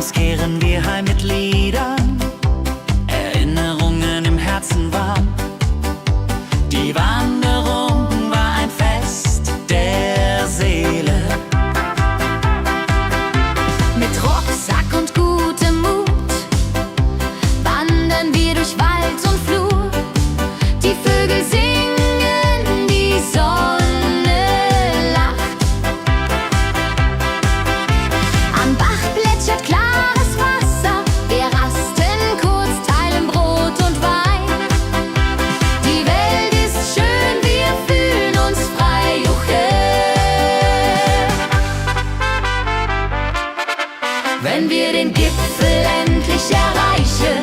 Abends kehren wir heim mit Liedern, Erinnerungen im Herzen warm. Die Wanderung war ein Fest der Seele. Mit Rucksack und gutem Mut wandern wir durch Wald und Flur. Die Vögel singen, die Sonne lacht. Am Bach plätschert klares Wasser, wir rasten kurz, teilen Brot und Wein. Die Welt ist schön, wir fühlen uns frei, juche. Wenn wir den Gipfel endlich erreichen,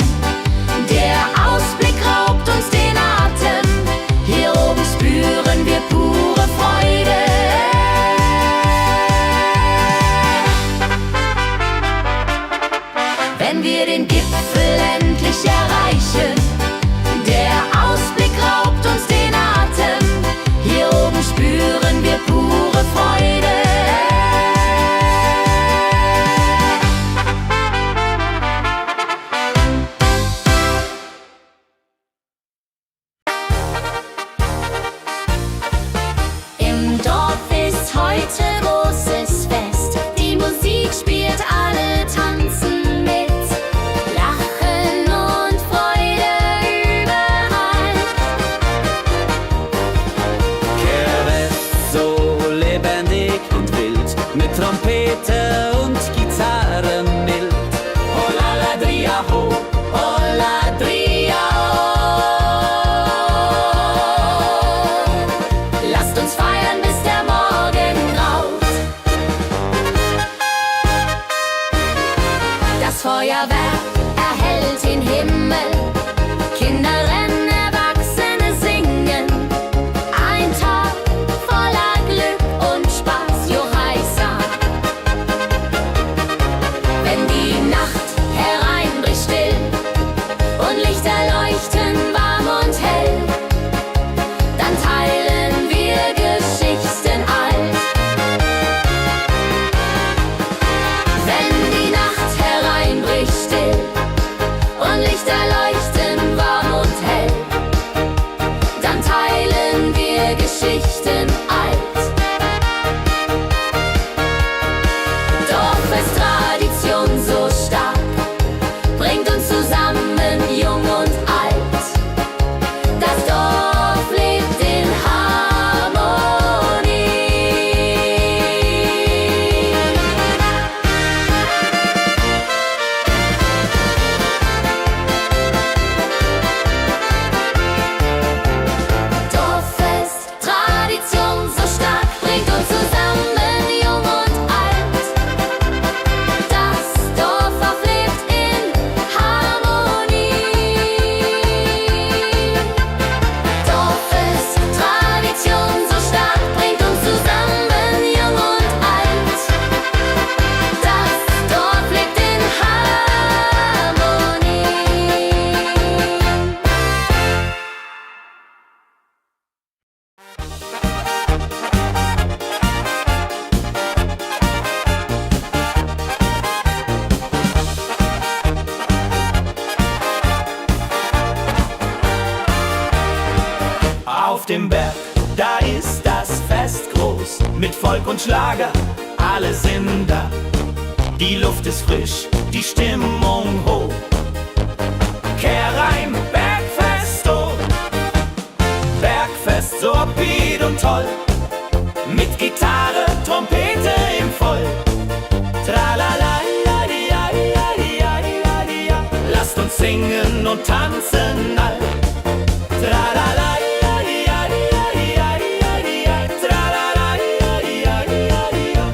der Ausblick raubt uns den Atem. Hier oben spüren wir pure Freude. Wenn wir den Gipfel endlich erreichen, der Ausblick raubt uns den Atem. Hier oben spüren wir pure Freude. Im Dorf ist heute großes Fest. Die Musik spielt, alle tanzen mit. Lachen und Freude überall. Kehre so lebendig und wild, mit Trompete und Gitarre mild. Oh la la dria ho, oh la dria oh. Lasst uns feiern, bis der Morgen graut. Das Feuerwerk erhellt den Himmel. Kinder rennen, Erwachsene singen. Ein Tag voller Glück und Spaß, Johaisa. Wenn die Nacht hereinbricht still und Lichter leuchten warm und hell, dann teilen wir Geschichten alt. Wenn die Nacht hereinbricht still und Lichter leuchten warm und hell, dann teilen wir Geschichten alt. Dorfes-Tradition so stark bringt uns zusammen, jung und alt. Das Dorf lebt in Harmonie. Dorffest, Tradition so stark bringt uns zusammen, jung und alt. Das Dorf auch lebt in Harmonie. Dorffest, Tradition so stark bringt uns zusammen, jung und alt. Das Dorf lebt in Harmonie. Auf dem Berg, da ist das Fest groß, mit Volk und Schlager, alle sind da. Die Luft ist frisch, die Stimmung hoch. Kehr rein, Bergfest, oh. Bergfest, so upbeat und toll. Mit Gitarre, Trompete im Voll. Tralala, ja, ja, ja, ja, ja, ja. Lasst uns singen und tanzen all. Tralala, ja, ja, ja, ja, ja, ja. Tralala, ja, ja, ja, ja.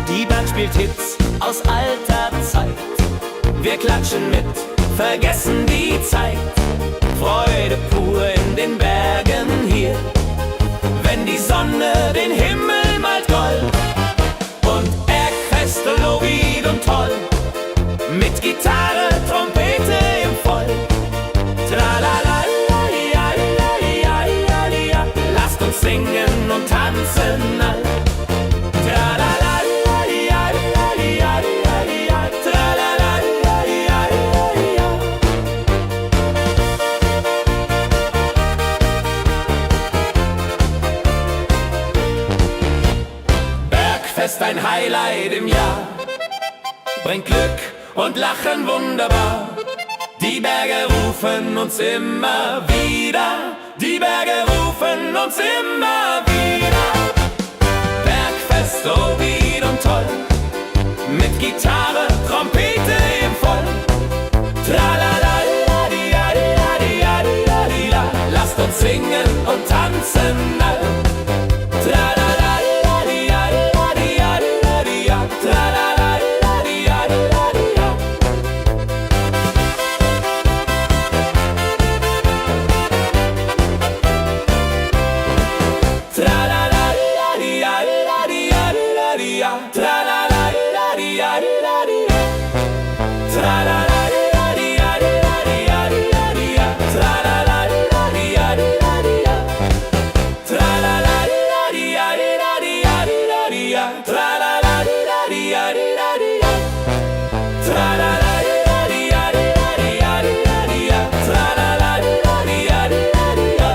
Die Band spielt Hits aus alter Zeit. Wir klatschen mit, vergessen die Zeit. Freude pur in den Bergen hier, wenn die Sonne den Himmel malt gold. Und Bergfest, Logied und toll, mit Gitarre, Trompete im Voll. Tralala, ja, ja, ja, ja, ja. Lasst tanzen all. Tralalalalialialialialial, tralalalalialialial. Bergfest, ein Highlight im Jahr, bringt Glück und Lachen wunderbar. Die Berge rufen uns immer wieder, die Berge rufen uns immer wieder. Bergfest, oh wie und toll, mit Gitarre, Trompete im Voll. Tralalalalialialialialila, lasst uns singen und tanzen all. Tralalalalialialialialia, tralalalalialialia. Tralalalalialialialia, tralalalalialialia. Tralalalalialialialia, tralalalalialialia. Tralalalalialialialia, tralalalalialialia. Tralalalalialialialia, tralalalalialialia.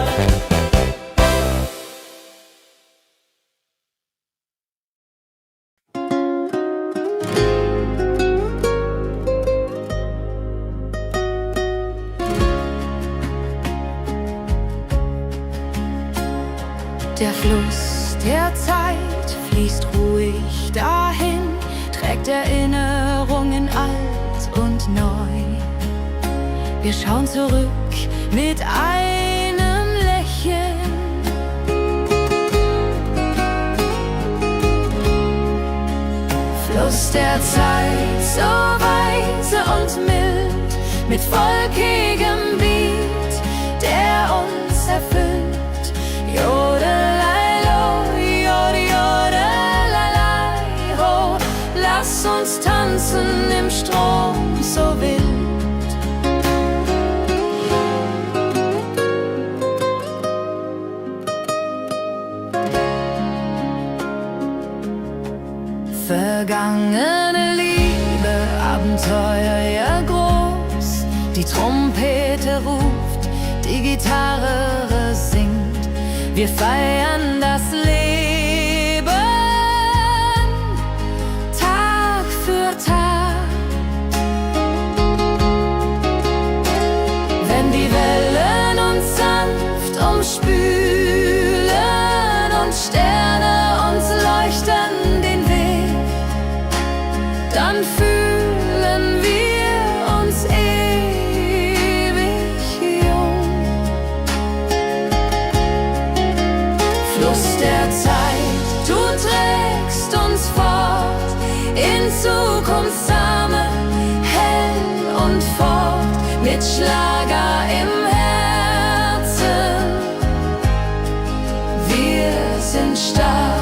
Der Fluss der Zeit fließt ruhig dahin, trägt Erinnerungen alt und neu. Wir schauen zurück mit einem Lächeln. Fluss der Zeit, so weise und mild, mit volkigem Beat, der uns erfüllt. Jodelei-lo, jodelei-lei, ho, lass uns tanzen im Strom so wild. Vergangene Liebe, Abenteuer ja groß, die Trompete ruft, die Gitarre singt. Wir feiern das Leben Tag für Tag. Wenn die Wellen uns sanft umspülen und Sterne uns leuchten den Weg, dann fühlen wir uns ewig jung. Fluss der Zeit, du trägst uns fort in Zukunftssame, hell und fort, mit Schlager im Herzen. Wir sind stark.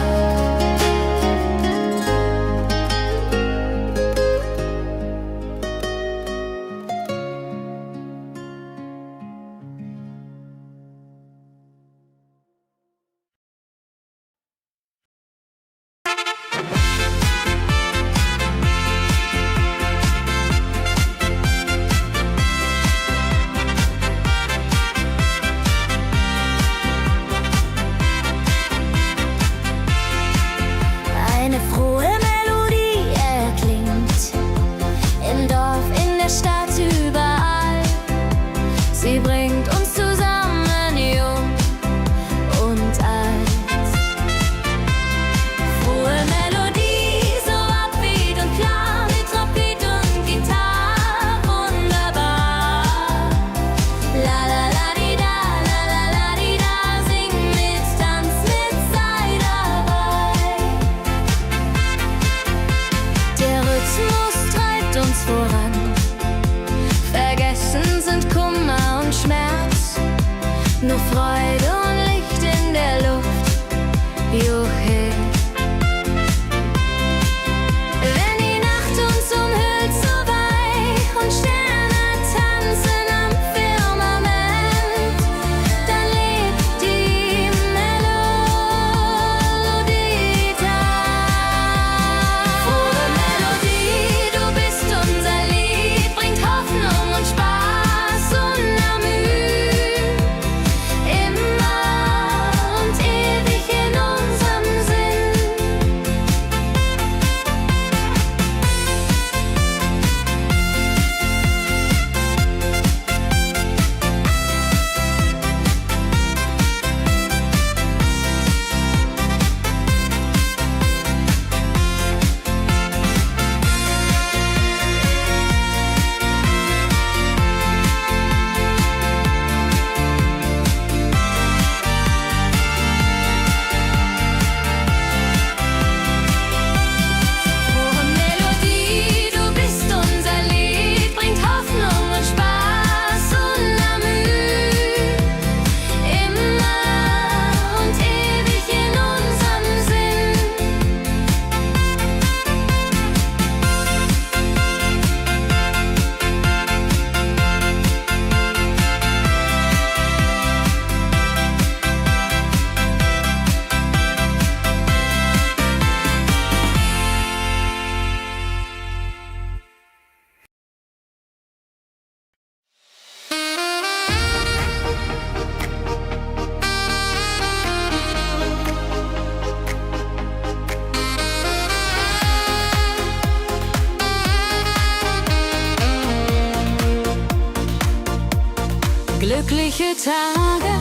Glückliche Tage,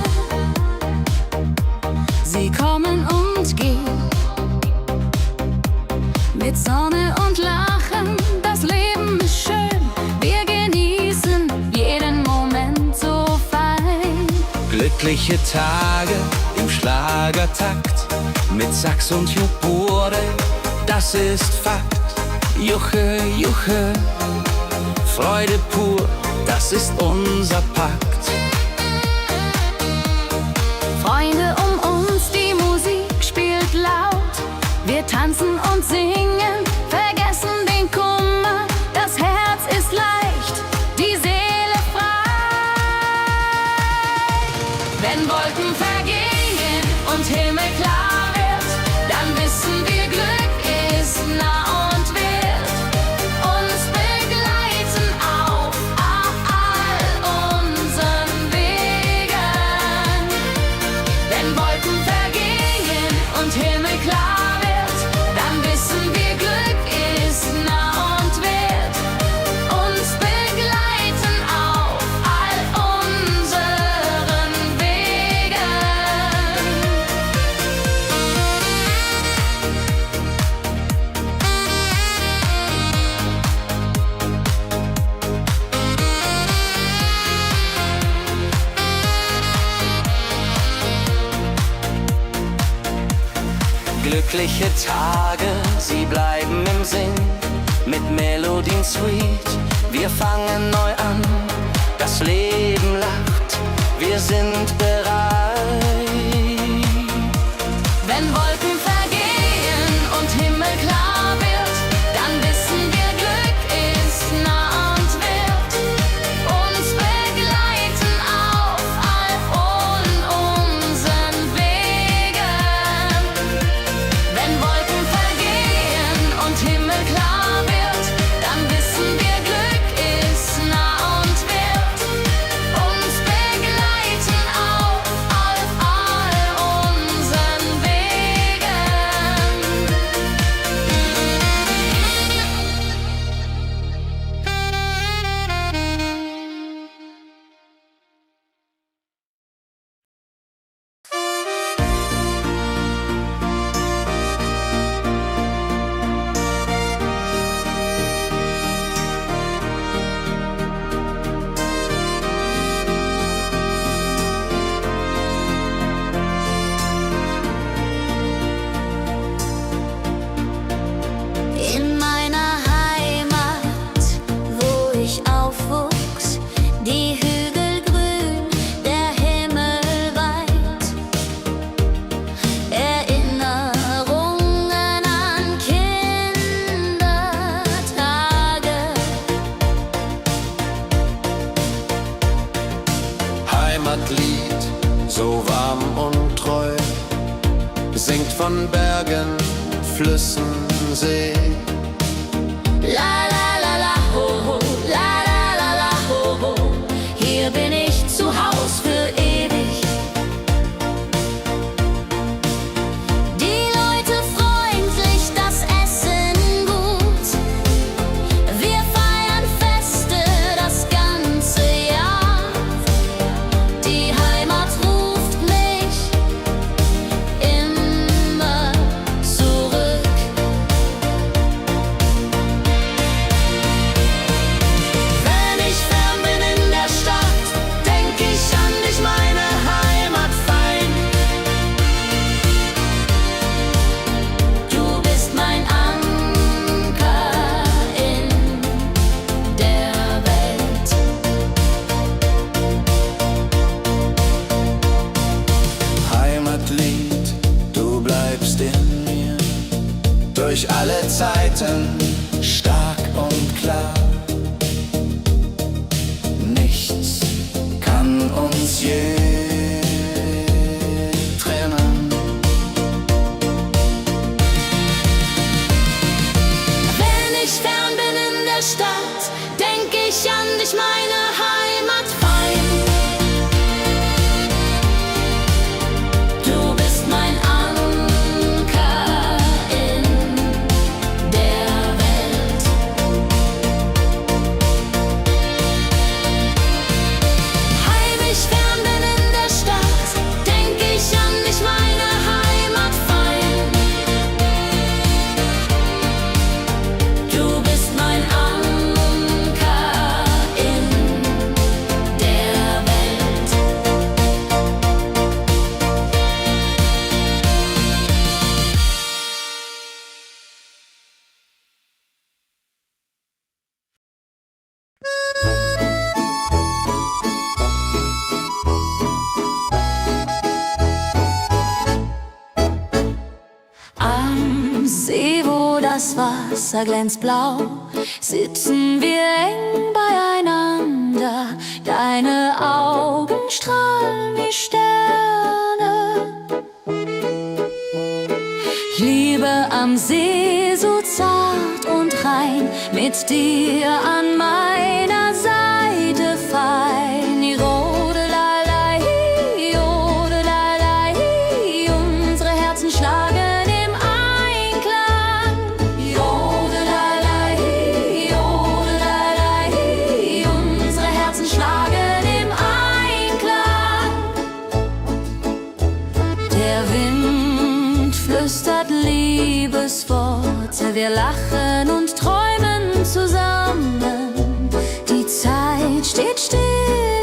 sie kommen und gehen. Mit Sonne und Lachen, das Leben ist schön. Wir genießen jeden Moment so fein. Glückliche Tage im Schlagertakt, mit Sax und Jubore, das ist Fakt. Juche, Juche, Freude pur, das ist unser Pakt. Freunde um uns, die Musik spielt laut. Wir tanzen und singen, vergessen den Kummer. Das Herz ist leicht, die Seele frei. Wenn Wolken vergehen und Himmel klar wird, dann wissen wir, Glück ist nah und wird uns begleiten auf all unseren Wegen. Wenn Wolken vergehen und Himmel klar wird, dann wissen wir, Glück ist nah und wird uns begleiten auf all unseren Wegen. Glückliche Tage, sie bleiben im Sinn, mit Melodien sweet. Wir fangen neu an, das Leben lacht, wir sind bereit. Wenn Wolken vergehen und Himmel klar wird, dann wissen wir, Glück ist nah und wird uns begleiten auf all unseren Wegen. Wenn Wolken vergehen und Himmel klar wird, dann wissen wir, Glück ist nah und wird uns begleiten auf all unseren Wegen. In meiner Heimat, wo ich aufwuchs, die Hügel grün, der Himmel weit. Erinnerungen an Kindertage. Heimatlied, so warm und treu, singt von Bergen, Flüssen, See. La la la la ho ho, la la la la ho ho. Hier bin ich zu Haus für ewig. Die Leute freundlich, das Essen gut. Wir feiern Feste das ganze Jahr. Die Heimat ruft mich immer zurück. Wenn ich fern bin in der Stadt, denk ich an dich, meine Heimat fein. Du bist mein Anker in der Welt. Heimatlied, du bleibst in mir, durch alle Zeiten, stark und klar. Nichts kann uns je trennen. Wenn ich fern bin in der Stadt, denk ich an dich, meine Heimat fein. Du bist mein Anker in der Welt. Heimisch fern das Wasser glänzt blau, sitzen wir eng beieinander. Deine Augen strahlen wie Sterne. Liebe am See, so zart und rein, mit dir an meiner Seite fein. Jodelalei, jodelalei, unsere Herzen schlagen im Einklang. Jodelalei, jodelalei, unsere Herzen schlagen im Einklang. Der Wind flüstert Liebesworte, wir lachen und träumen zusammen. Die Zeit steht still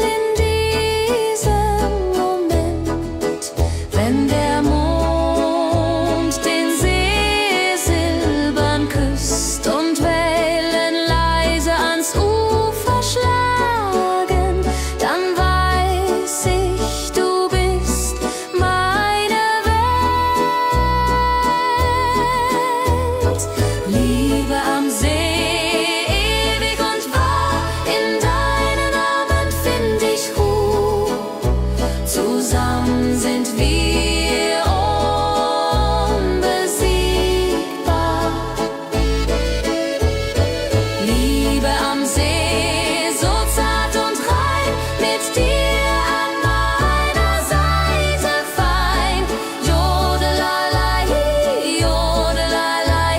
in diesem Moment, wenn der Mond den See silbern küsst und Wellen leise ans Ufer schlagen, dann weiß ich, du bist meine Welt. Liebe am See, ewig und wahr, in deinen Armen find ich Ruhe. Zusammen sind wir unbesiegbar. Liebe am See, so zart und rein, mit dir an meiner Seite fein. Jodelalei, jodelalei,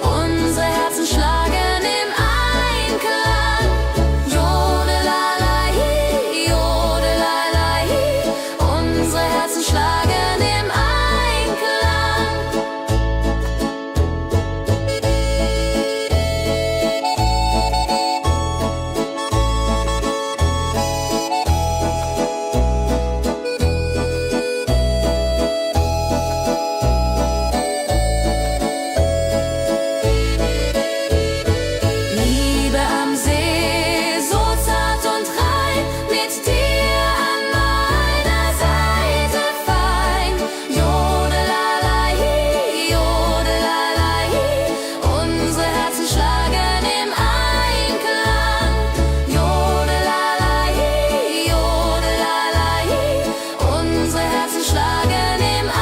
unsere Herzen schlagen im Einklang. Jodelalei, jodelalei, unsere Herzen schlagen im Einklang. Liebe am See, so zart und rein, mit dir an meiner Seite fein. Jodelalei, jodelalei, unsere Herzen schlagen im Einklang. Jodelalei, jodelalei, unsere Herzen schlagen im Einklang.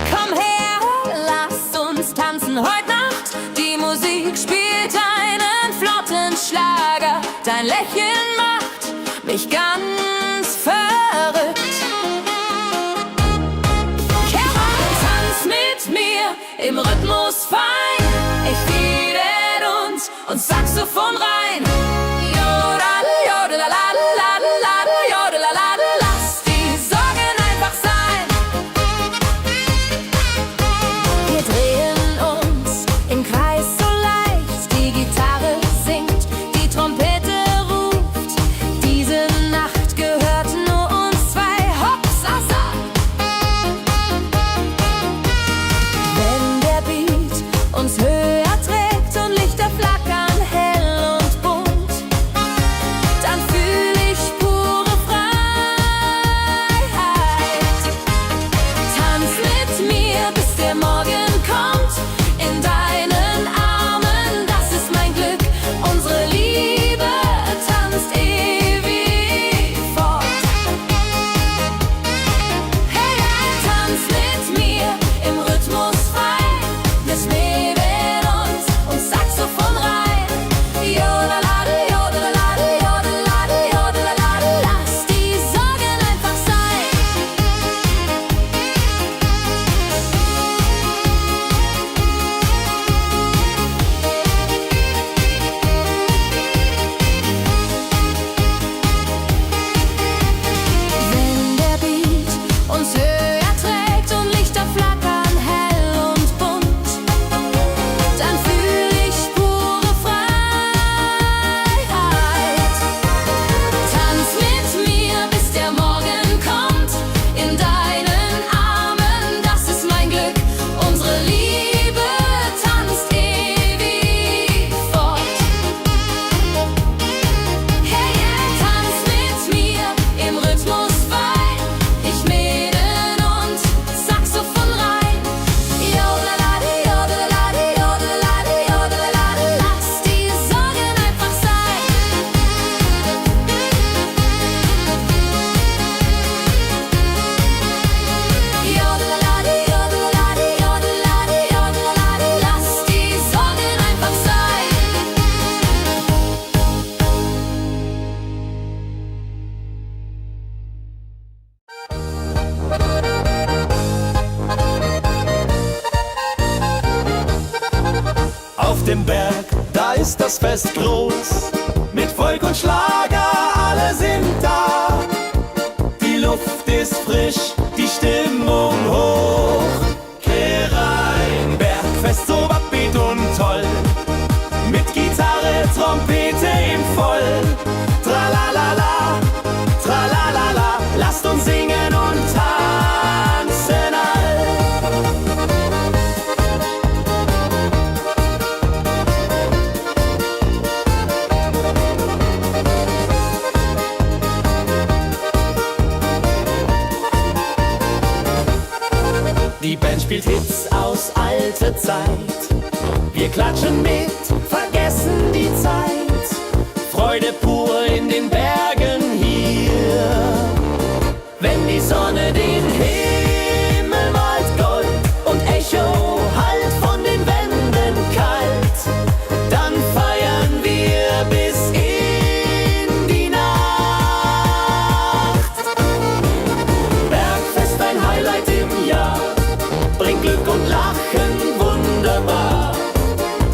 Komm her, lass uns tanzen heute Nacht. Die Musik spielt einen flotten Schlager. Dein Lächeln macht mich ganz verrückt. Kehr rein, tanz mit mir im Rhythmus fein. Ich fiedel und Saxophon rein. Jodel, jodelalalalalala, jodelalala, lass die Sorgen einfach sein. Wir drehen uns im Kreis so leicht, die Gitarre singt, die Trompete ruft. Diese Nacht gehört nur uns zwei, Hopsasa. Wenn der Beat uns höher trägt und Lichter flackern hell und ist das Fest groß. Mit Volk und Schlager, alle sind da. Die Luft ist frisch, die Stimmung hoch. Kehrrein, Bergfest, so upbeat und toll. Mit Gitarre, Trompete im Voll. Tralalala, tralalala, lasst uns singen und tanzen all. Die Band spielt Hits aus alter Zeit. Wir klatschen mit, vergessen die Zeit. Freude pur in den Bergen hier. Wenn die Sonne den Himmel malt Gold und Echo hallt von den Wänden kalt, dann feiern wir bis in die Nacht. Bergfest, ein Highlight im Jahr, bringt Glück und Lachen wunderbar.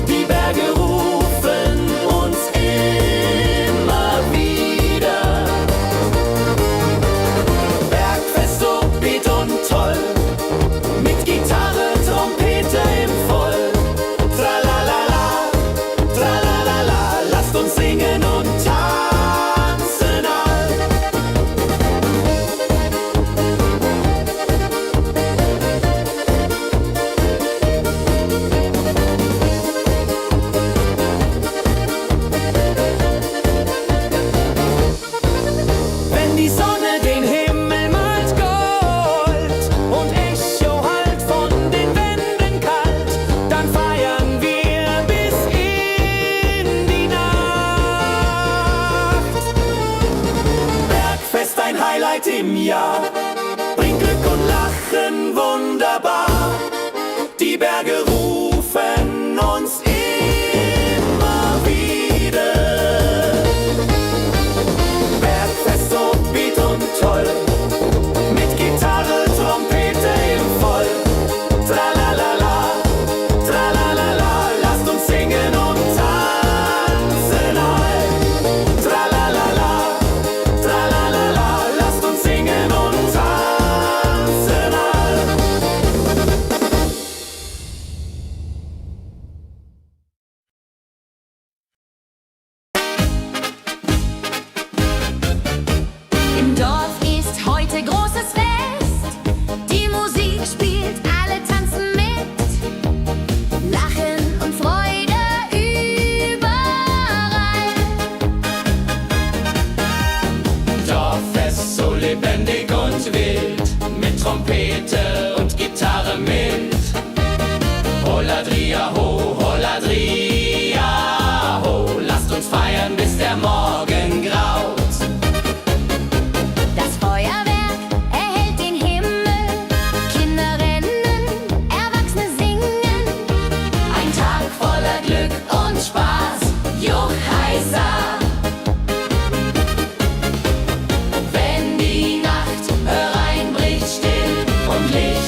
Die Berge rufen uns immer wieder. Bergfest, so beat und toll, mit Gitarre, Trompete im Voll. Tralalala, tralalala, lasst uns singen und tanzen all. Wenn die Sonne den Himmel malt Gold und Echo hallt von den Wänden kalt, dann feiern wir bis in die Nacht. Bergfest, ein Highlight im Jahr, bringt Glück und Lachen wunderbar. Die Berge rufen uns immer wieder. Bergfest, so beat und toll, mit Gitarre, Trompete im Voll. Tralalala, tralalala, lasst uns singen und tanzen all. Tralalala, tralalala, lasst uns singen und tanzen all. Im Dorf ist heute großes Fest. Die Musik spielt, alle tanzen mit. Lachen und Freude überall. Dorffest, so lebendig und wild, mit Trompete und Gitarre mit. Holladria ho, lasst uns feiern, bis der Morgen graut. Das Feuerwerk erhellt den Himmel. Kinder rennen, Erwachsene singen. Ein Tag voller Glück und Spaß, Juchheisa. Wenn die Nacht hereinbricht, still und Licht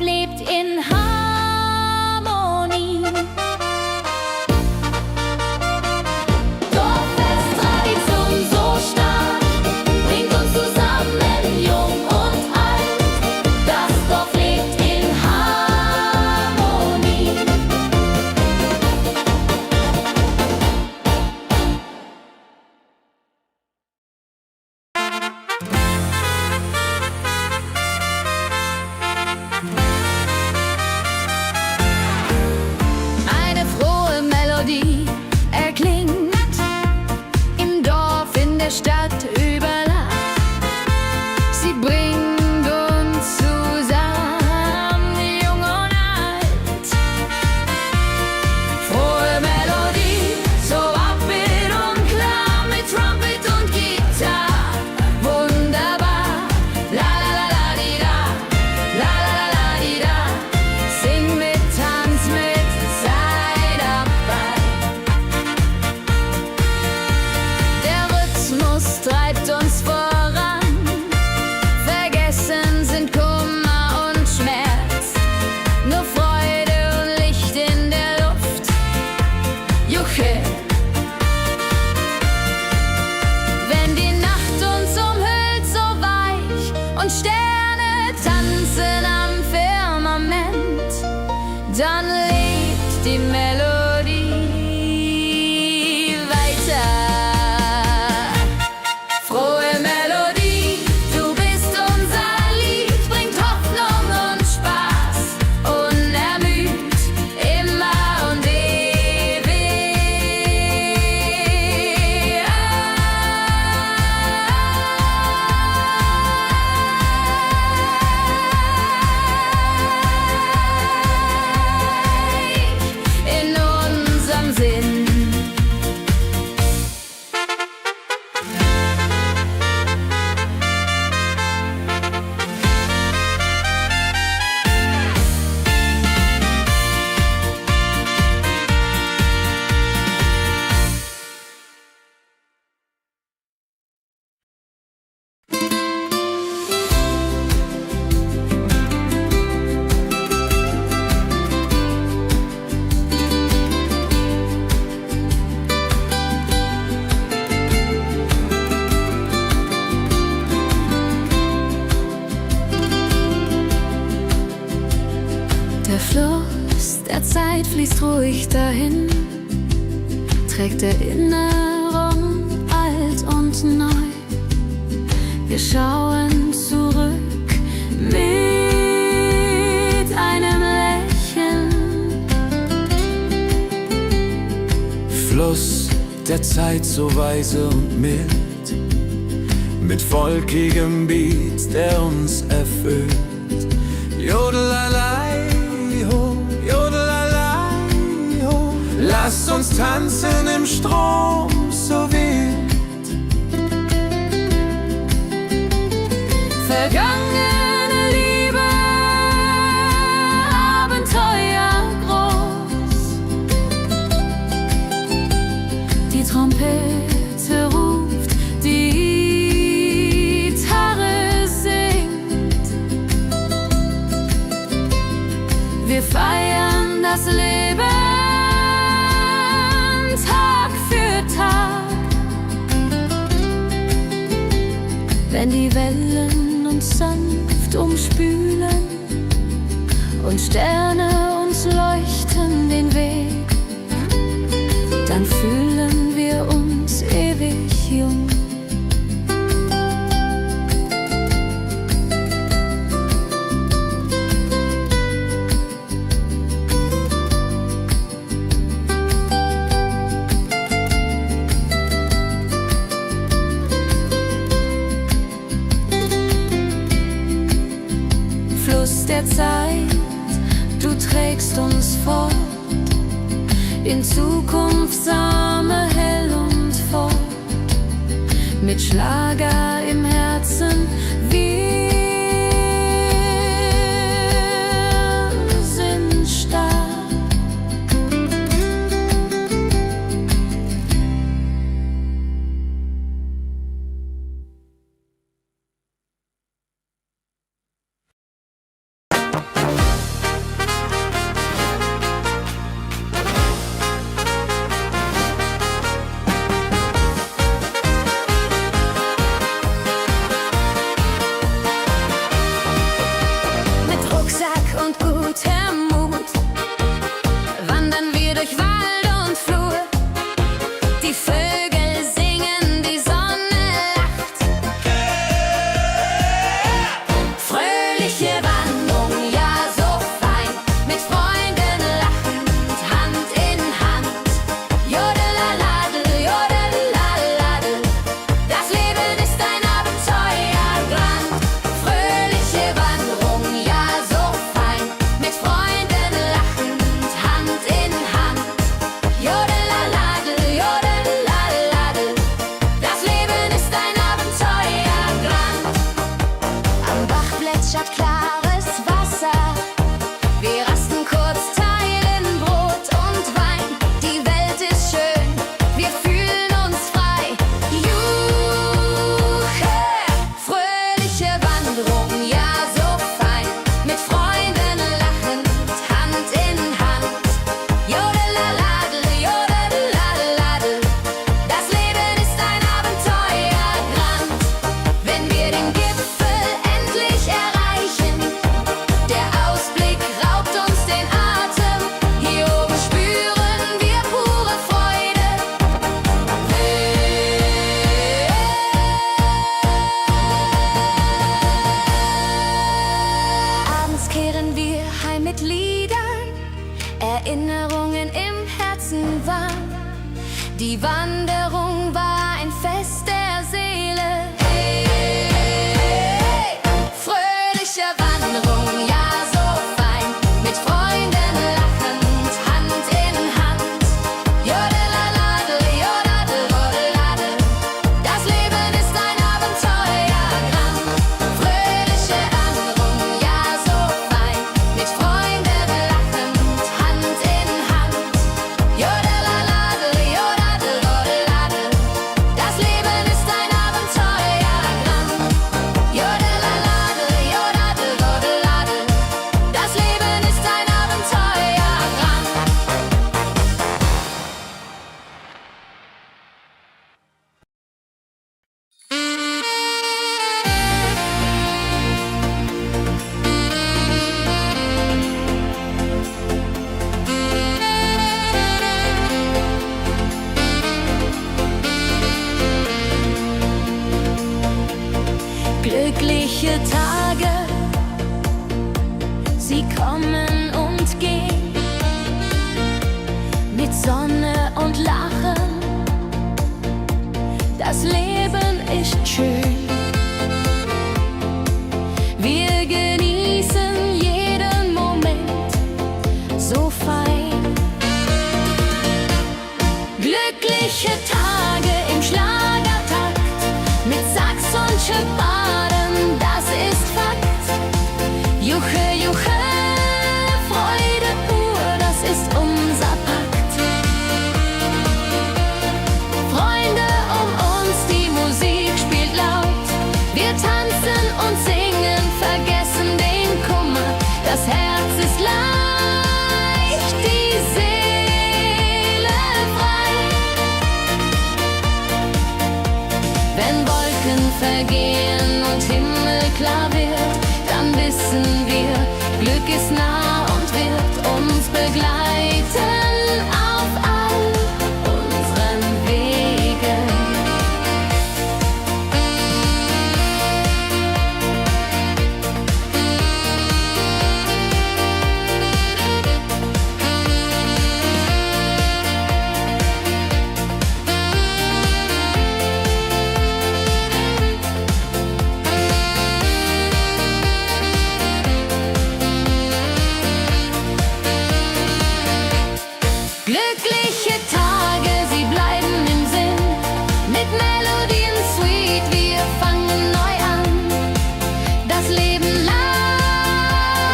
lebt in Harmonie. Dorffest, Tradition so stark, bringt uns zusammen, jung und alt. Das Dorf lebt in Harmonie. Eine frohe Melodie erklingt im Dorf, in der Stadt, überall. Sie bringt uns zusammen, jung und alt. Frohe Melodie, so upbeat und klar, mit Trumpet und Gitarre. Wunderbar, la la la la di da, la la la la di da. Sing mit, tanz mit, sei dabei. Der Rhythmus treibt uns voran. Vergessen sind Kummer und Schmerz. Nur Freude und Licht in der Luft. Juche. Wenn die Nacht uns umhüllt, so weich, und Sterne tanzen am Firmament, dann lebt die Melodie weiter. Frohe Melodie, du bist unser Lied, bringt Hoffnung und Spaß, unermüd, immer und ewig in unserem Sinn. Der Fluss der Zeit fließt ruhig dahin, trägt Erinnerung alt und neu. Wir schauen zurück mit einem Lächeln. Fluss der Zeit so weise und mild, mit volkigem Beat, der uns erfüllt. Jodelalei, ho, jodelalei, ho. Lasst uns tanzen im Strom so wild. Vergangene Liebe, Abenteuer groß. Die Trompete ruft, die Gitarre singt. Wir feiern das Leben Tag für Tag. Wenn die Wellen uns sanft umspülen und Sterne uns leuchten den Weg, dann fühlen wir uns ewig jung. Fluss der Zeit, du trägst uns fort in Zukunft, Same hell und fort, mit Schlager im Herzen. Wir sind stark. plätschert klares Wasser. Wir rasten kurz, teilen Brot und Wein. Die Welt ist schön, wir fühlen uns frei. Juche, fröhliche Wanderung, ja so fein. Mit Freunden lachend, Hand in Hand. Jodelaladel, jodelaladel. Das Leben ist ein Abenteuergrand. Wenn wir den Gipfel endlich erreichen, der Ausblick raubt uns den Atem. Hier oben spüren wir pure Freude. Abends kehren wir heim mit Liedern, Erinnerungen im Herzen warm. Die Wanderung war ein Fest der Seele. Hey, fröhliche Wanderung, ja so fein. Mit Freunden lachend, Hand in Hand. Jodelaladel, jodadel, jodeladel. Das Leben ist ein Abenteuergrand. Fröhliche Wanderung, ja so fein. Mit Freunden lachend, Hand in Hand. Jodelaladel, jodadel, jodeladel. Das Leben ist ein Abenteuergrand. Jodelaladel, jodadel, jodeladel. Das Leben ist ein Abenteuergrand. Glückliche Tage, sie kommen und gehen, mit Sonne und Lachen. Das Leben ist schön. Wir genießen jeden Moment so fein. Glückliche Tage im Schlagertakt, mit Sax und Schöppaden, das ist Fakt. Juche, juche, Freude pur, das ist unser Pakt. Freunde um uns, die Musik spielt laut. Wir tanzen und singen, vergessen den Kummer. Das Herz ist leicht, die Seele frei. Wenn Wolken vergehen und Himmel klar wird, dann wissen wir, Glück ist nah und wird uns begleiten auf all unseren Wegen. Glückliche Tage, sie bleiben im Sinn, mit Melodien sweet, wir fangen neu an. Das Leben lacht,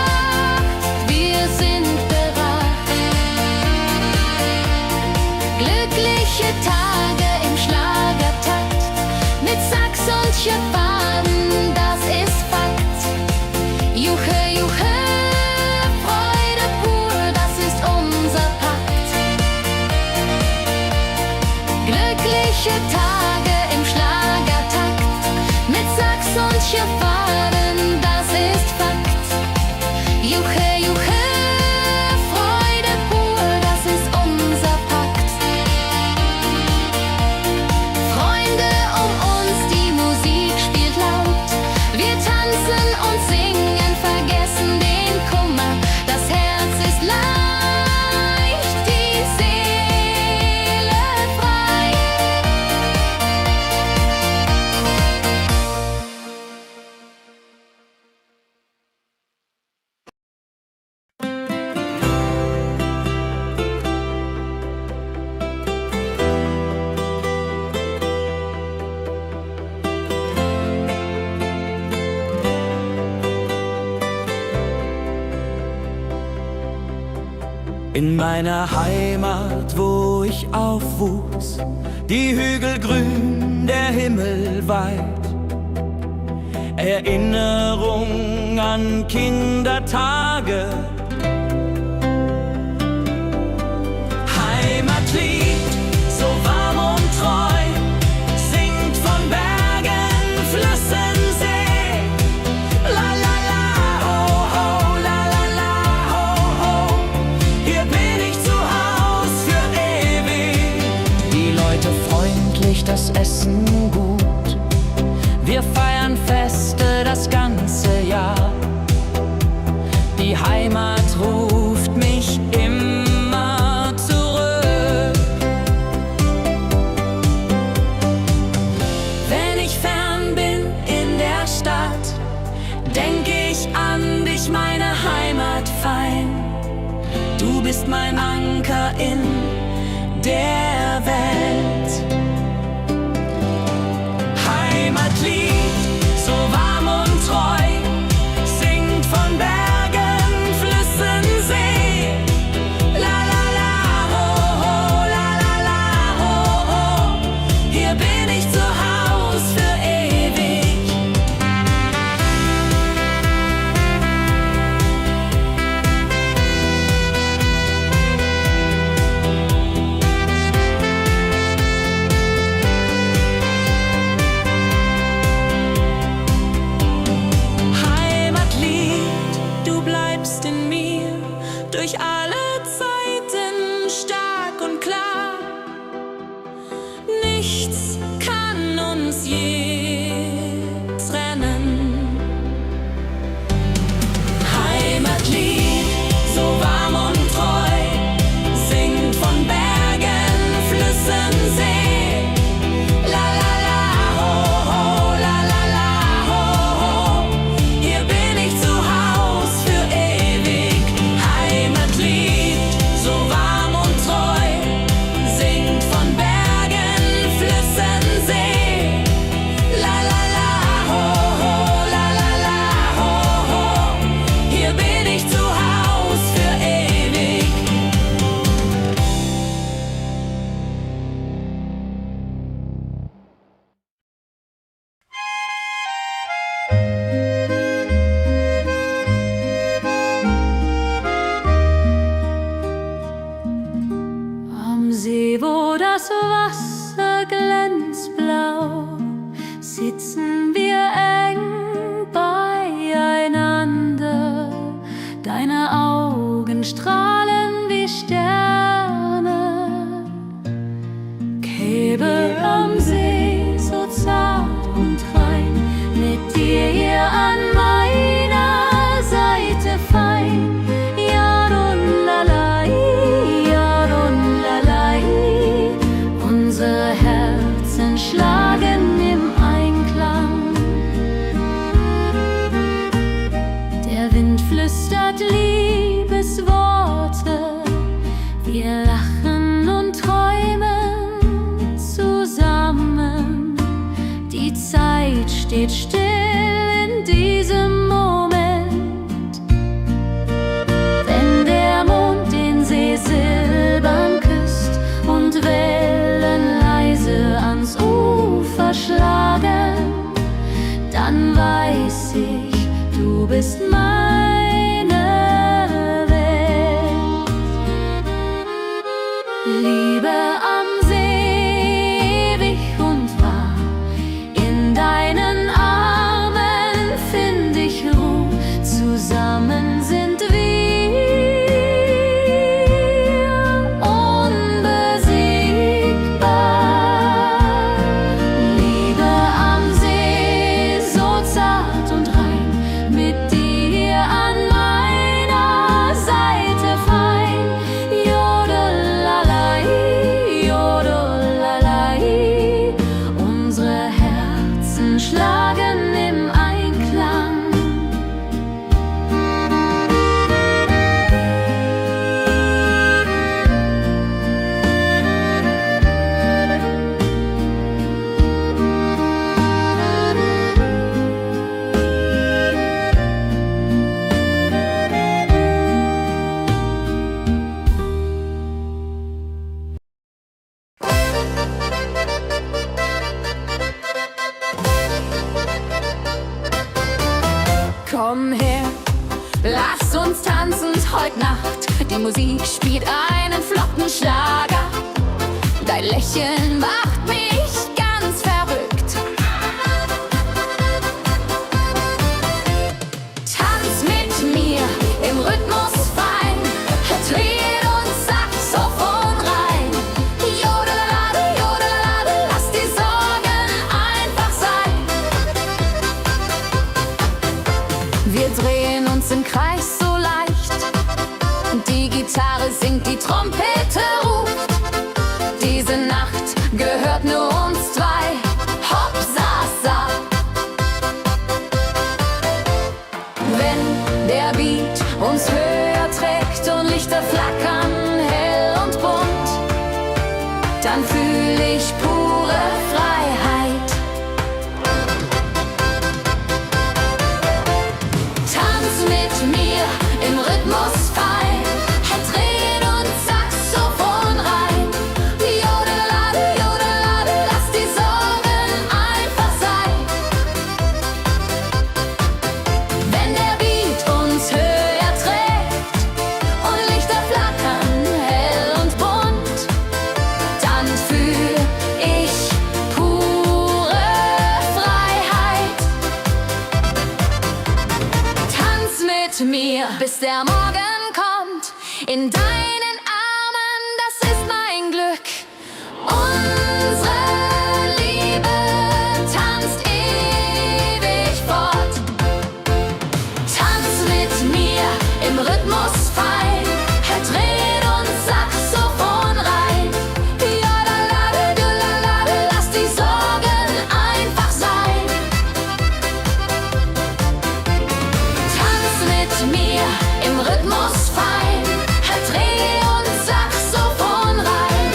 wir sind bereit. Glückliche Tage im Schlagertakt, mit Sax und Schöppaden, das ist Fakt. Juche, juche, Freude pur, das ist unser Pakt. Glückliche Tage im Schlagertakt, mit Sax und Schöppaden, das ist Fakt. Juche, juche, Freude pur, das ist unser Pakt. Freunde um uns, die Musik spielt laut. Wir tanzen und singen, vergessen In meiner Heimat, wo ich aufwuchs, die Hügel grün, der Himmel weit. Erinnerung an Kindertage. Heimatlied, so warm und treu, singt von Bergen, Flüssen, See. La la la, ho ho, la la la, ho ho. Hier bin ich zu Haus für ewig. Die Leute freundlich, das Essen gut. Wir feiern Feste das ganze Jahr. Die Heimat ruft mich immer zurück. Wenn ich fern bin in der Stadt, denk ich an dich, meine Heimat fein. Du bist mein Anker in der Welt. Heimatlied, so warm und treu, singt von Bergen, Flüssen, See. La la la, ho ho, la la la, ho ho. Hier bin ich zu Haus für ewig. Durch alle Zeiten stark und klar. Nichts kann uns je trennen. Heimatlied, so warm und treu, singt von Bergen, Flüssen, See. La la la, ho ho, la la la, ho ho. Hier bin ich zu Haus für ewig. Heimatlied, so warm und treu, singt von Bergen, Flüssen, See. La la la, ho ho, la la la, ho ho. Hier bin ich zu Haus für ewig. Am See, wo das Wasser glänzt blau, sitzen wir eng beieinander. Deine Augen strahlen wie Sterne. Käbe am See, so zart und rein, mit dir hier an meiner Seite fein. Yadunlalai, Yadunlalai. Unsere Herzen schlagen im Einklang. Der Wind flüstert Liebesworte. Wir lachen und träumen zusammen. Die Zeit steht still in diesem Moment. Wenn der Mond den See silbern küsst und Wellen leise ans Ufer schlagen, dann weiß ich, du bist meine Welt. Liebe am See, ewig und wahr, in deinen Armen find ich Ruhe, zusammen sind wir unbesiegbar. Liebe am See, so zart und rein, mit dir komm her, lass uns tanzen heut Nacht. Die Musik spielt einen flotten Schlager. Dein Lächeln macht mich ganz verrückt. Tanz mit mir im Rhythmus fein, Trompete und Saxophon rein. Jodelade, jodelade, lass die Sorgen einfach sein. Wir drehen uns im Kreis so leicht, die Gitarre singt, die Trompete ruft. Diese Nacht gehört nur uns zwei, hopp, sa, sa. Wenn der Beat uns höher trägt und Lichter flackern hell und bunt, dann fühl ich pure Freiheit. Tanz mit mir im Rhythmus fein, Trompete und Saxophon rein. Jodelade, jodelade, lass die Sorgen einfach sein. Wenn der Beat uns höher trägt und Lichter flackern hell und bunt, dann fühl ich pure Freiheit. Tanz mit mir, bis der Morgen kommt. In deinen Armen, das ist mein Glück. Unsere Liebe tanzt ewig fort. Tanz mit mir im Rhythmus fein, Trompete und Saxophon rein. Jodelade, jodelade, lass die Sorgen einfach sein. Tanz mit mir im Rhythmus fein, Trompete und Saxophon rein.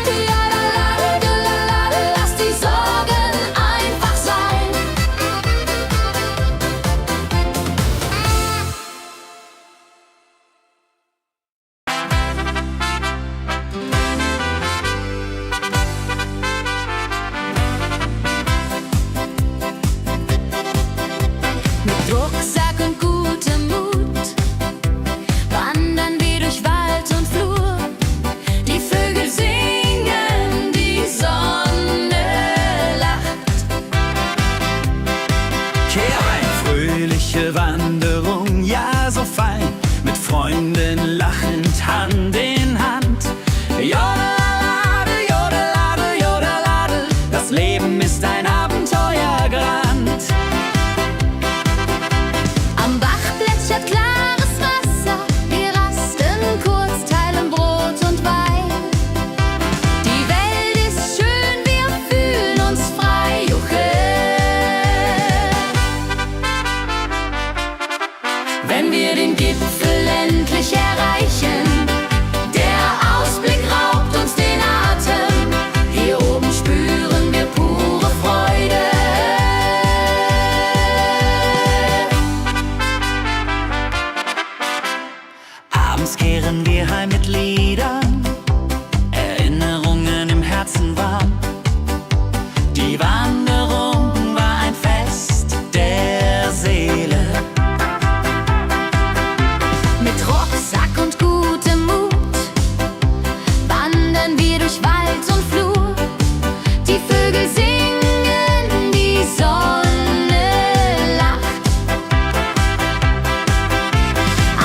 Jodelade, jodelade, lass die Sorgen einfach sein. Mit Rucksack und gutem Mut wandern wir durch Wald und Flur. Die Vögel singen, die Sonne lacht. Eine fröhliche Wanderung, ja so fein, mit Freunden lachend Hand in Hand. Jodelade, jodelade, jodelade, das Leben ist ein Abenteuergrand. Am Bach plätschert klares Wasser, wir rasten kurz, teilen Brot und Wein. Die Welt ist schön, wir fühlen uns frei, juche. Wenn wir den Gipfel endlich erreichen, der Ausblick raubt uns den Atem. Hier oben spüren wir pure Freude. Abends kehren wir heim mit Liedern, Erinnerungen im Herzen warm. Die Wanderung war ein Fest der Seele. Mit Rucksack und gutem Mut wandern wir durch Wald und Flur. Die Vögel singen, die Sonne lacht.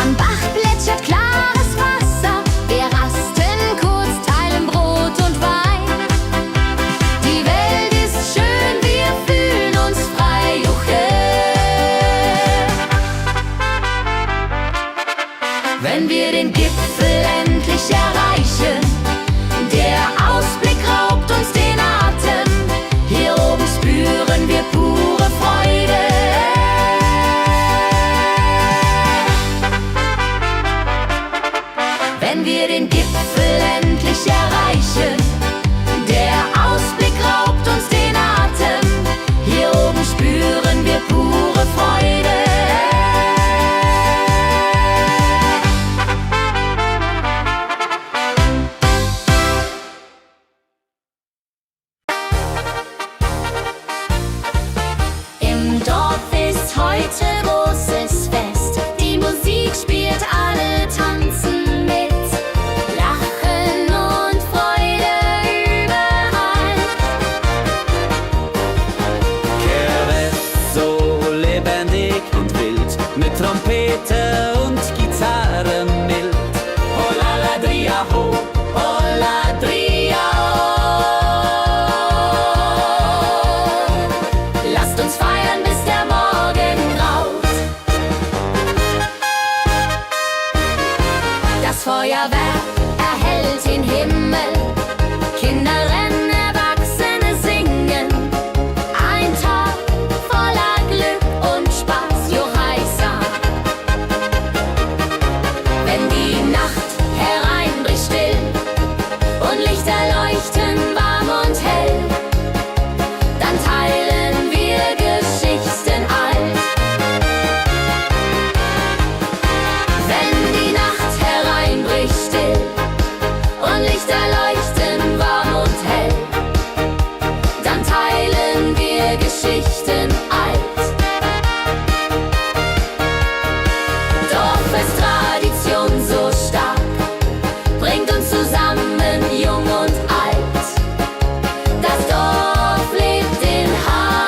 Am Bach plätschert klares Wasser, wir rasten kurz, teilen Brot und Wein. Die Welt ist schön, wir fühlen uns frei, juche. Wenn wir den Gipfel endlich erreichen, der Ausblick raubt uns den Atem. Hier oben spüren wir pure Freude. Wenn wir den Gipfel endlich erreichen, der Ausblick raubt uns den Atem. Hier oben spüren wir pure Freude. Trompete und Gitarre mild. Oh la la dria ho, oh la dria oh. Lasst uns feiern, bis der Morgen graut. Das Feuerwerk erhellt den Himmel. Kinder rennen, Erwachsene singen. Ein Tag voller Glück und Spaß, Johaisa. Wenn die Nacht hereinbricht still und Lichter leuchten warm und hell, dann teilen wir Geschichten alt. Wenn die Nacht hereinbricht still und Lichter leuchten warm und hell, dann teilen wir Geschichten alt. Dorffest-Tradition so stark, bringt uns zusammen, jung und alt. Das Dorf lebt in Harmonie.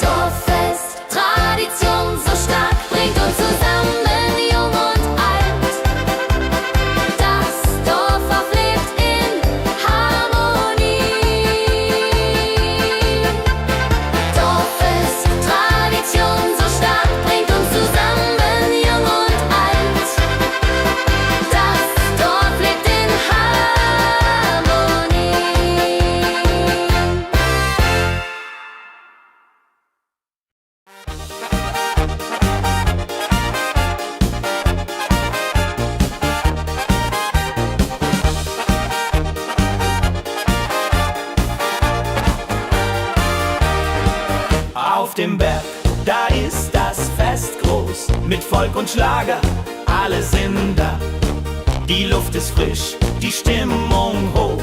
Dorffest, Tradition so stark, bringt uns zusammen, jung und alt. Das Dorf auflebt in Harmonie. Dorffest, Tradition so stark, bringt uns zusammen, jung und alt. Das Dorf lebt in Harmonie. Auf dem Berg, da ist das Fest groß, mit Volk und Schlager, alle sind da. Die Luft ist frisch, die Stimmung hoch.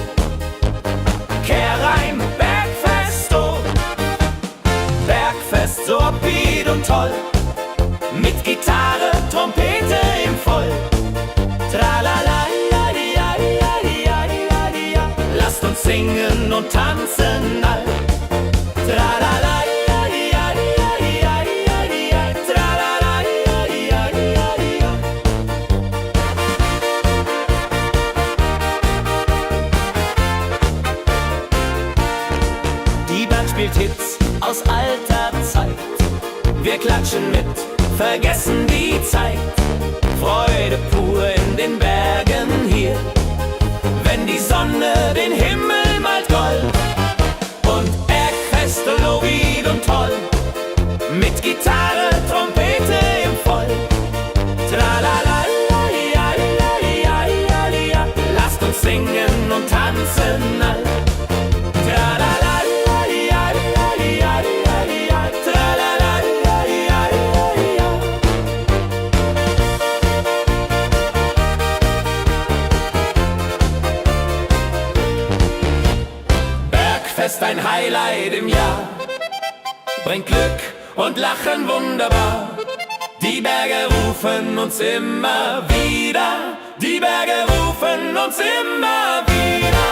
Kehr rein, Bergfest, oh. Bergfest, so upbeat und toll, mit Gitarre, Trompete im Voll. Tralala, ja, ja, ja, ja, ja, ja. Lasst uns singen und tanzen all. Tralala, ja, ja, ja, ja, ja, ja. Tralala, ja, ja, ja, ja. Die Band spielt Hits aus alter Zeit. Wir klatschen mit, vergessen die Zeit. Freude pur in den Bergen hier, wenn die Sonne den Himmel malt gold. Und Bergfest, lobig und toll, mit Gitarre, Trompete im Voll. Tralala, ja, ja, ja, ja, ja. Lasst uns singen und tanzen all. Tralala, ja, ja, ja, ja, ja. Tralala, ja, ja, ja, ja. Bergfest, ein Highlight im Jahr, bringt Glück und Lachen wunderbar. Die Berge rufen uns immer wieder, die Berge rufen uns immer wieder.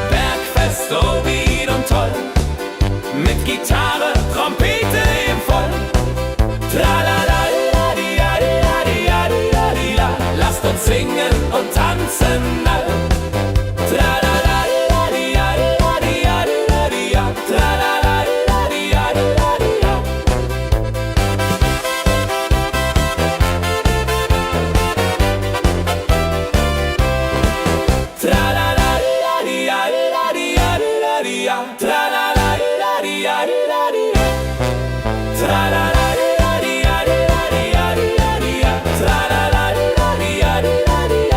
Bergfest, so beat und toll, mit Gitarre, Trompete im Voll. Tralala, la, di, ja, di, ja, di, ja, di, ja, di, la. Lasst uns singen und tanzen all. Tralala, la, di, ja, di, ja, di, ja, di, ja, di, ja. Tralala, la, di, ja, di, ja, di, ja. Tralala, la, di, ja, di, la, di, ja, di, la, di, ja. Tralala, la, di, ja, di, la, di, ja. Tralala. La, di, ja, di, la, di, ja, di, ja, di, ja. Tralala, la, di, ja, di, la, di, ja.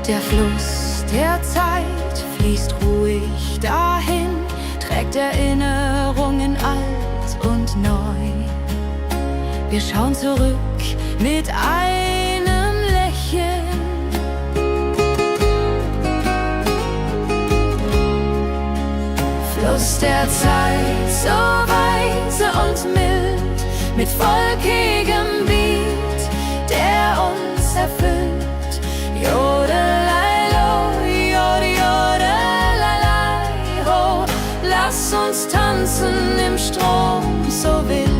Der Fluss der Zeit fließt ruhig dahin, trägt Erinnerungen alt und neu. Wir schauen zurück mit einem Lächeln. Fluss der Zeit, so weise und mild, mit volkigem Beat, der uns erfüllt. Jodelei-lo, jodelei-lai, ho, lass uns tanzen im Strom so wild.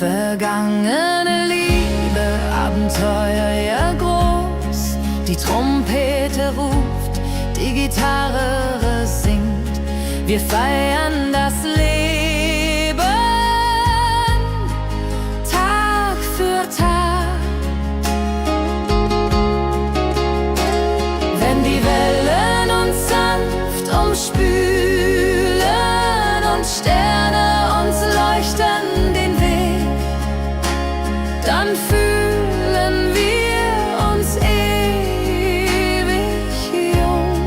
Vergangene Liebe, Abenteuer ja groß. Die Trompete ruft, die Gitarre singt. Wir feiern das Leben Tag für Tag. Wenn die Wellen uns sanft umspülen und Sterne uns leuchten den Weg, dann fühlen wir uns ewig jung.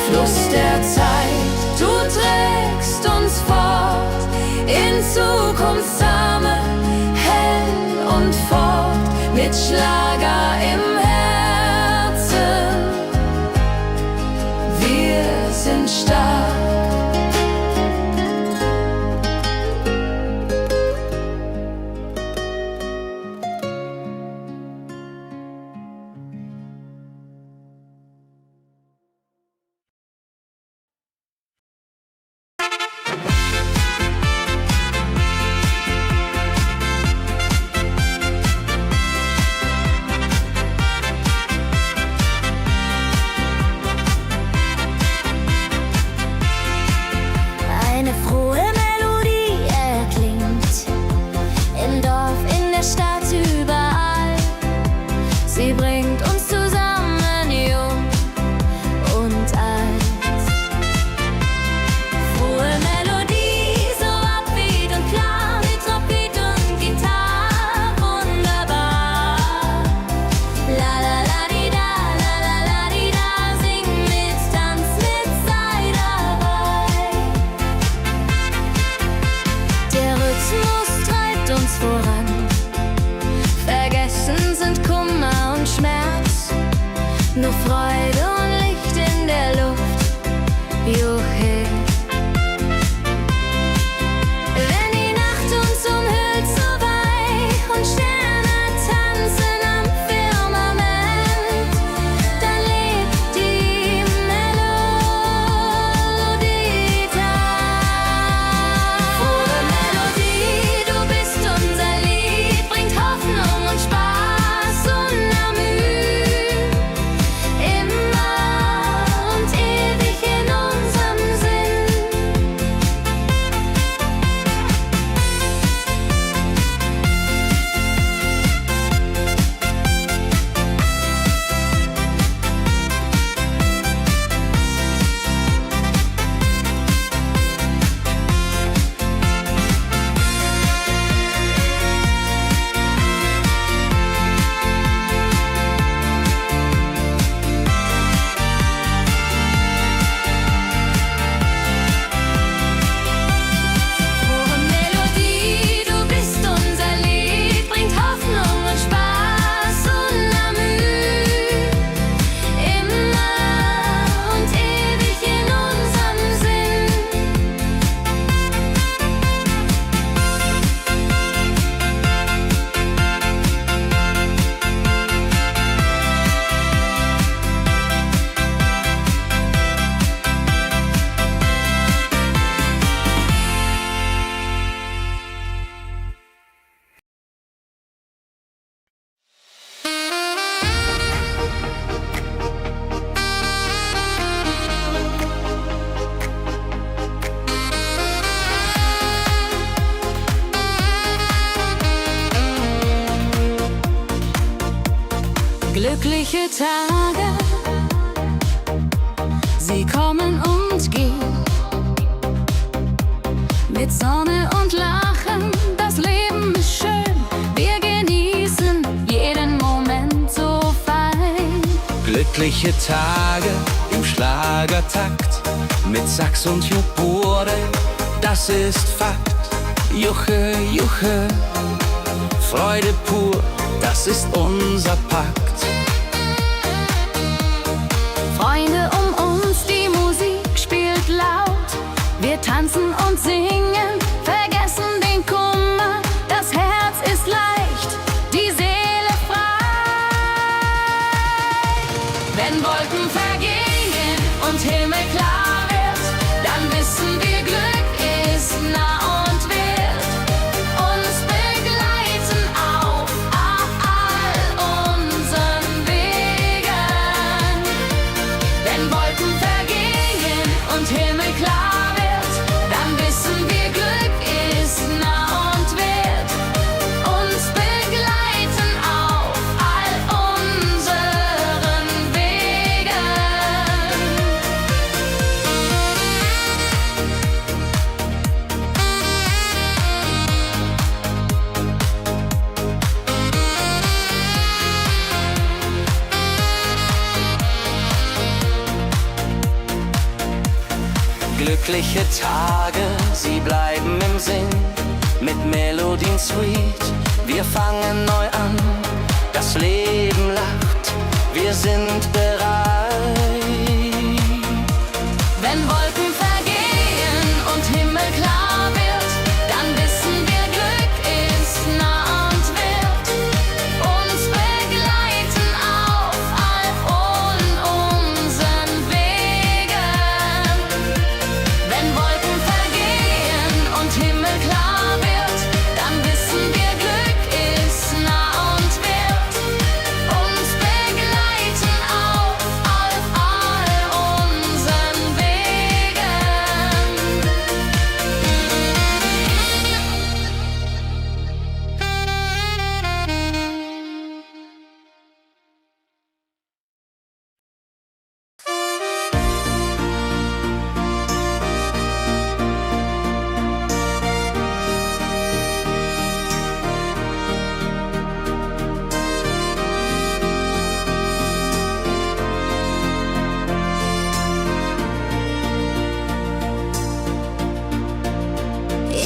Fluss der Zeit, du trägst uns fort in Zukunftssame, hell und fort, mit Schlager im Herzen. Wir sind stark. Eine frohe Melodie erklingt im Dorf, in der Stadt, überall. Sie bringt uns zusammen, jung und alt. Frohe Melodie, so upbeat und klar, mit Trompete und Gitarre, wunderbar. La la la di da, la la la di da, sing mit, tanz mit, sei dabei. Der Rhythmus treibt uns voran. Vergessen sind Kummer und Schmerz. Nur Freude und Licht in der Luft. Juhe. Wenn die Nacht uns umhüllt, so weich und Sterne tanzen am Firmament, dann lebt die Melodie da. Frohe Melodie, du bist unser Lied, bringt Hoffnung und Spaß unermüd, immer und ewig in unserem Sinn. Frohe Melodie, du bist unser Lied, bringt Hoffnung und Spaß unermüd, immer und ewig in unserem Sinn. Glückliche Tage sie kommen und gehen. Mit Sonne und Lachen, das Leben ist schön. Wir genießen jeden Moment so fein. Glückliche Tage im Schlagertakt, mit Sax und Jubore, das ist Fakt. Juche, Juche, Freude pur, das ist unser Pakt. Freunde um uns, die Musik spielt laut. Wir tanzen und singen, vergessen den Kummer. Das Herz ist leicht, die Seele frei. Wenn Wolken vergehen und Himmel klar wird, dann wissen wir, Glück ist nah und wird uns begleiten auf all unseren Wegen. Wenn Wolken vergehen und Himmel klar wird, dann wissen wir, Glück ist nah und wird uns begleiten auf all unseren Wegen. Glückliche Tage, sie bleiben im Sinn, mit Melodien sweet. Wir fangen neu an, das Leben lacht, wir sind bereit. Wenn Wolken vergehen und Himmel klar wird, dann wissen wir, Glück ist nah und wird uns begleiten auf all unseren Wegen. Wenn Wolken vergehen und Himmel klar wird, dann wissen wir, Glück ist nah und wird uns begleiten auf all unseren Wegen.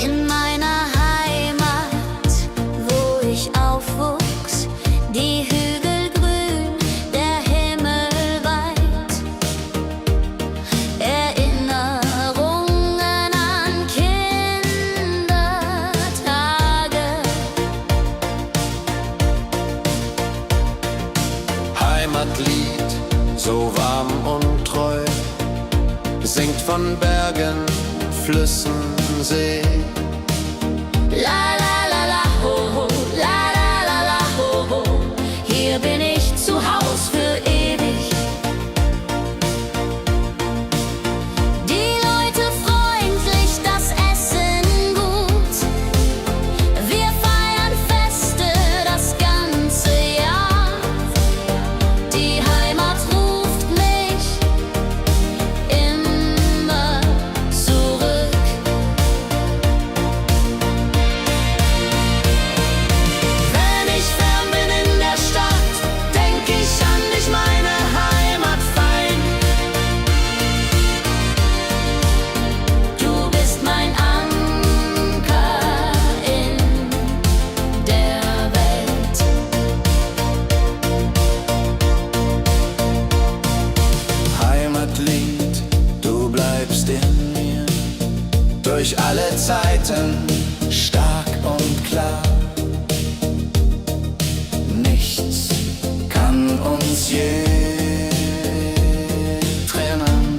In meiner Heimat, wo ich aufwuchs, die Hügel grün, der Himmel weit. Erinnerungen an Kindertage. Heimatlied, so warm und treu, singt von Bergen, Flüssen, See. La la la la ho ho, la la la la ho ho. Hier bin ich zu Haus für ewig. Die Leute freundlich, das Essen gut. Wir feiern Feste das ganze Jahr. Die Heimat ruft mich immer zurück. Wenn ich fern bin in der Stadt, denk ich an dich, meine Heimat fein. Du bist mein Anker in der Welt. Heimatlied, du bleibst in mir, durch alle Zeiten stark und klar. Nichts kann uns je trennen.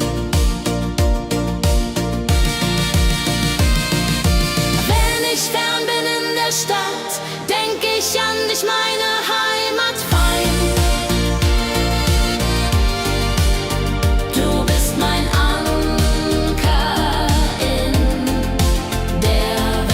Wenn ich fern bin in der Stadt, denk ich an dich, meine Heimat fein. Du bist mein Anker in der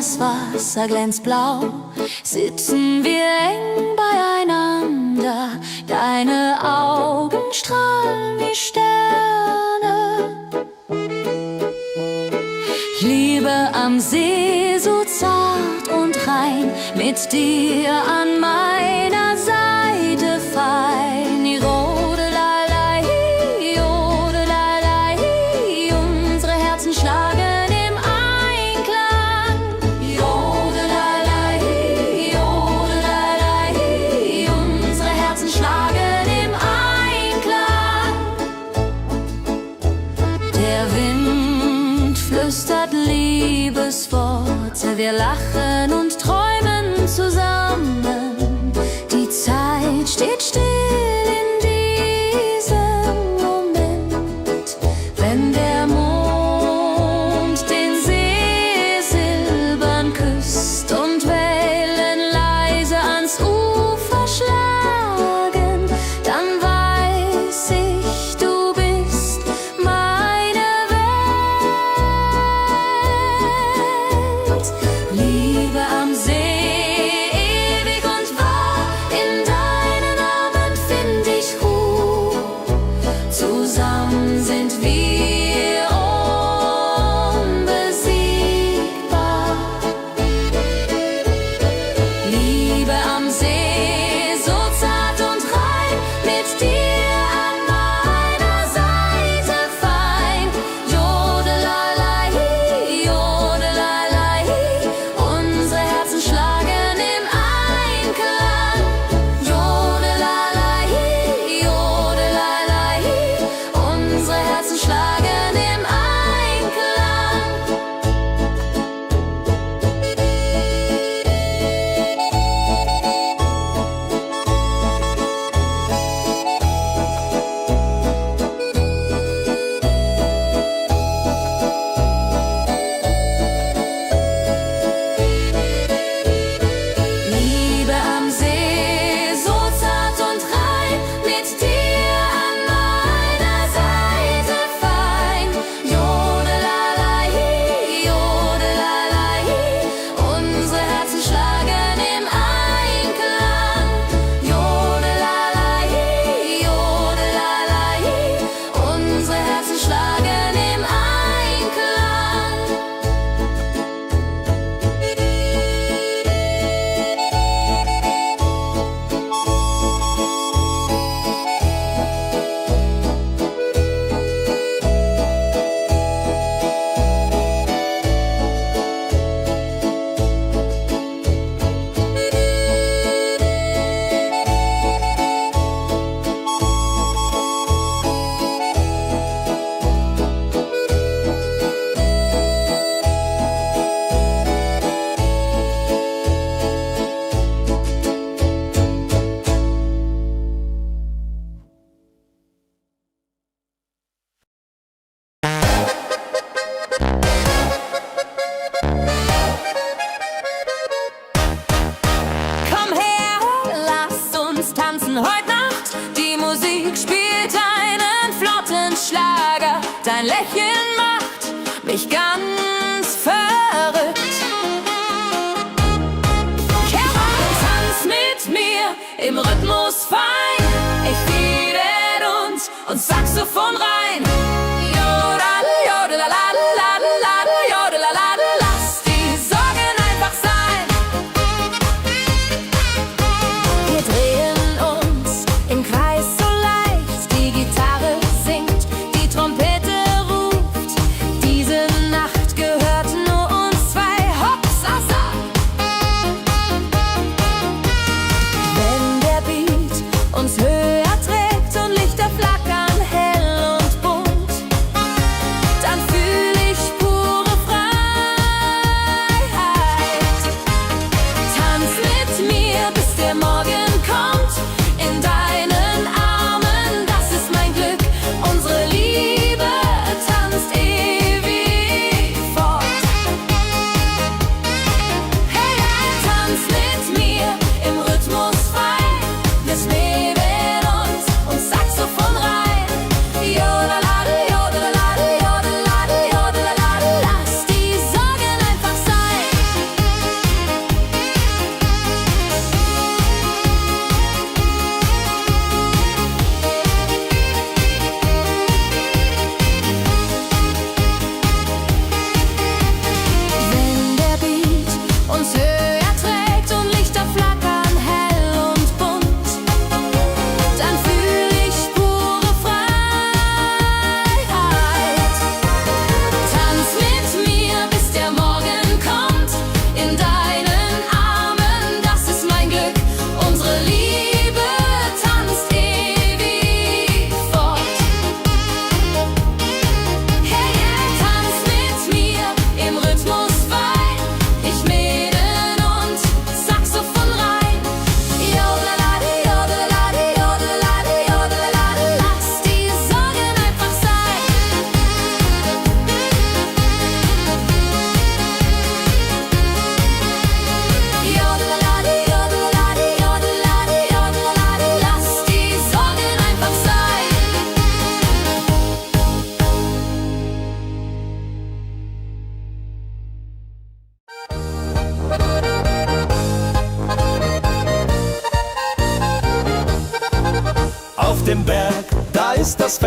das Wasser glänzt blau, sitzen wir eng beieinander. Deine Augen strahlen wie Sterne. Ich liebe am See so zart und rein, mit dir an meiner Seite fein. Jodelalei, jodelalei, unsere Herzen schlagen im Einklang. Jodelalei, jodelalei, unsere Herzen schlagen im Einklang. Der Wind flüstert Liebesworte, wir lachen und träumen zusammen. Die Zeit steht still in diesem Moment, wenn der Mond den See silbern küsst und Wellen leise ans Ufer schlagen, dann weiß ich, du bist meine Welt. Liebe am See, ewig und wahr, in deinen Armen find ich Ruhe. Zusammen sind wir unbesiegbar. Liebe am See, so zart und rein, mit dir an meiner Seite fein. Jodelalei, jodelalei, unsere Herzen schlagen im Einklang. Jodelalei, jodelalei, unsere Herzen schlagen im Einklang. Liebe am See, so zart und rein, mit dir an meiner Seite fein. Jodelalei, jodelalei, unsere Herzen schlagen im Einklang. Jodelalei, jodelalei, unsere Herzen schlagen im Einklang. Komm her, lass uns tanzen heute Nacht. Die Musik spielt einen flotten Schlager. Dein Lächeln macht mich ganz verrückt. Kehr rein, tanz mit mir im Rhythmus fein. Ich fiedel und Saxophon rein. Jodel, jodelalalalalala, jodelalala, lass die Sorgen einfach sein. Wir drehen uns im Kreis so leicht, die Gitarre singt, die Trompete ruft. Diese Nacht gehört nur uns zwei, Hopsasa. Wenn der Beat uns höher trägt und Lichter flackern hell und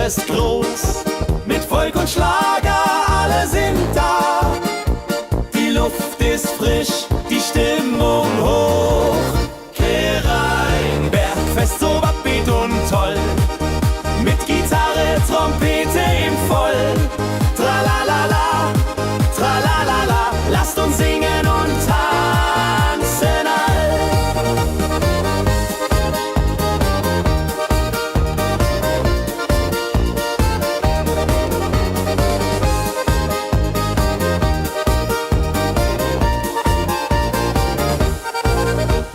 ist groß, mit Volk und Schlager, alle sind da. Die Luft ist frisch, die Stimmung hoch. Kehrrein, Bergfest, so upbeat und toll. Mit Gitarre, Trompete im Voll. Tralalala, tralalala, lasst uns singen und tanzen all.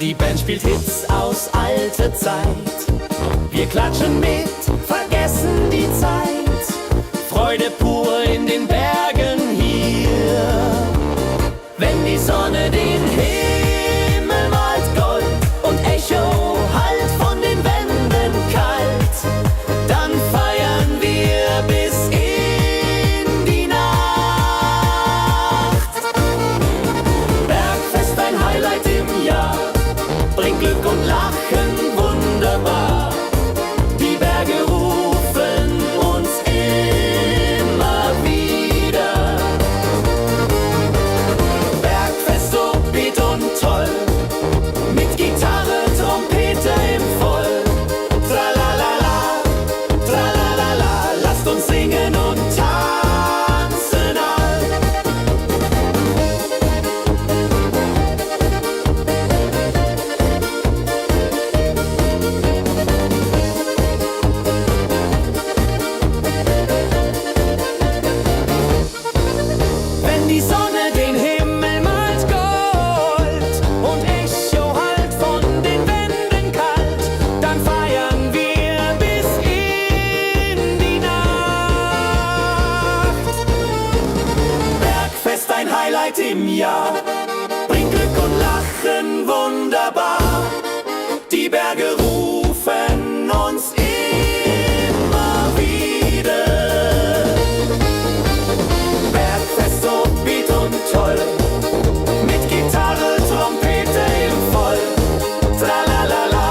Die Band spielt Hits aus alter Zeit. Wir klatschen mit, vergessen die Zeit. Freude pur in den Bergen hier. Wenn die Sonne den Himmel malt Gold und Echo hallt von den Wänden kalt, dann feiern wir bis in die Nacht. Bergfest, ein Highlight im Jahr, bringt Glück und Lachen wunderbar. Die Berge rufen uns immer wieder. Bergfest, so beat und toll, mit Gitarre, Trompete im Voll. Tralalala, tralalala, lasst uns singen und tanzen all. Wenn die Sonne den Himmel malt Gold und Echo hallt von den Wänden kalt, dann feiern wir bis in die Nacht. Bergfest, ein Highlight im Jahr, bringt Glück und Lachen wunderbar. Die Berge rufen uns immer wieder. Bergfest, so beat und toll, mit Gitarre, Trompete im Voll. Tralalala,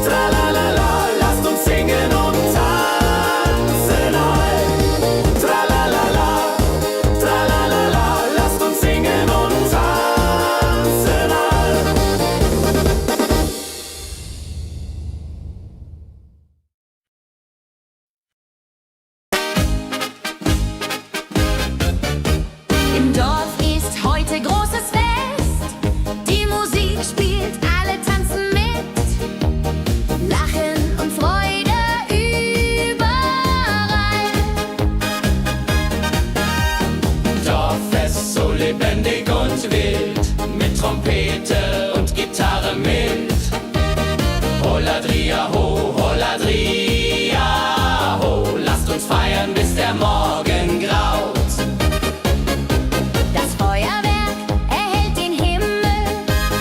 tralalala, lasst uns singen und tanzen all. Tralalala, tralalala, lasst uns singen und tanzen all. Im Dorf ist heute großes Fest. Die Musik spielt, alle tanzen mit. Lachen und Freude überall. Dorffest, so lebendig und wild, mit Trompete und Gitarre mit. Holladria ho, Holladria ho, lasst uns feiern, bis der Morgen graut. Das Feuerwerk erhellt den Himmel.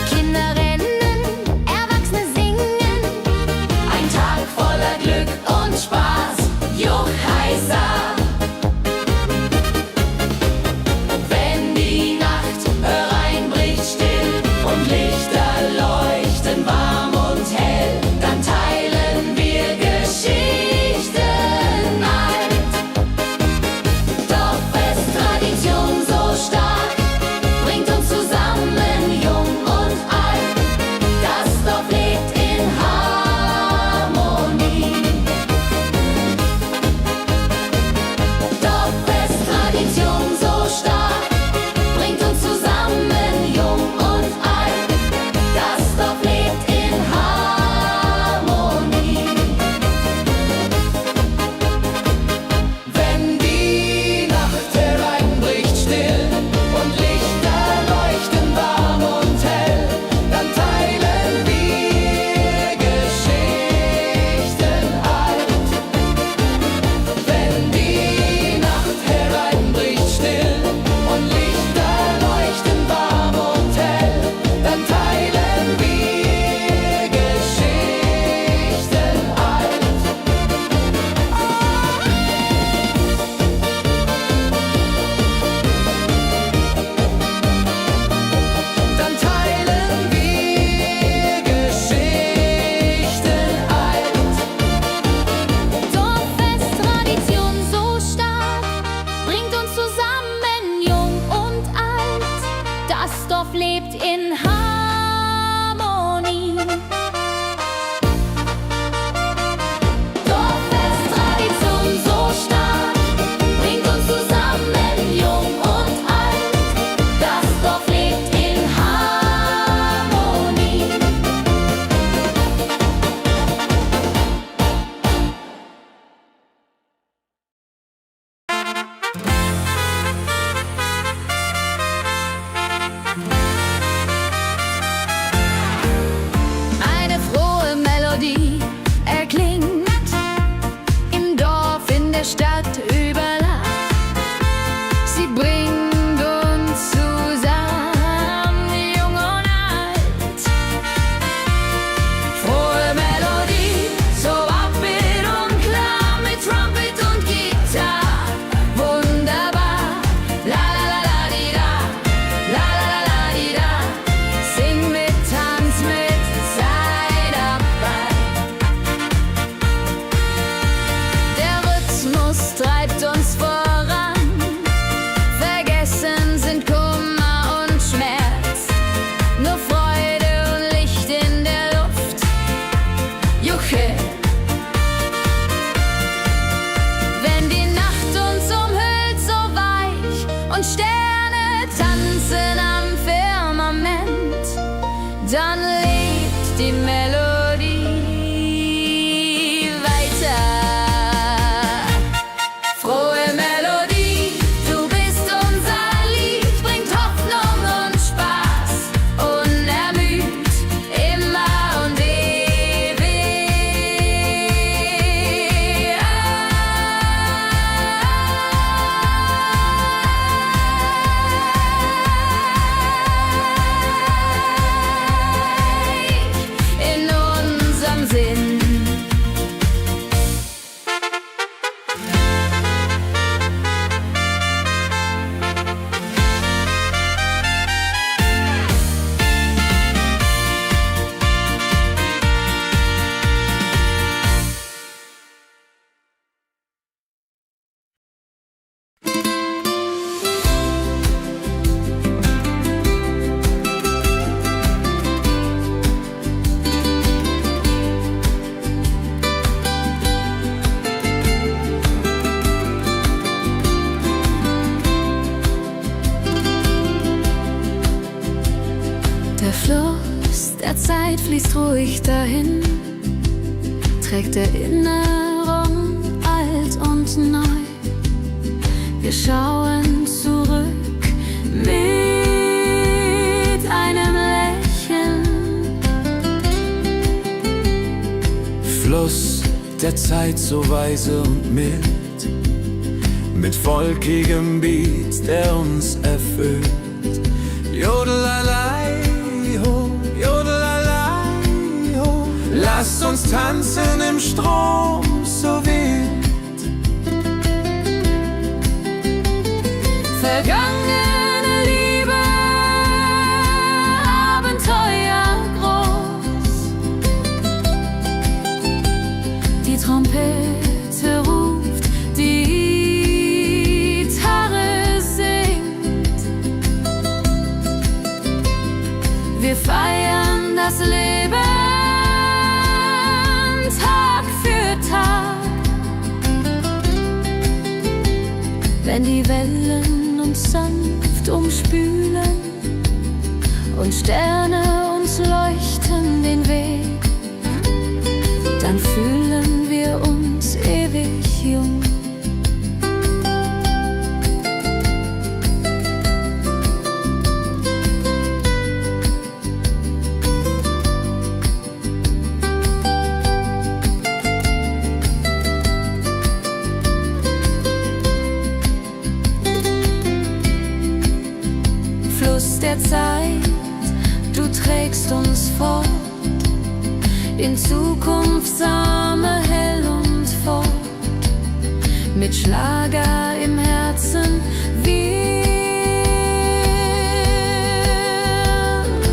Kinder rennen, Erwachsene singen. Ein Tag voller Glück und Spaß, Juchheisa. Wenn die Nacht hereinbricht still und Lichter leuchten warm und hell, dann teilen wir Geschichten alt. Stadt über Land. Sie bringt uns zusammen, jung und alt. Frohe Melodie, so upbeat und klar, mit Trumpet und Gitarre. Wunderbar, la la la la di da, la la la la di da. Sing mit, tanz mit, sei dabei. Der Rhythmus treibt uns voran. Vergessen sind Kummer und Schmerz. Nur Freude und Licht in der Luft. Juche. Wenn die Nacht uns umhüllt, so weich und Sterne tanzen am Firmament, dann lebt die Melodie weiter. Frohe Melodie, du bist unser Lied, bringt Hoffnung und Spaß, unermüd, immer und ewig in unserem Sinn. Der Fluss der Zeit fließt ruhig dahin, trägt Erinnerung alt und neu. Wir schauen zurück mit einem Lächeln. Fluss der Zeit so weise und mild, mit volkigem Beat, der uns erfüllt. Jodelalei, ho, jodelalei, ho. Lasst uns tanzen im Strom so wild. Vergangene Liebe, Abenteuer groß. Die Trompete ruft, die Gitarre singt. Wir feiern das Leben Tag für Tag. Wenn die Wellen uns sanft umspülen und Sterne uns leuchten den Weg, dann fühlen wir uns ewig jung. Fluss der Zeit, du trägst uns fort in Zukunftssame hell und fort, mit Schlager im Herzen. Wir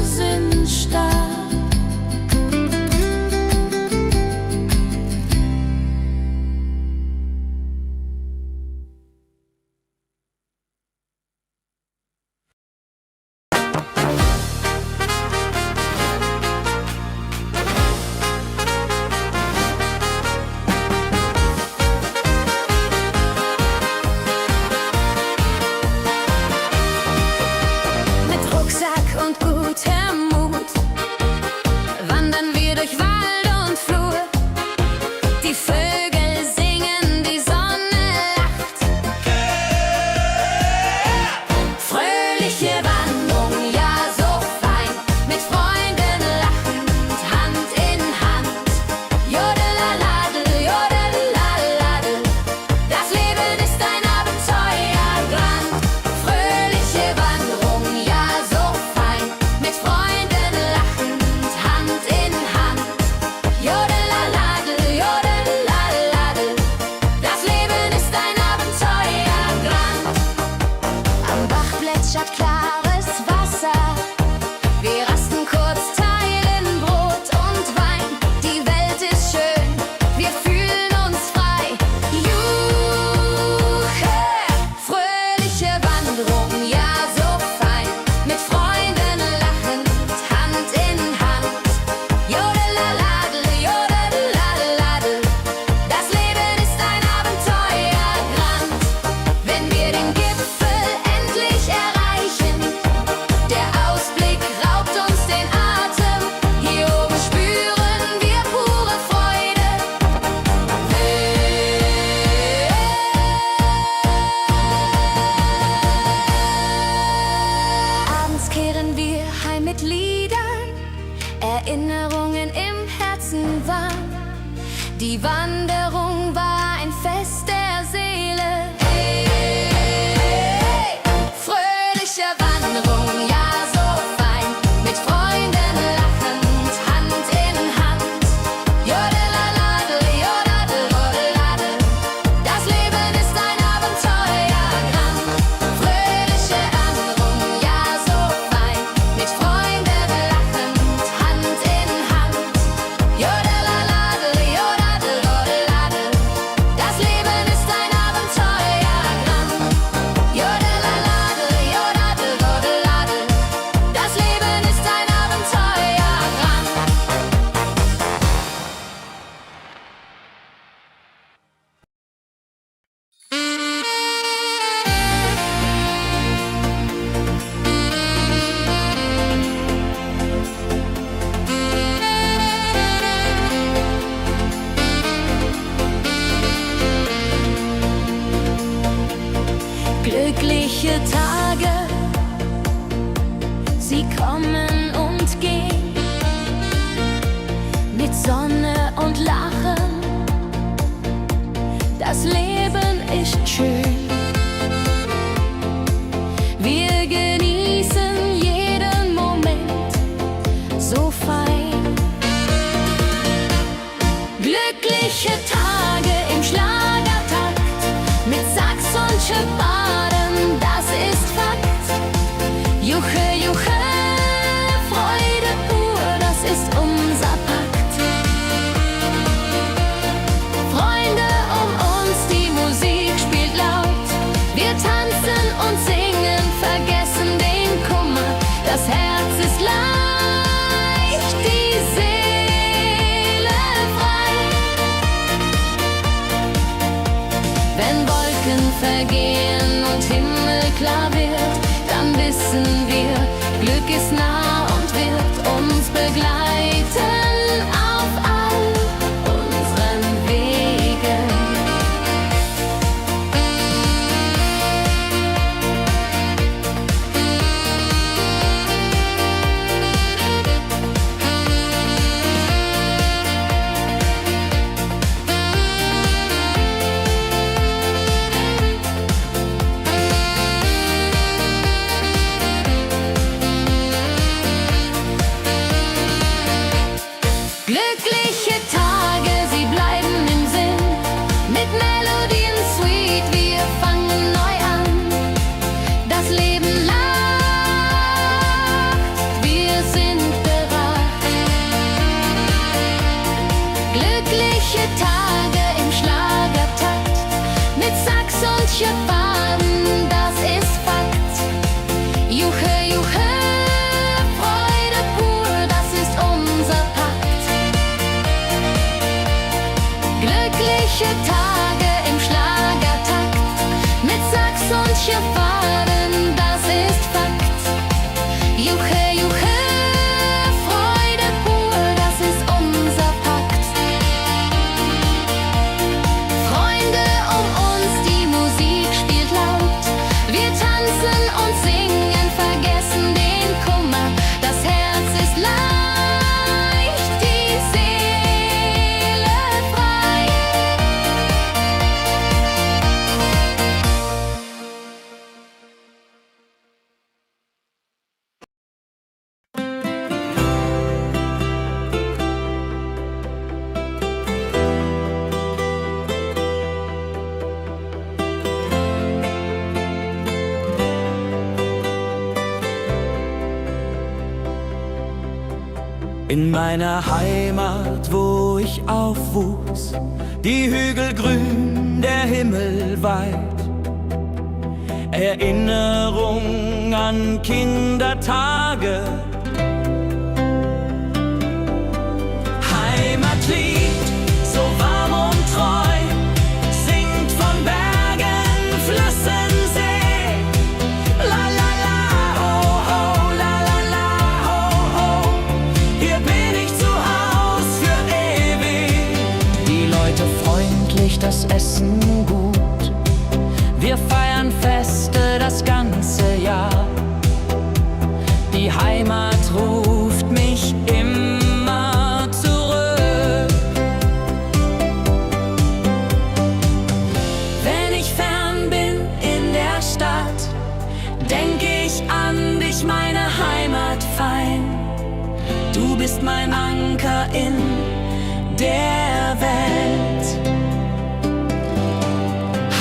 sind stark. Glückliche Tage, sie kommen und gehen, mit Sonne und Lachen, das Leben ist schön. Wir genießen jeden Moment so fein. Glückliche Tage im Schlagertakt, mit Sax und Schöpfaden, das ist Fakt. Juche, Juche, Freude pur, das ist unser Pakt. Freunde um uns, die Musik spielt laut. Wir tanzen und singen, vergessen den Kummer. Das Herz ist leicht, die Seele frei. Wenn Wolken vergehen und Himmel klar wird, dann wissen wir, Glück ist nah und wird uns begleiten auf all unseren Wegen. Glückliche Tage, sie bleiben im Sinn, mit Melodien sweet, wir fangen neu an. Das Leben lacht, wir sind bereit. Glückliche Tage im Schlagertakt, mit Sax und Schöpfaden, das ist Fakt. Juche, Juche, Freude pur, das ist unser Pakt. Glückliche Tage im Schlagertakt, mit Sax und Schöpfaden, das ist Fakt. Juche, Juche, Freude pur, das ist unser Pakt. Freunde um uns, die Musik spielt laut. Wir tanzen und singen, vergessen den Kummer. Das Herz ist leicht, die Seele frei. In meiner Heimat, wo ich aufwuchs, die Hügel grün, der Himmel weit. Erinnerung an Kindertage. Heimatlied, so warm und treu, singt von Bergen, Flüssen, See. La la la, ho ho, la la la, ho ho. Hier bin ich zu Haus für ewig. Die Leute freundlich, das Essen gut. Wir feiern Feste das ganze Jahr. Die Heimat ruft mich immer zurück. Wenn ich fern bin in der Stadt, denk ich an dich, meine Heimat fein. Du bist mein Anker in der Welt.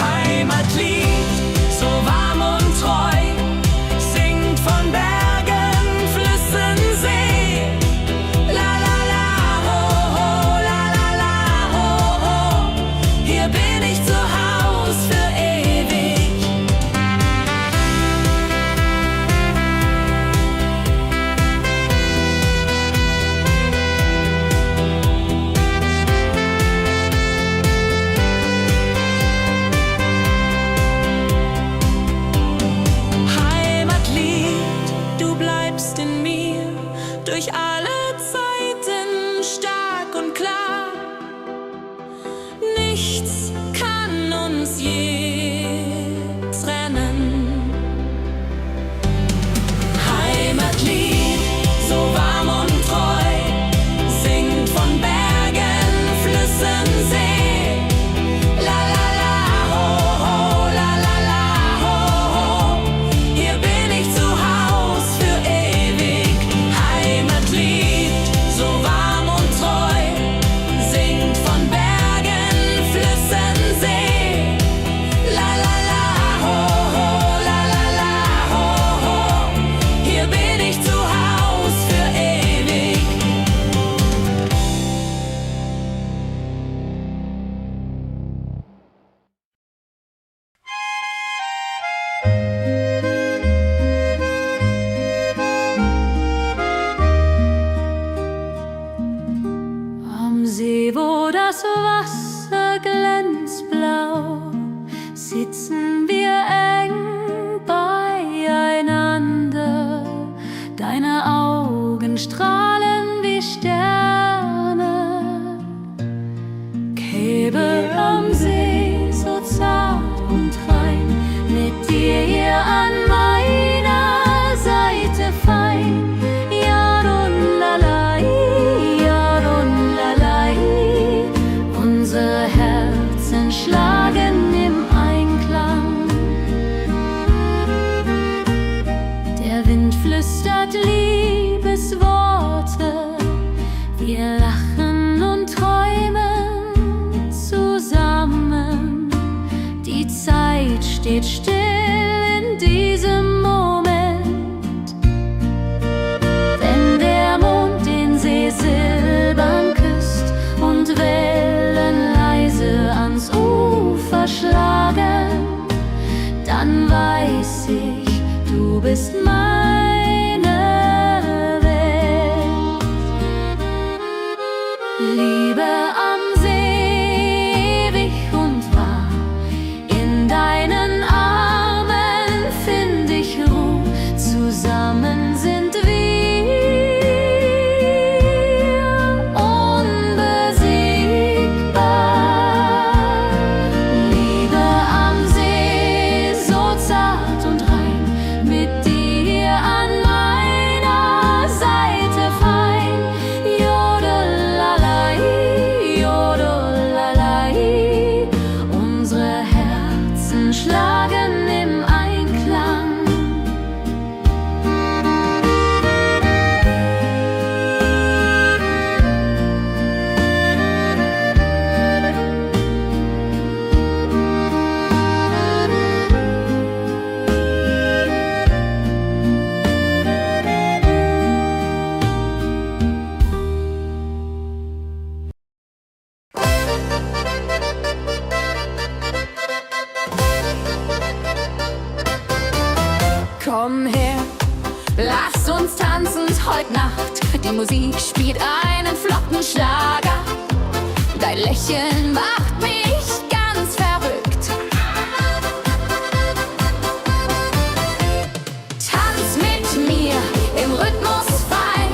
Heimatlied, so warm und treu, singt von Bergen, Flüssen, See. La la la, ho ho, la la la, ho ho. Hier bin ich zu Haus für ewig. sitzen wir eng beieinander. Deine Augen strahlen wie Sterne. Käbe am See, so zart und rein, mit dir hier an meiner Seite fein. Yadon-lalai, Yadon-lalai. Unsere Herzen schlagen im Einklang. Der Wind flüstert Liebesworte. Wir lachen und träumen zusammen. Die Zeit steht still in diesem Moment. Wenn der Mond den See silbern küsst und Wellen leise ans Ufer schlagen, dann weiß ich, du bist meine Welt. Liebe am See, ewig und wahr, in deinen Armen find ich Ruhe, zusammen sind wir unbesiegbar. Liebe am See, so zart und rein, mit dir an meiner Seite fein. Jodelalai, Jodelalai. Unsere Herzen schlagen im Einklang. Komm her, lass uns tanzen heut Nacht. Die Musik spielt einen flotten Schlager. Dein Lächeln macht mich ganz verrückt. Tanz mit mir im Rhythmus fein.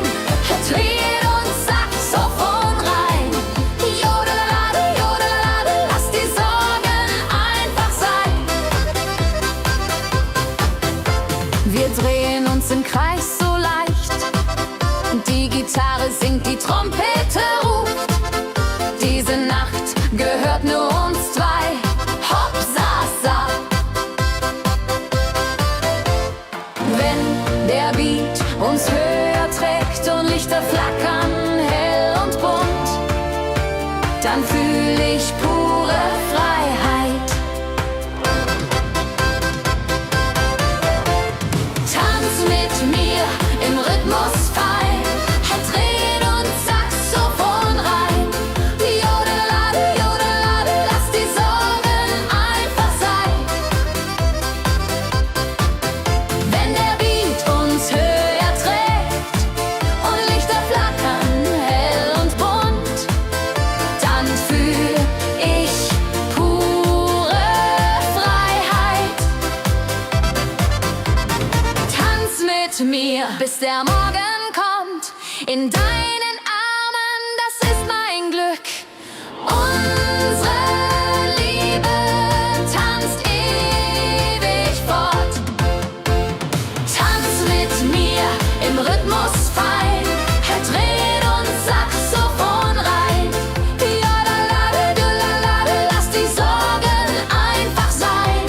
Tritt und Saxophon rein. Jodelade, jodelade, lass die Sorgen einfach sein. Wir drehen uns im Kreis so leicht. Die Gitarre singt, die Trompete ruft. Diese Nacht gehört nur uns zwei. Hopp, sa, sa. Wenn der Beat uns höher trägt und Lichter flackern hell und bunt, dann fühl ich pure Freiheit. Tanz mit mir im Rhythmus fein. Dreh und Saxophon rein. Jodelade, jodelade, lass die Sorgen einfach sein. Wenn der Beat uns höher trägt und Lichter flackern hell und bunt, dann fühl ich pure Freiheit. Tanz mit mir, bis der Morgen kommt. In deinen Armen, das ist mein Glück. Unsere Liebe tanzt ewig fort. Tanz mit mir im Rhythmus fein. Dreh und Saxophon rein. Jodelade, jodelade, lass die Sorgen einfach sein.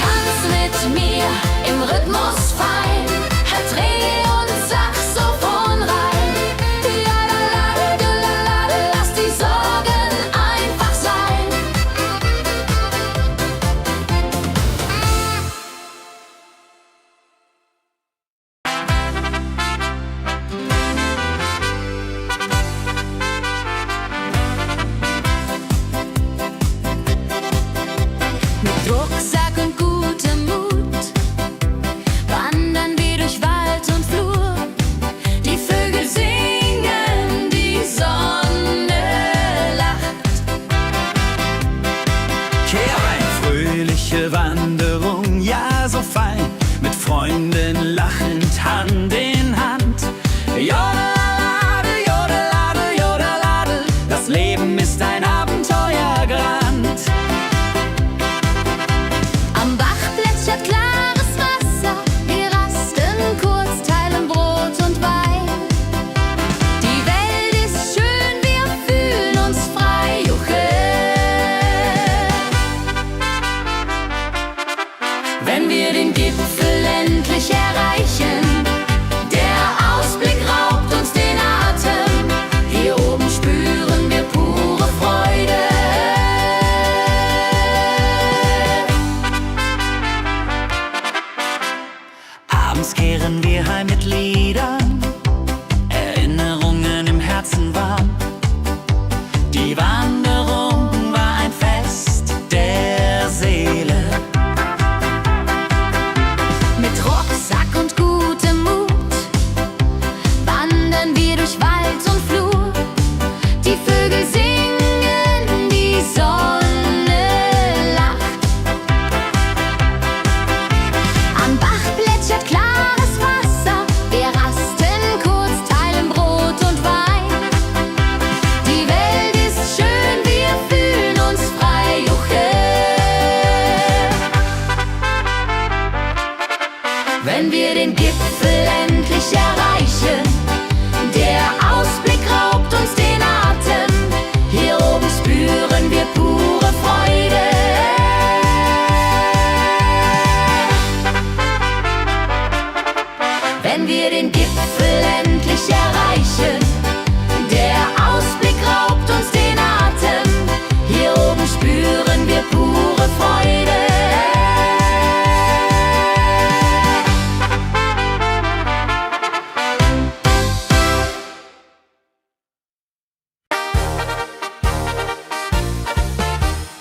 Tanz mit mir im Rhythmus fein. Dreh Gute Wanderung, ja so fein, mit Freunden lachend Hand in Hand. Jodelade, jodelade, jodelade, das Leben ist ein Abenteuergrand. Am Bach plätschert klares Wasser, wir rasten kurz, teilen Brot und Wein. Die Welt ist schön, wir fühlen uns frei, juche. Wenn wir den Gipfel endlich erreichen, der Ausblick raubt uns den Atem. Hier oben spüren wir pure Freude. Abends kehren wir heim mit Liedern, Erinnerungen im Herzen warm. Die Wanderung war ein Fest der Seele. Mit Rucksack und gutem Mut wandern wir durch Wald und Flur. Die Vögel singen, die Sonne lacht. Am Bach plätschert klares Wasser, wir rasten kurz, teilen Brot und Wein. Die Welt ist schön, wir fühlen uns frei, juche. Wenn wir den Gipfel endlich erreichen, der Ausblick raubt uns den Atem. Hier oben spüren wir pure Freude. Wenn wir den Gipfel endlich erreichen, der Ausblick raubt uns den Atem. Hier oben spüren wir pure Freude.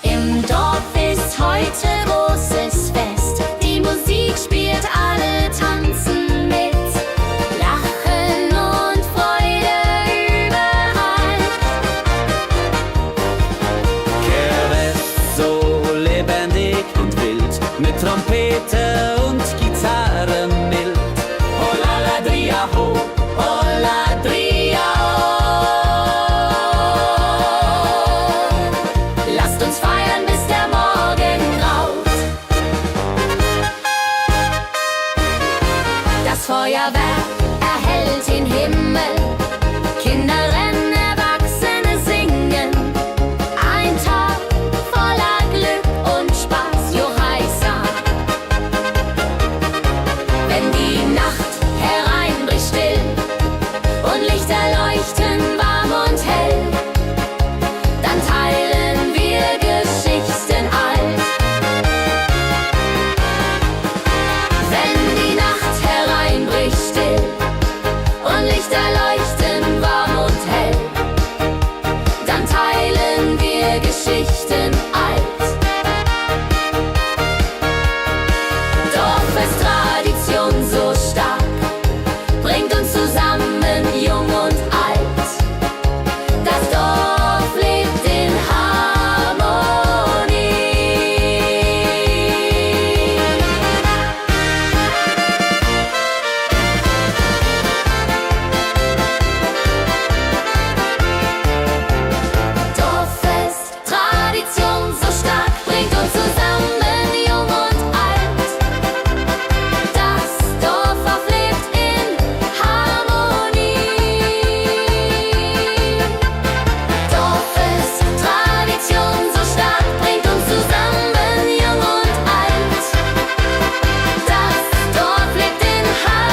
Im Dorf ist heute großes Fest. Die Musik spielt, alle tanzen mit. Lachen und Freude überall. Kerl ist so lebendig und wild, mit Trompete und Gitarre mild. Oh la la dria ho, oh la dria oh. Lasst uns feiern, bis der Morgen graut. Das Feuerwerk erhellt den Himmel. Kinder rennen, Erwachsene singen. Ein Tag voller Glück und Spaß, Johaisa. Wenn die Nacht hereinbricht still und Lichter leuchten warm und hell, dann teilen wir Geschichten alt. Wenn die Nacht hereinbricht still und Lichter leuchten warm und hell, dann teilen wir Geschichten alt. Dorfes Tradition so stark, bringt uns zusammen, jung und alt. Das Dorf lebt in Harmonie. Dorffest, Tradition so stark, bringt uns zusammen, jung und alt. Das Dorf auflebt in Harmonie. Dorffest, Tradition so stark, bringt uns zusammen, jung und alt. Das Dorf lebt in Harmonie.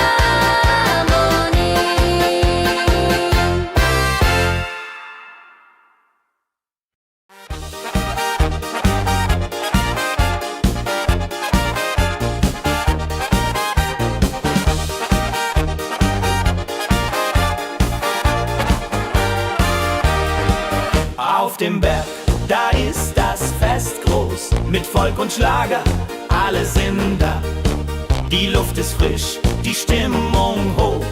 Auf dem Berg, da ist das Fest groß, mit Volk und Schlager, alle sind da. Die Luft ist frisch, die Stimmung hoch.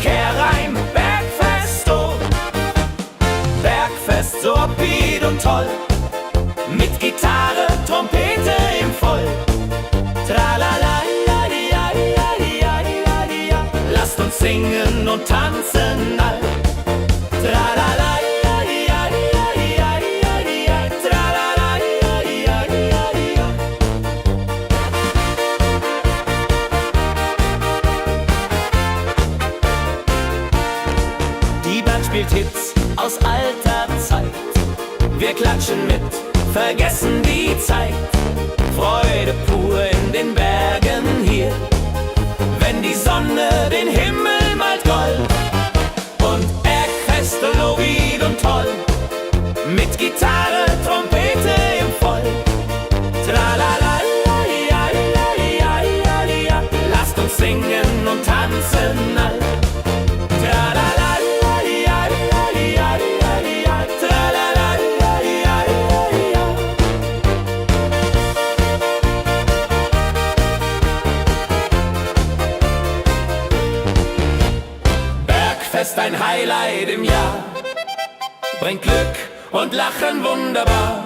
Kehr rein, Bergfest, oh. Bergfest, so upbeat und toll. Mit Gitarre, Trompete und tanzen all. Die Band spielt Hits aus alter Zeit. Wir klatschen mit, vergessen die Zeit. Freude pur in den Bergen hier, wenn die Sonne den Himmel malt gold. Und Orchesterloid und toll, mit Gitarre, Trompete im Voll. Tralala, lasst uns singen und tanzen all. Bergfest, ein Highlight im Jahr, bringt Glück und Lachen wunderbar.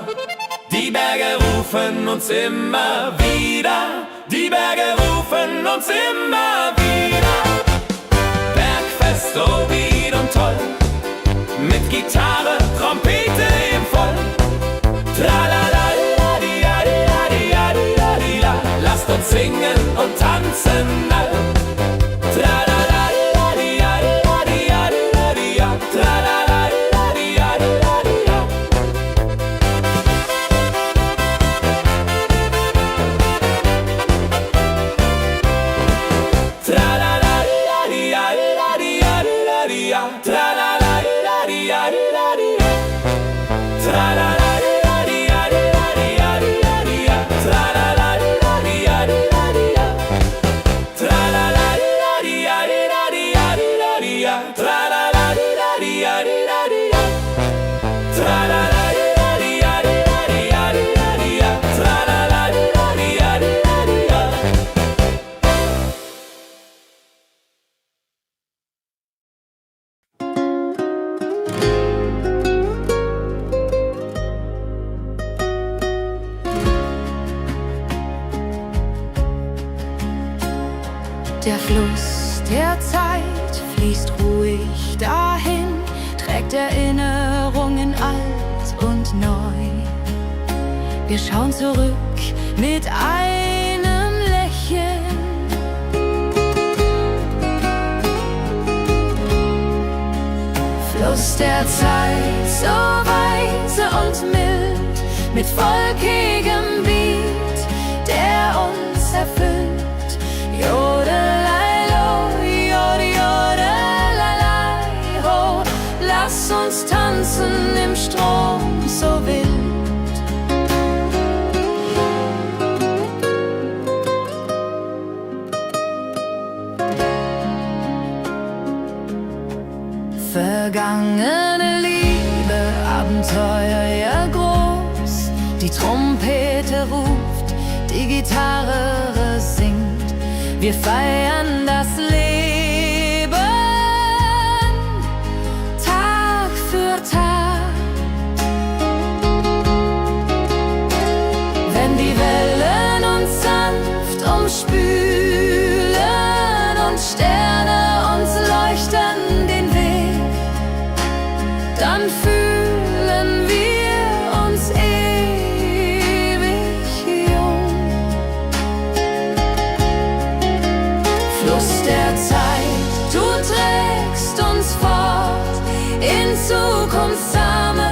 Die Berge rufen uns immer wieder, die Berge rufen uns immer wieder. Bergfest, so wied und toll, mit Gitarre, Trompete im Voll. Tralala, lasst uns singen und tanzen all. Der Fluss der Zeit fließt ruhig dahin, trägt Erinnerungen alt und neu. Wir schauen zurück mit einem Lächeln. Fluss der Zeit, so weise und mild, mit volkigem Beat, der uns erfüllt. Jodelei-lo, jodelei-lai, ho, lass uns tanzen im Strom so wild. Vergangene Liebe, Abenteuer ja groß, die Trompete ruft, die Gitarre singt. Wir feiern das Leben, Tag für Tag. Wenn die Wellen uns sanft umspülen und Sterne uns leuchten den Weg, dann fühlen wir uns ewig jung. Fluss der Zeit, du trägst uns fort in Zukunftssame,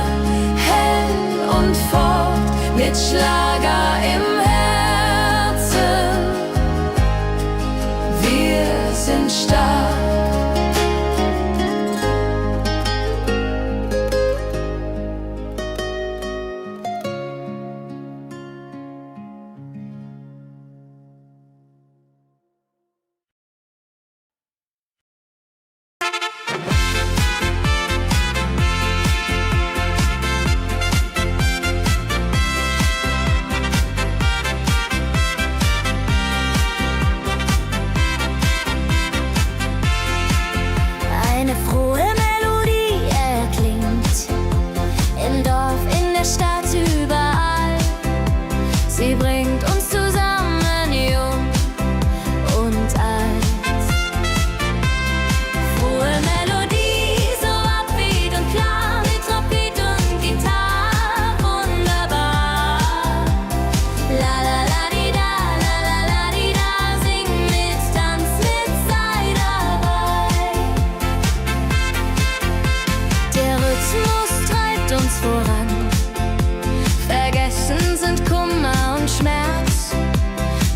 hell und fort, mit Schlager im Herzen. Wir sind stark.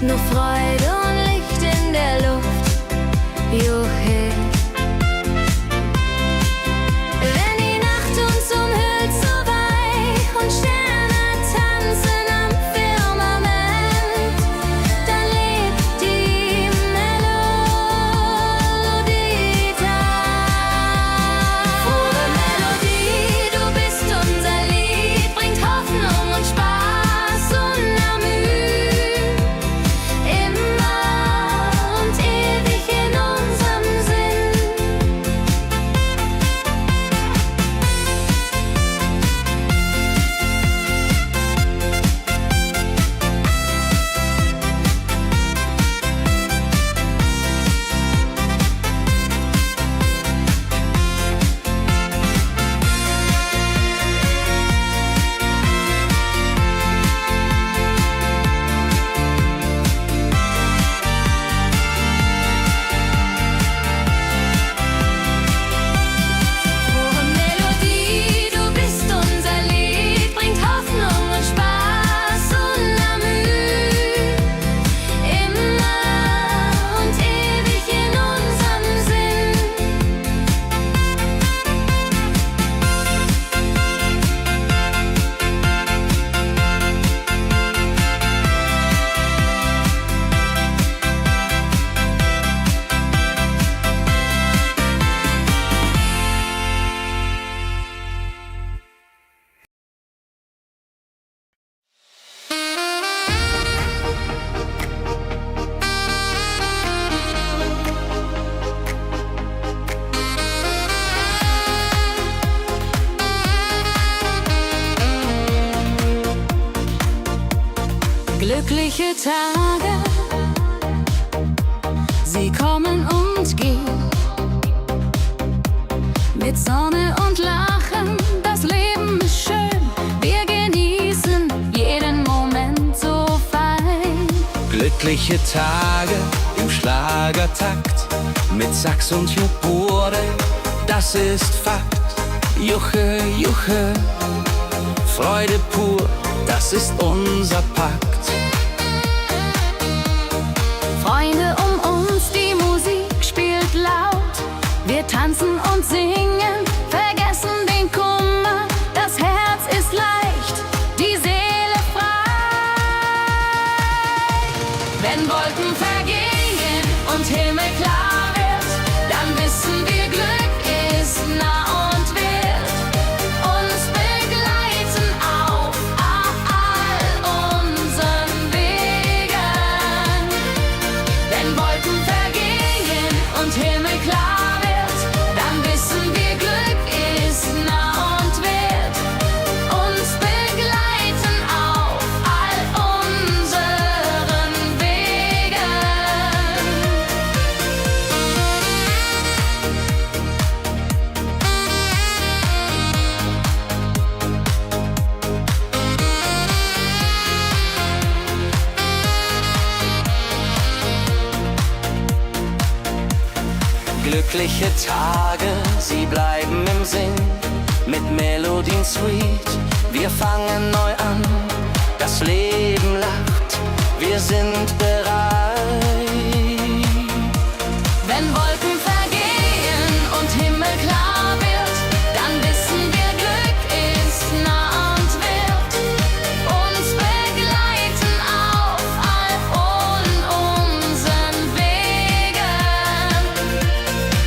nur Freude und Licht in der Luft. Juhe. Wenn die Nacht uns umhüllt so weich und Sterne tanzen am Firmament, dann lebt die Melodie da. Frohe Melodie, du bist unser Lied, bringt Hoffnung und Spaß unermüht. Immer und ewig in unserem Sinn. Frohe Melodie, du bist unser Lied, bringt Hoffnung und Spaß unermüht. Immer und ewig in unserem Sinn. Glückliche Tage, sie kommen und gehen. Mit Sonne und Lachen, das Leben ist schön. Wir genießen jeden Moment so fein. Glückliche Tage im Schlagertakt mit Sax und Jubore, das ist Fakt. Juche, Juche, Freude pur, das ist unser Pakt. Freunde um uns, die Musik spielt laut. Wir tanzen und singen, vergessen den Kummer. Das Herz ist leicht, die Seele frei. Wenn Wolken vergehen und Himmel klar wird, dann wissen wir, Glück ist nah und wird uns begleiten auf all unseren Wegen. Wenn Wolken vergehen und Himmel klar wird, dann wissen wir, Glück ist nah und wird uns begleiten auf all unseren Wegen. Glückliche Tage, sie bleiben im Sinn, mit Melodien sweet. Wir fangen neu an, das Leben lacht, wir sind bereit. Wenn Wolken vergehen und Himmel klar wird, dann wissen wir, Glück ist nah und wird uns begleiten auf all unseren Wegen.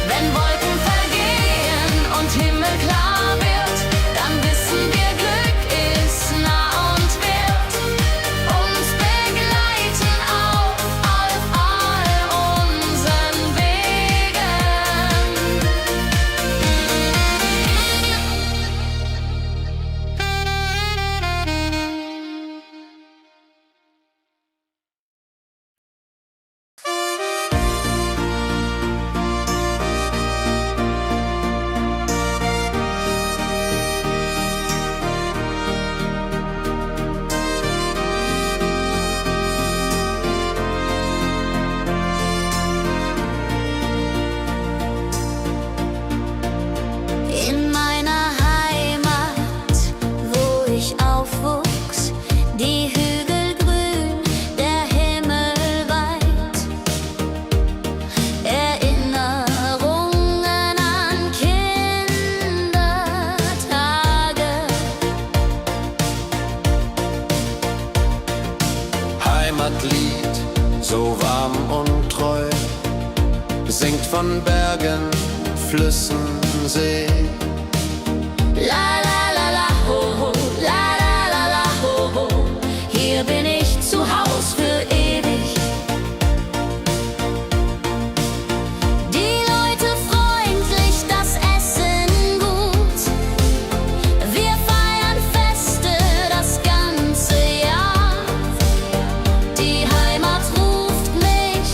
Wenn Wolken vergehen und Himmel klar wird, dann wissen wir, Glück ist nah und wird uns begleiten auf all unseren Wegen. In meiner Heimat, wo ich aufwuchs, die Hügel grün, der Himmel Heimatlied, so warm und treu, singt von Bergen, Flüssen, See. La la la la ho ho, la la la la ho ho. Hier bin ich zu Haus für ewig. Die Leute freundlich, das Essen gut. Wir feiern Feste das ganze Jahr. Die Heimat ruft mich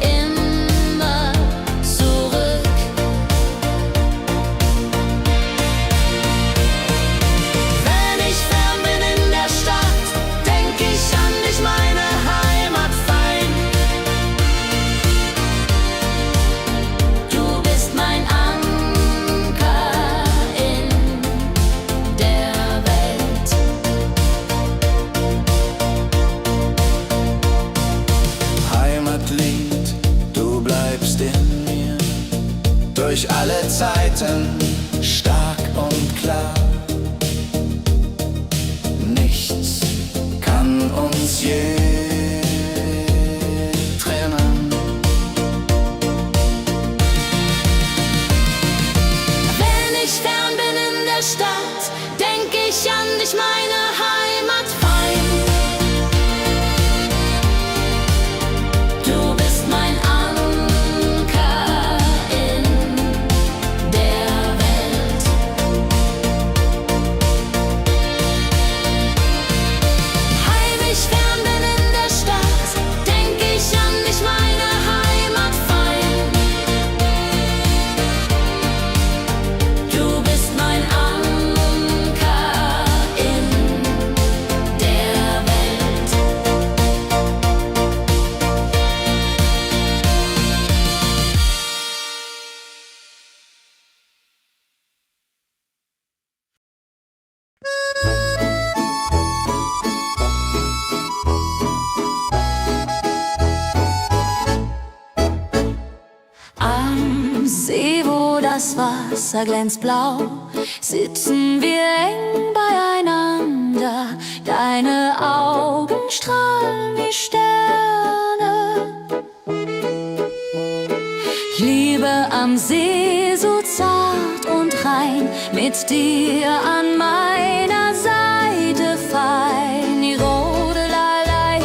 immer zurück. Wenn ich fern bin in der Stadt, denk ich an dich, meine Heimat fein. Du bist mein Anker in der Welt. Heimatlied, du bleibst in mir, durch alle Zeiten stark und klar. Nichts kann uns je trennen. Wenn ich fern bin in der Stadt, denk ich an dich, meine Heimat fein. Du bist mein Anker in der Welt. Heim ich fern bin in der Stadt, denk ich an dich, meine Heimat fein. Du bist mein Anker in der Welt. Am See, wo das Wasser glänzt blau, sitzen wir eng beieinander. Deine Augen strahlen wie Sterne. Ich liebe am See so zart und rein, mit dir an meiner Seite fein. Jodelei,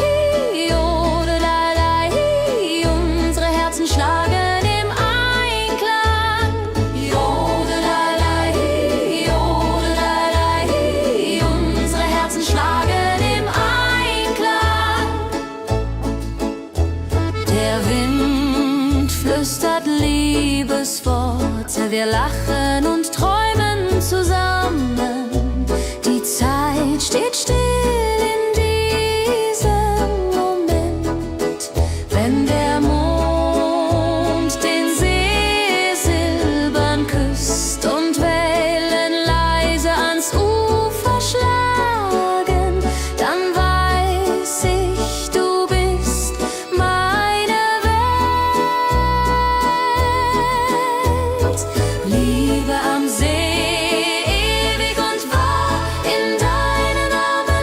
jodelei, unsere Herzen schlagen im Einklang. Jodelei, jodelei, unsere Herzen schlagen im Einklang. Der Wind flüstert Liebesworte, wir lachen und träumen zusammen. Die Zeit steht still in diesem Moment, wenn der Mond den See silbern küsst und Wellen leise ans Ufer schlagen, dann weiß ich, du bist meine Welt. Liebe am See, ewig und wahr, in deinen Armen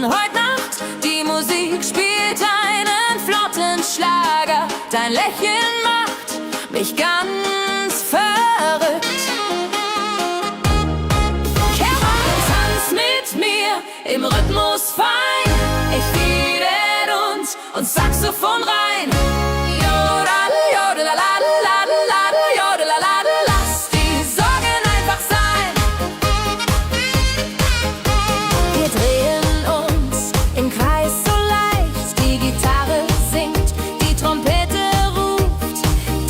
heute Nacht. Die Musik spielt einen flotten Schlager. Dein Lächeln macht mich ganz verrückt. Kehr rein, tanz mit mir im Rhythmus fein. Ich fiedel und Saxophon rein. Jodel, jodelalalalalal, jodelalala. Lass die Sorgen einfach sein. Wir drehen uns im Kreis so leicht. Die Gitarre singt, die Trompete ruft.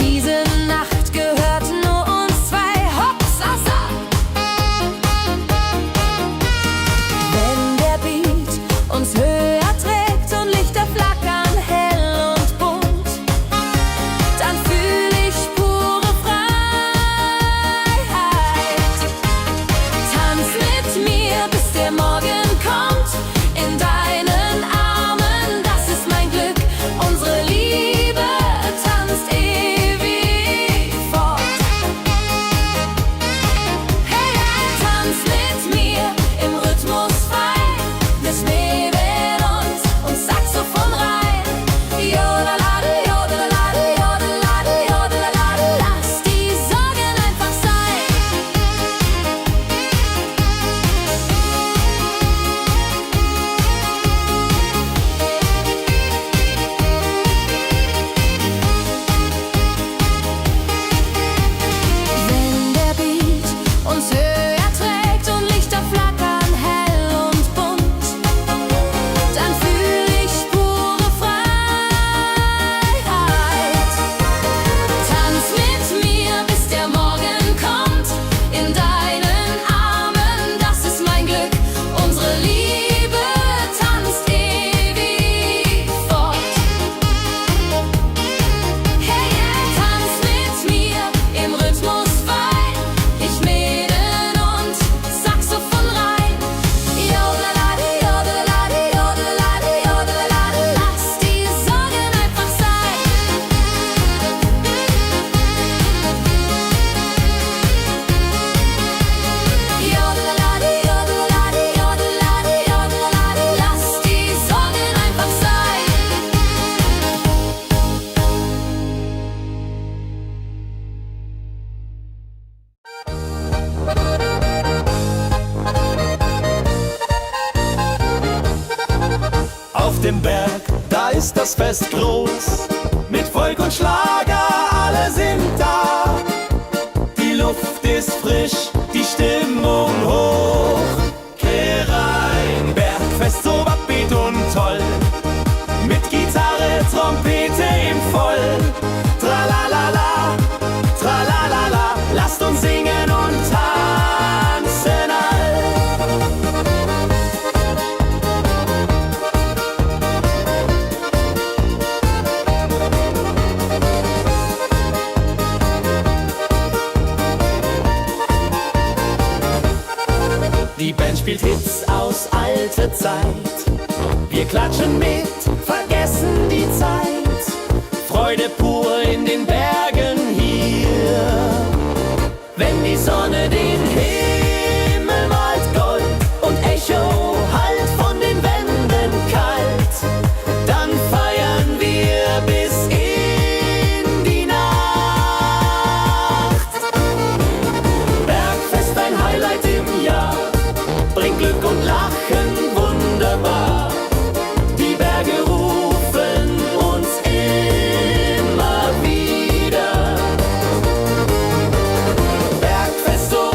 Diese Nacht gehört nur uns zwei. Hopsasa. Wenn der Beat uns höher trägt und Lichter flackern hell und bunt, dann fühl ich pure Freiheit. Tanz mit mir, bis der Morgen kommt. In deinen Armen, das ist mein Glück. Unsere Liebe tanzt ewig fort. Hey, hey, tanz mit mir im Rhythmus fein. Wir schweben und Saxophon rein. Jodeladel, jodeladel, jodeladel, jodeladel. Lass die Sorgen einfach sein. Wenn der Beat uns höher trägt und Lichter flackern hell und bunt, dann fühl ich pure Freiheit. Tanz mit mir, bis der Morgen kommt. In deinen Armen, das ist mein Glück. Unsere Liebe tanzt ewig fort. Hey, hey, tanz mit mir im Rhythmus fein. Ich mäden und Saxophon rein. Jodelade, jodelade, jodelade, jodelade. Lass die Sorgen einfach sein. Jodelade, jodelade, jodelade, jodelade. Lass die Sorgen einfach sein. Auf dem Berg, da ist das Fest groß. Mit Volk und Schlager, alle sind da. Die Luft ist frisch, die Stimmung hoch. Kehr rein, Bergfest so upbeat und toll. Mit Gitarre, Trompete im Voll. Tralalala, tralalala. Lasst uns singen und tanzen all. Die Band spielt Hits aus alter Zeit. Wir klatschen mit, vergessen die Zeit. Freude pur in den Bergen hier. Wenn die Sonne den Himmel malt Gold und Echo hallt von den Wänden kalt, dann feiern wir bis in die Nacht. Bergfest, ein Highlight im Jahr, bringt Glück und Lachen wunderbar. Die Berge rufen uns immer wieder. Bergfest so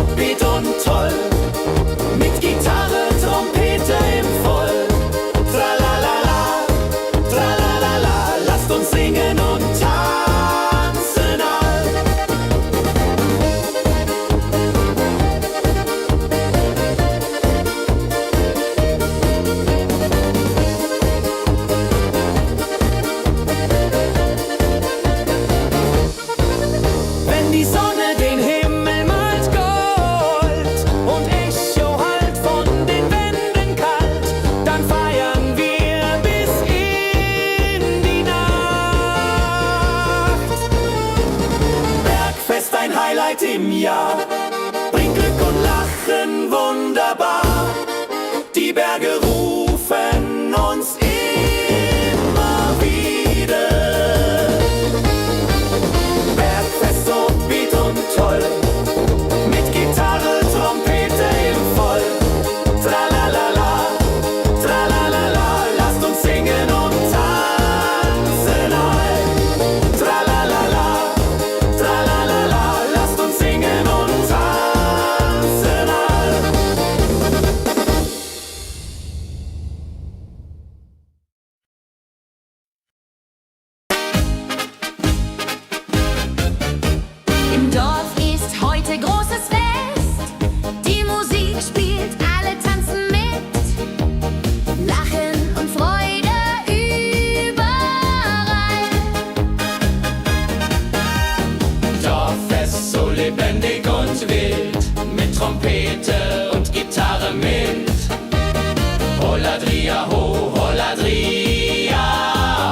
Ria ho, Holladria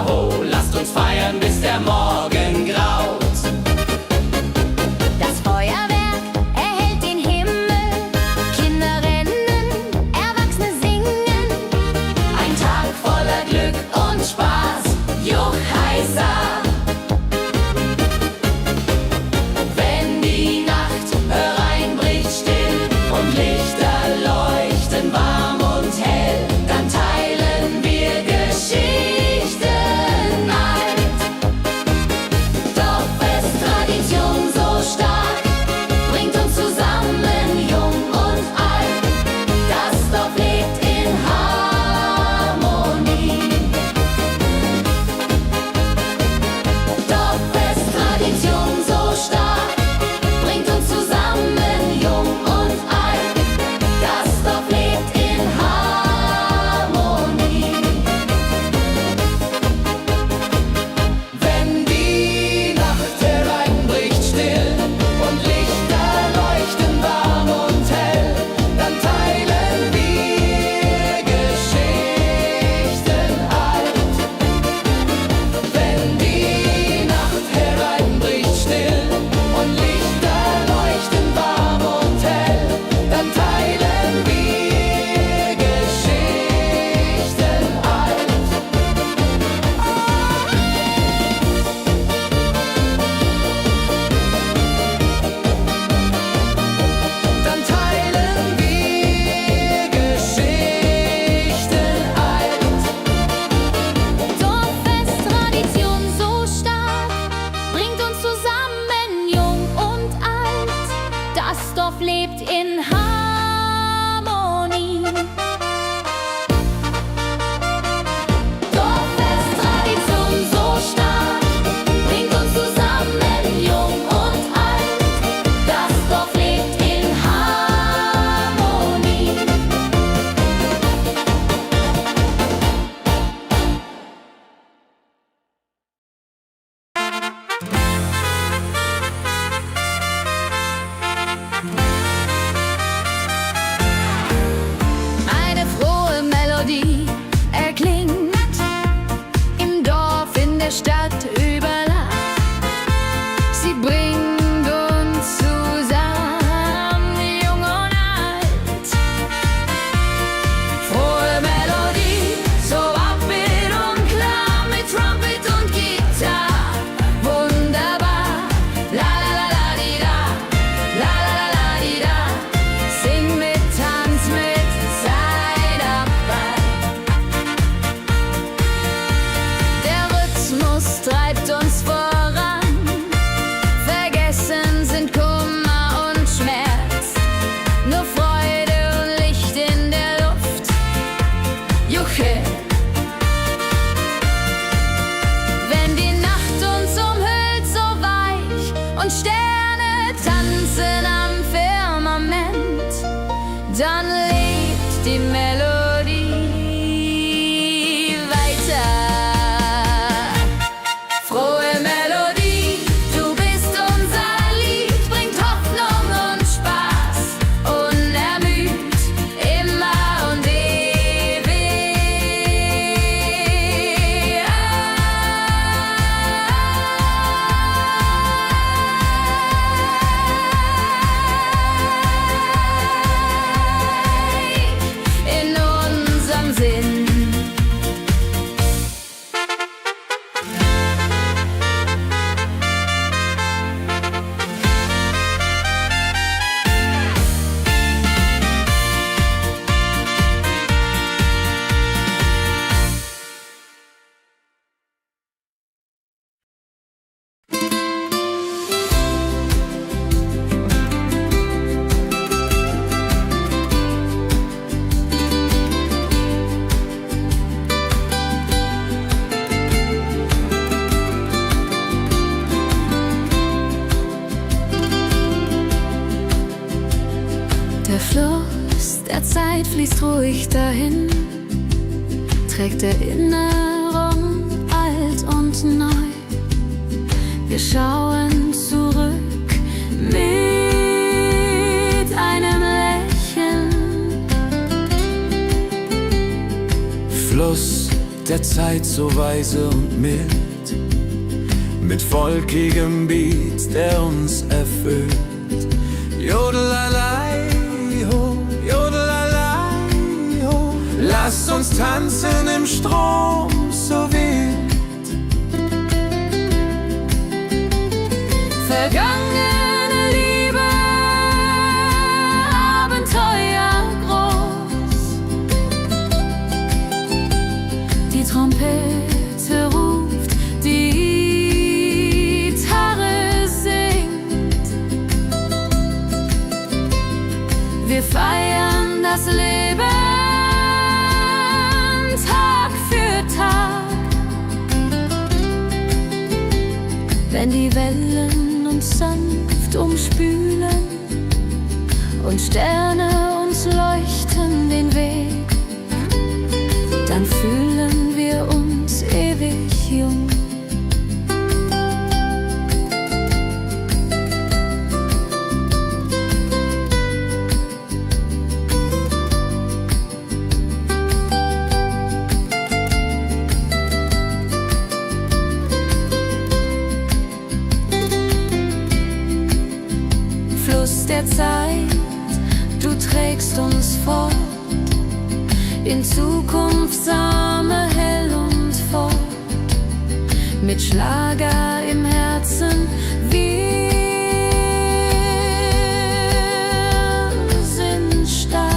ho, lasst uns feiern, bis der Morgen graut. Das Feuerwerk erhellt den Himmel, Kinder rennen, Erwachsene singen. Ein Tag voller Glück und Spaß, Juchheisa. Wenn die Nacht hereinbricht still und Lichter leuchten warm und hell, dann teilen wir Geschichten alt. Dorffest-Tradition so stark, bringt uns zusammen, jung und alt. Das Dorf lebt in Harmonie. Dorffest-Tradition so stark, bringt uns zusammen, jung und alt. Das Dorf lebt in Harmonie. Wenn die Nacht hereinbricht still und Lichter leuchten warm und hell, dann teilen wir Geschichten alt. Wenn die Nacht hereinbricht still und Lichter leuchten warm und hell, dann teilen wir Geschichten alt. Dann teilen wir Geschichten alt. Dorffest-Tradition so stark, bringt uns zusammen, jung und alt. Das Dorf lebt in Harmonie. Dorffest-Tradition so stark, bringt uns zusammen, jung und alt. Das Dorf lebt in Harmonie. Eine frohe Melodie erklingt im Dorf, in der Stadt, überall. Sie bringt uns zusammen, jung und alt. Frohe Melodie, so upbeat und klar, mit Trumpet und Gitarre. Wunderbar, la la la la di da, la la la la di da. Sing mit, tanz mit, sei dabei. Der Rhythmus treibt uns voran. Vergessen sind Kummer und Schmerz. Nur Freude und Licht in der Luft. Juche. Wenn die Nacht uns umhüllt, so weich, und Sterne tanzen am Firmament, dann lebt die Melodie weiter. Frohe Melodie, du bist unser Lied, bringt Hoffnung und Spaß, unermüd, immer und ewig. In unserem Sinn. Der Fluss der Zeit fließt ruhig dahin, trägt Erinnerung alt und neu. Wir schauen zurück mit einem Lächeln. Fluss der Zeit so weise und mild, mit volkigem Beat, der uns erfüllt. Jodelalei, ho, jodelalei, ho. Lasst uns tanzen im Strom so wild. Vergangene Liebe, Abenteuer groß. Die Trompete ruft, die Gitarre singt. Wir feiern das Leben Tag für Tag. Wenn die Wellen uns sanft umspülen und Sterne uns leuchten den Weg, dann fühlen wir uns ewig jung. Der Zeit, du trägst uns fort in Zukunftssame hell und fort, mit Schlager im Herzen. Wir sind stark.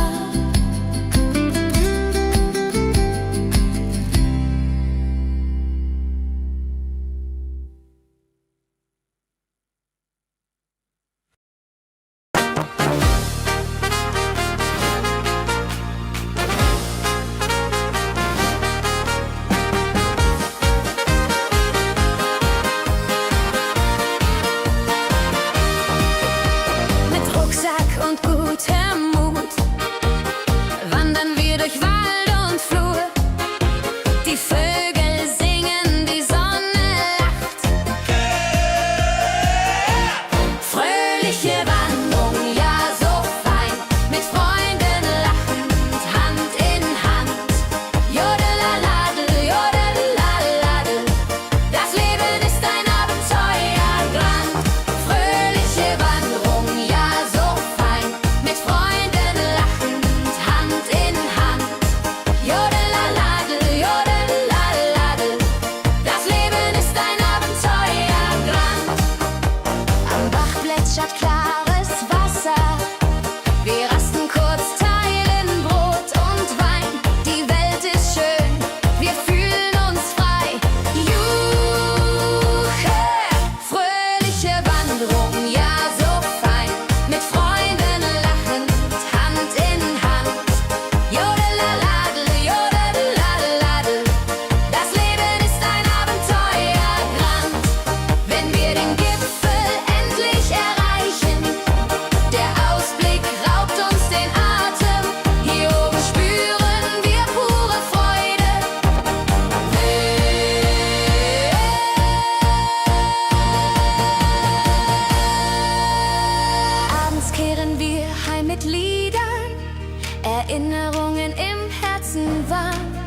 Erinnerungen im Herzen waren.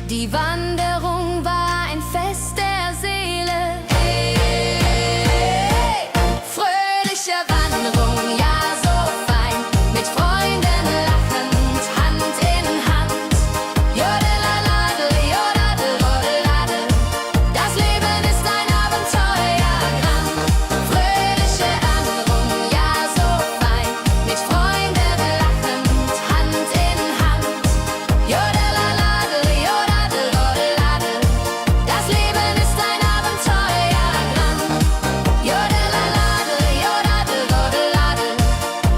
Die Wanderung war ein Fest der Seele. Hey, hey, fröhliche Wanderung, ja so fein, mit Freunden lachend, Hand in Hand. Jodelalade, jodadel, rodeladel, das Leben ist ein Abenteuerland. Fröhliche Wanderung, ja so fein, mit Freunden lachend, Hand in Hand. Jodelalade, jodadel, rodeladel, das Leben ist ein Abenteuerland. Jodelalade, jodadel, rodeladel,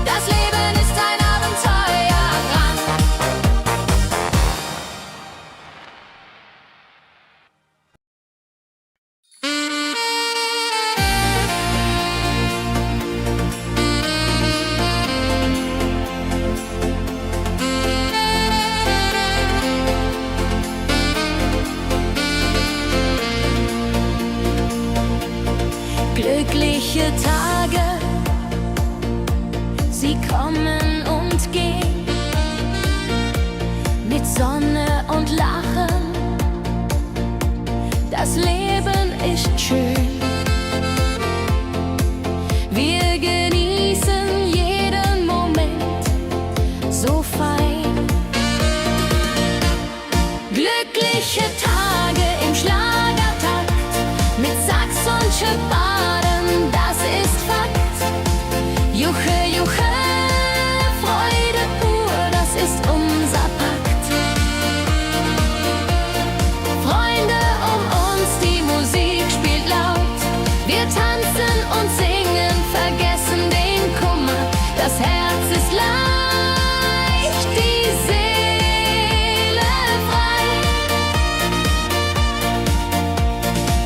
das Leben ist ein Abenteuerland. Glückliche Tage, sie kommen und gehen, mit Sonne und Lachen das Leben ist schön. Wir genießen jeden Moment so fein. Glückliche Tage im Schlagertakt mit Sax und Schöpbaden, das ist Fakt. Juche, Juche, Freude pur, das ist unser Pakt. Freunde um uns, die Musik spielt laut. Wir tanzen und singen, vergessen den Kummer. Das Herz ist leicht, die Seele frei.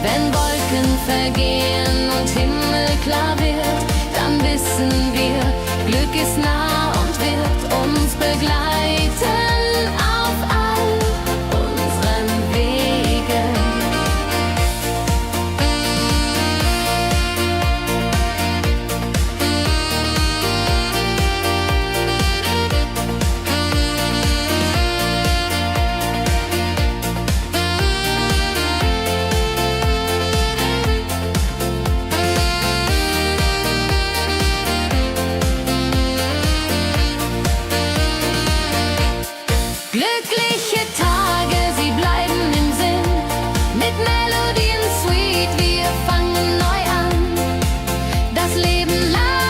Wenn Wolken vergehen und Himmel klar wird, dann wissen wir, Glück ist nah und wird uns begleiten auf all unseren Wegen. Glückliche Tage, sie bleiben im Sinn, mit Melodien sweet, wir fangen neu an. Das Leben lacht,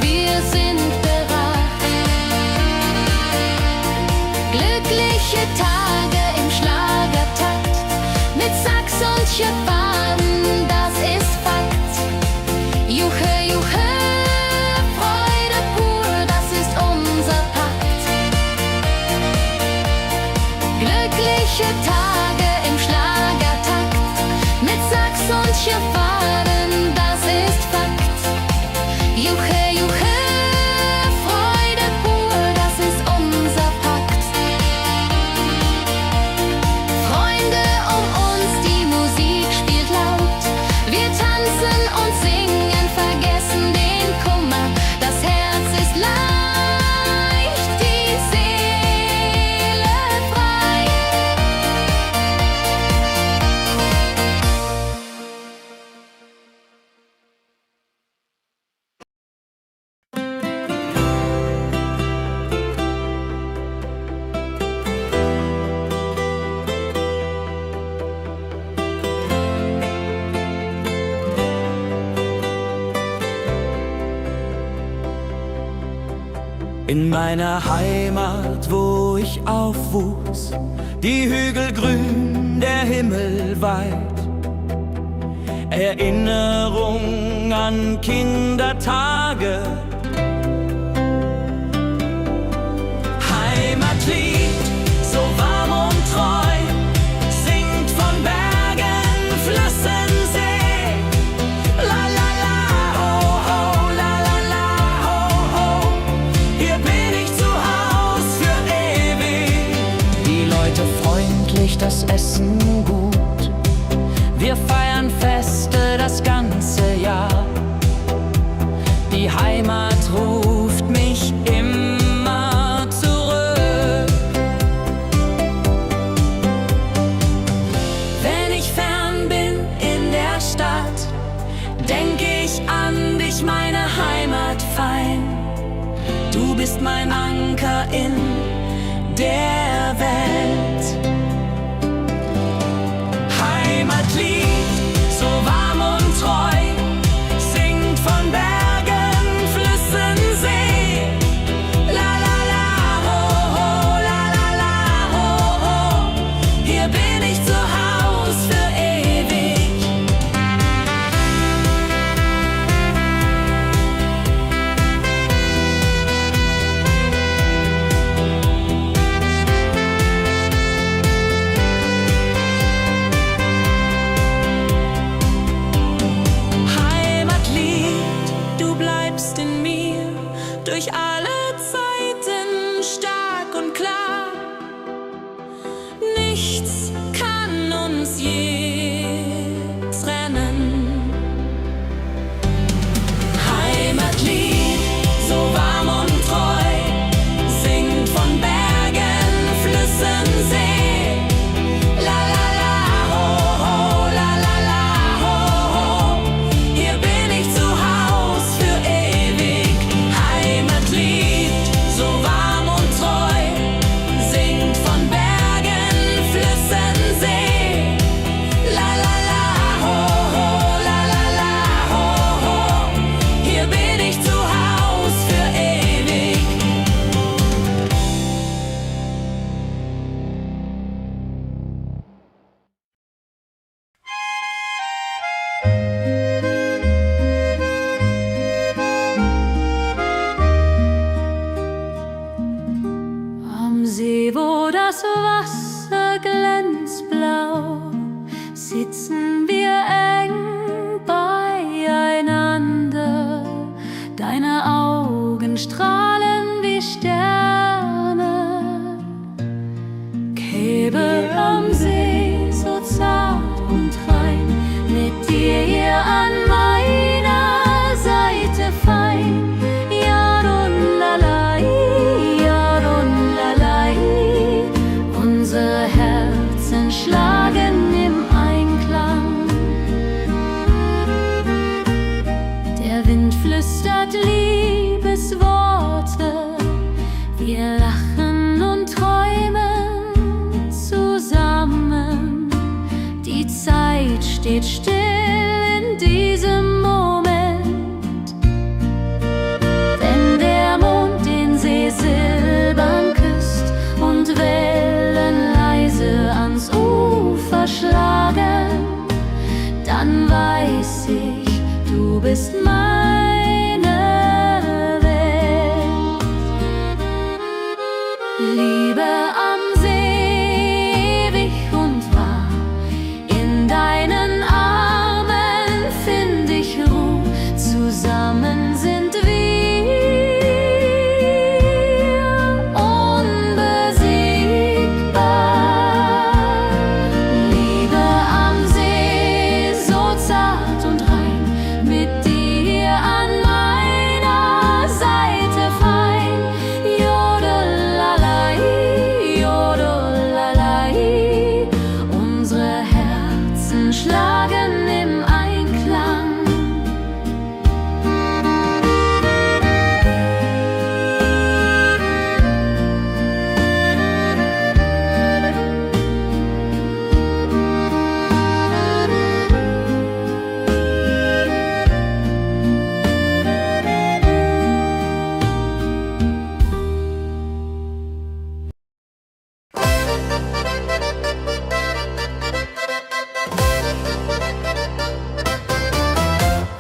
wir sind bereit. Glückliche Tage im Schlagertakt, mit Sax und Schöpbaden, das ist Fakt. Juche, Juche, Freude pur, das ist unser Pakt. Glückliche Tage im Schlagertakt mit Sax und Schöpbaden, das ist Fakt. Juche, Juche, Freude pur, das ist unser Pakt. Freunde um uns, die Musik spielt laut. Wir tanzen und singen, vergessen den Kummer. Das Herz ist leicht, die Seele frei. In meiner Heimat, wo ich aufwuchs, die Hügel grün, der Himmel weit. Erinnerung an Kindertage. Heimatlied, so warm und treu, singt von Bergen, Flüssen, See. La la la, ho ho, la la la, ho ho. Hier bin ich zu Haus für ewig. Die Leute freundlich, das Essen gut. Wir feiern Feste das ganze Jahr. Die Heimat ruft mich immer zurück. Wenn ich fern bin in der Stadt, denk ich an dich, meine Heimat fein. Du bist mein Anker in der Welt. Heimatlied, so warm und treu, singt von Bergen, Flüssen, See. La la la, ho ho, la la la, ho ho. Hier bin ich zu Haus für ewig. Durch alle Zeiten stark und klar. Nichts kann uns je trennen. Heimatlied, so warm und treu, singt von Bergen, Flüssen, See. La la la, Wasser glänzt blau, sitzen wir eng beieinander. Deine Augen strahlen wie Sterne. Käbe am See, so zart und rein, mit dir hier an meiner Seite fein. Yadunlalai, Yadunlalai. Unsere Herzen schlagen im Einklang. Der Wind flüstert Liebesworte, wir lachen und träumen zusammen. Die Zeit steht still in diesem Moment, wenn der Mond den See silbern küsst und Wellen leise ans Ufer schlagen, dann weiß ich, du bist meine Welt. Liebe am See, ewig und wahr, in deinen Armen find ich Ruhe, zusammen sind wir unbesiegbar. Liebe am See, so zart und rein, mit dir an meiner Seite fein. Jodelalai, Jodelalai. Unsere Herzen schlagen im Einklang.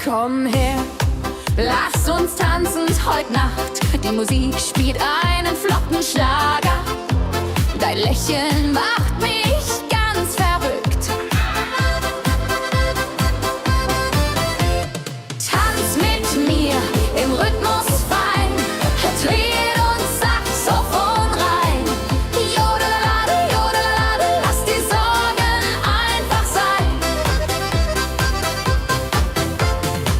Komm her, lass uns tanzen heute Nacht. Die Musik spielt einen flotten Schlager. Dein Lächeln macht mich ganz verrückt. Tanz mit mir im Rhythmus fein, Trill und Saxophon rein. Jodelade, jodelade, lass die Sorgen einfach sein.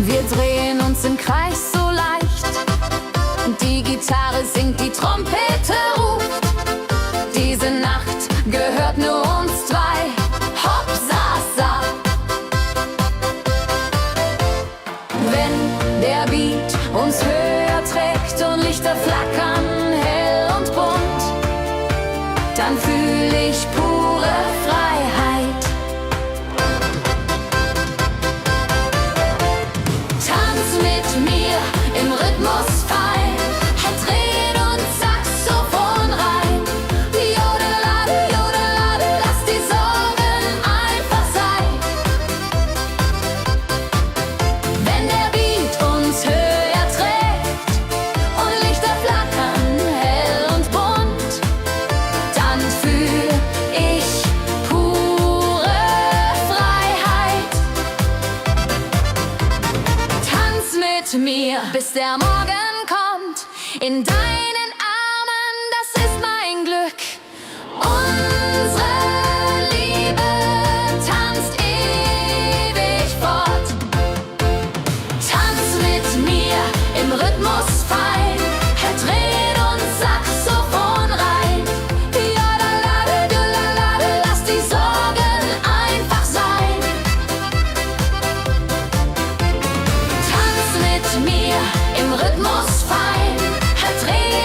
Wir drehen uns im Kreis so leicht, die Gitarre singt, die Trompete ruft. Diese Nacht gehört nur uns zwei. Hopp, sa, sa. Wenn der Beat uns höher trägt und Lichter flackern hell und bunt, dann fühl ich pure Freiheit. Tanz mit mir im Rhythmus fein, Trill und Saxophon rein. Jodelade, jodelade, lass die Sorgen einfach sein. Wenn der Beat uns höher trägt und Lichter flackern hell und bunt, dann fühl ich pure Freiheit. Tanz mit mir, bis der Morgen kommt. In deinen Armen, das ist mein Glück. Unsere Liebe tanzt ewig fort. Tanz mit mir im Rhythmus fein, Trill und Saxophon rein. Jodelade, jodelade, lass die Sorgen einfach sein. Tanz mit mir im Rhythmus fein, Trill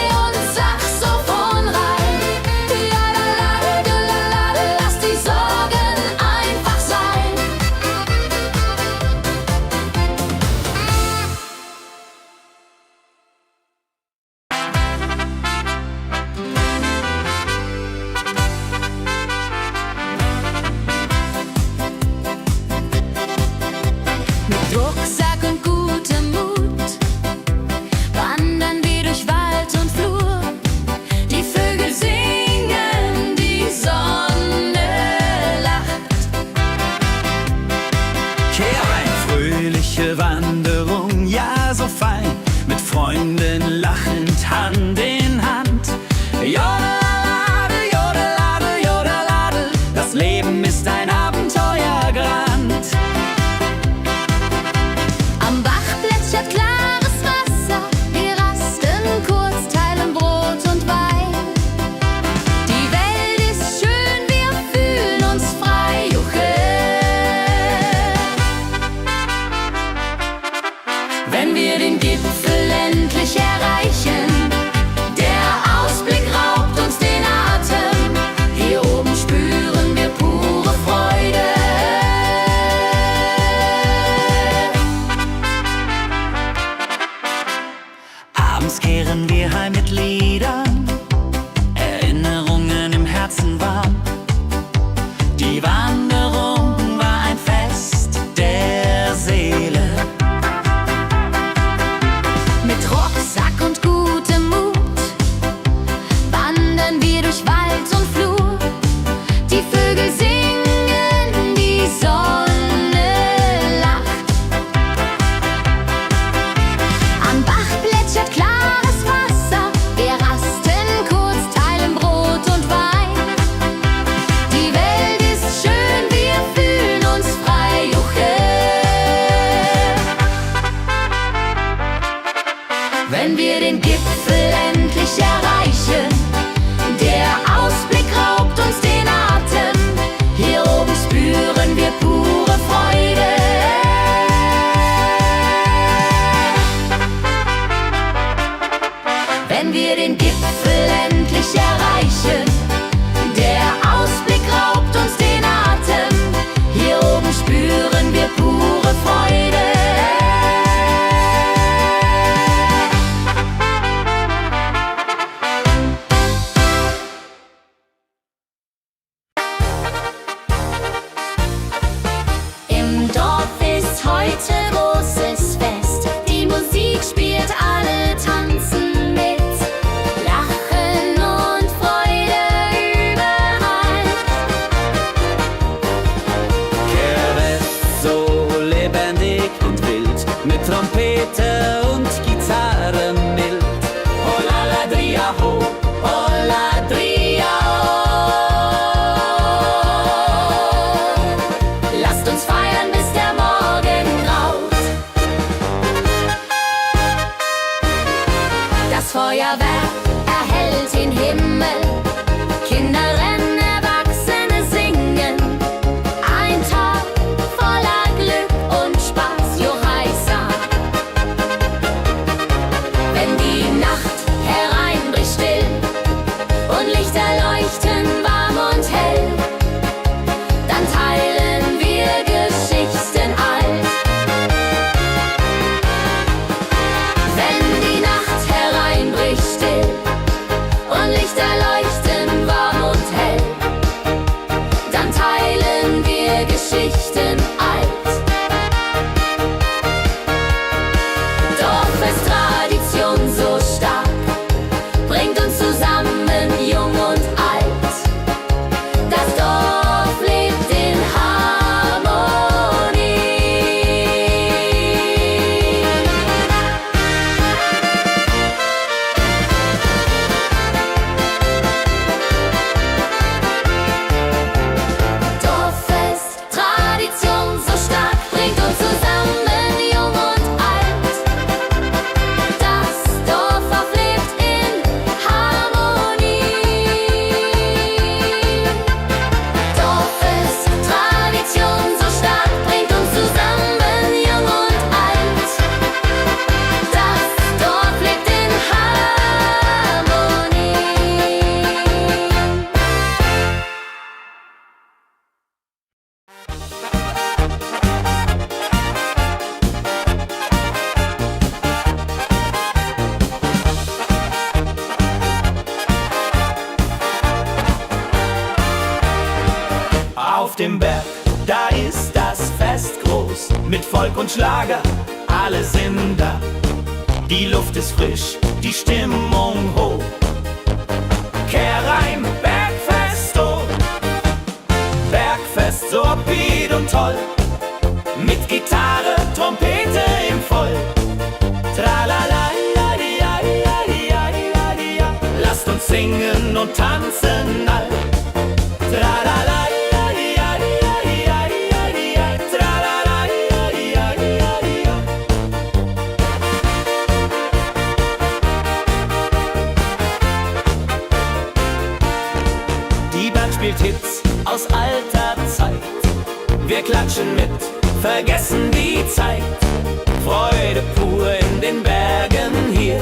Auf dem Berg, da ist das Fest groß, mit Volk und Schlager, alle sind da. Die Luft ist frisch, die Stimmung hoch. Kehr rein, Bergfest, oh. Bergfest, so upbeat und toll. Mit Gitarre, Trompete im Voll. Tralala, lasst uns singen und tanzen all. Tralala, die Band spielt Hits aus alter Zeit. Wir klatschen mit, vergessen die Zeit. Freude pur in den Bergen hier.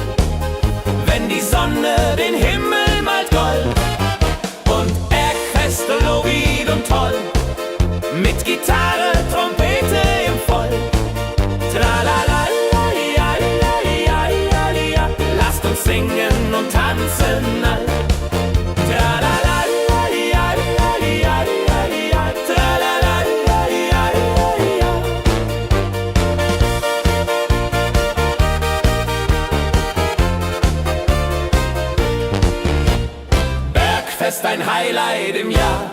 Wenn die Sonne den Himmel malt gold. Und Bergfest, Logid und toll. Mit Gitarre, Trompete im Voll. Tralala, lasst uns singen und tanzen all. Tralala, Bergfest, ein Highlight im Jahr,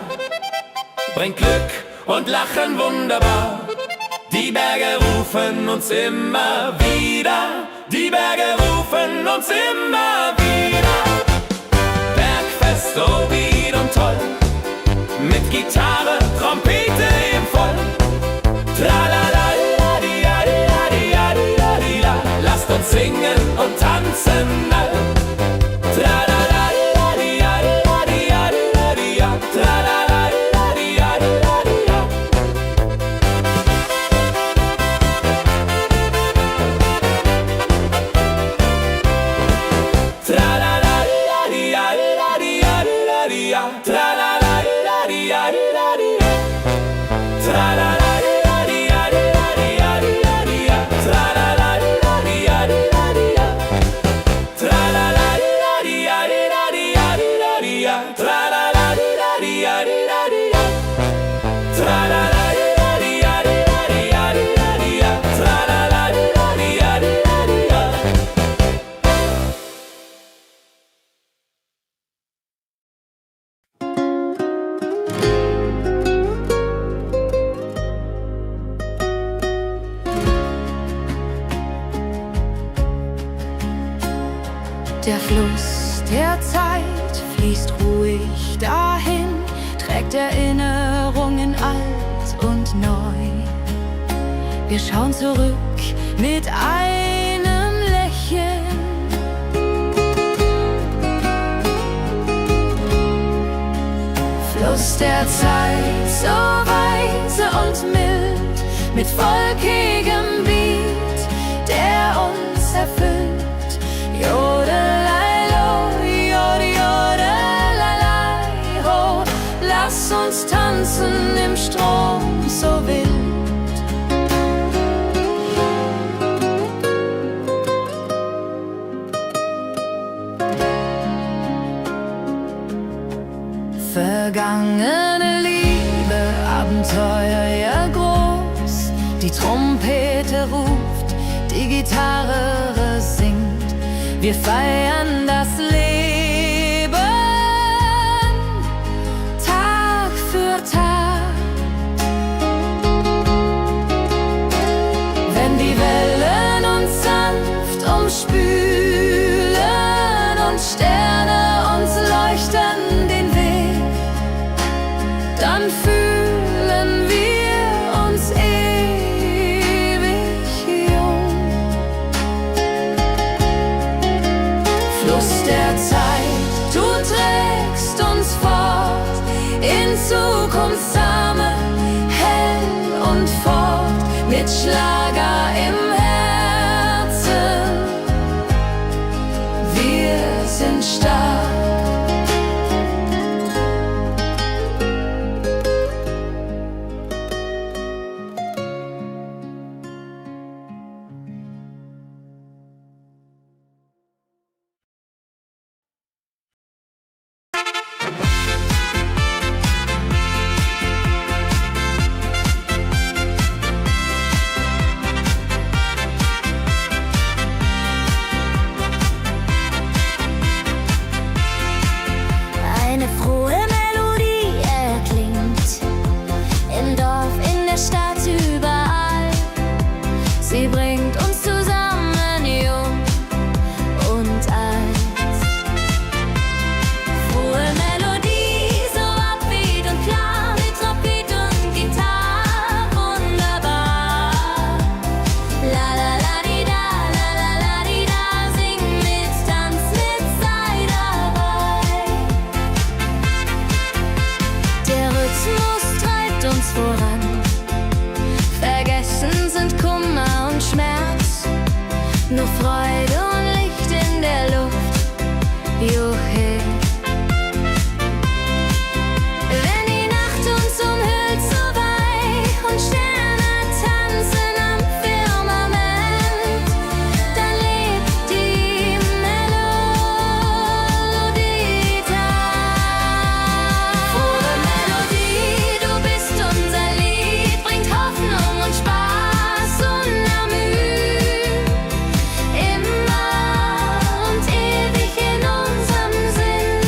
bringt Glück und Lachen wunderbar. Die Berge rufen uns immer wieder, die Berge rufen uns immer wieder. Bergfest, so beat und toll, mit Gitarre, Trompete im Voll. Tralala, lasst uns singen und tanzen all. Tralala, Der Fluss der Zeit fließt ruhig dahin, trägt Erinnerungen alt und neu. Wir schauen zurück mit einem Lächeln. Fluss der Zeit, so weise und mild, mit volkigem Beat, der uns erfüllt. Jodelei-lo, jodelei-lei, ho, lass uns tanzen im Strom so wild. Vergangene Liebe, Abenteuer ja groß, die Trompete ruft, die Gitarre singt. Wir feiern das Leben Tag für Tag. Wenn die Wellen uns sanft umspülen und Sterne uns leuchten den Weg, dann fühlen wir uns ewig jung. Fluss der Zeit, du trägst uns fort in Zukunftssame, hell und fort, mit Schlager im Herzen. Wir sind stark. voran. Vergessen sind Kummer und Schmerz, nur Freude und Licht in der Luft. Juhe. Wenn die Nacht uns umhüllt so weich und Sterne tanzen am Firmament, dann lebt die Melodie da. Frohe Melodie, du bist unser Lied, bringt Hoffnung und Spaß unermüd. Immer und ewig in unserem Sinn.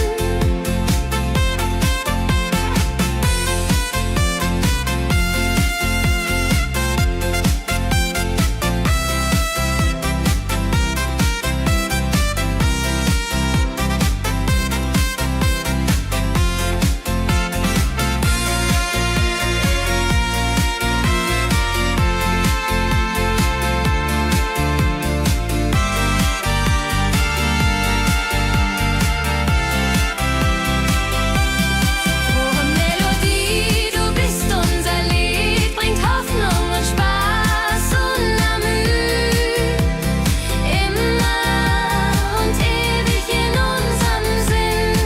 Frohe Melodie, du bist unser Lied, bringt Hoffnung und Spaß unermüd. Immer und ewig in unserem Sinn.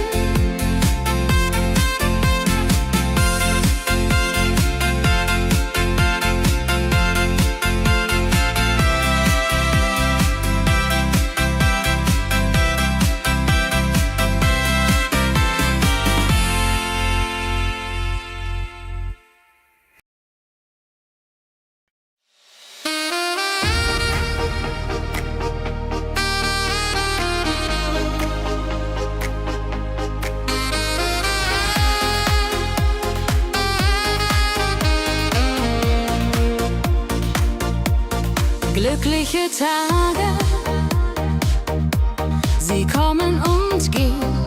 Glückliche Tage, sie kommen und gehen.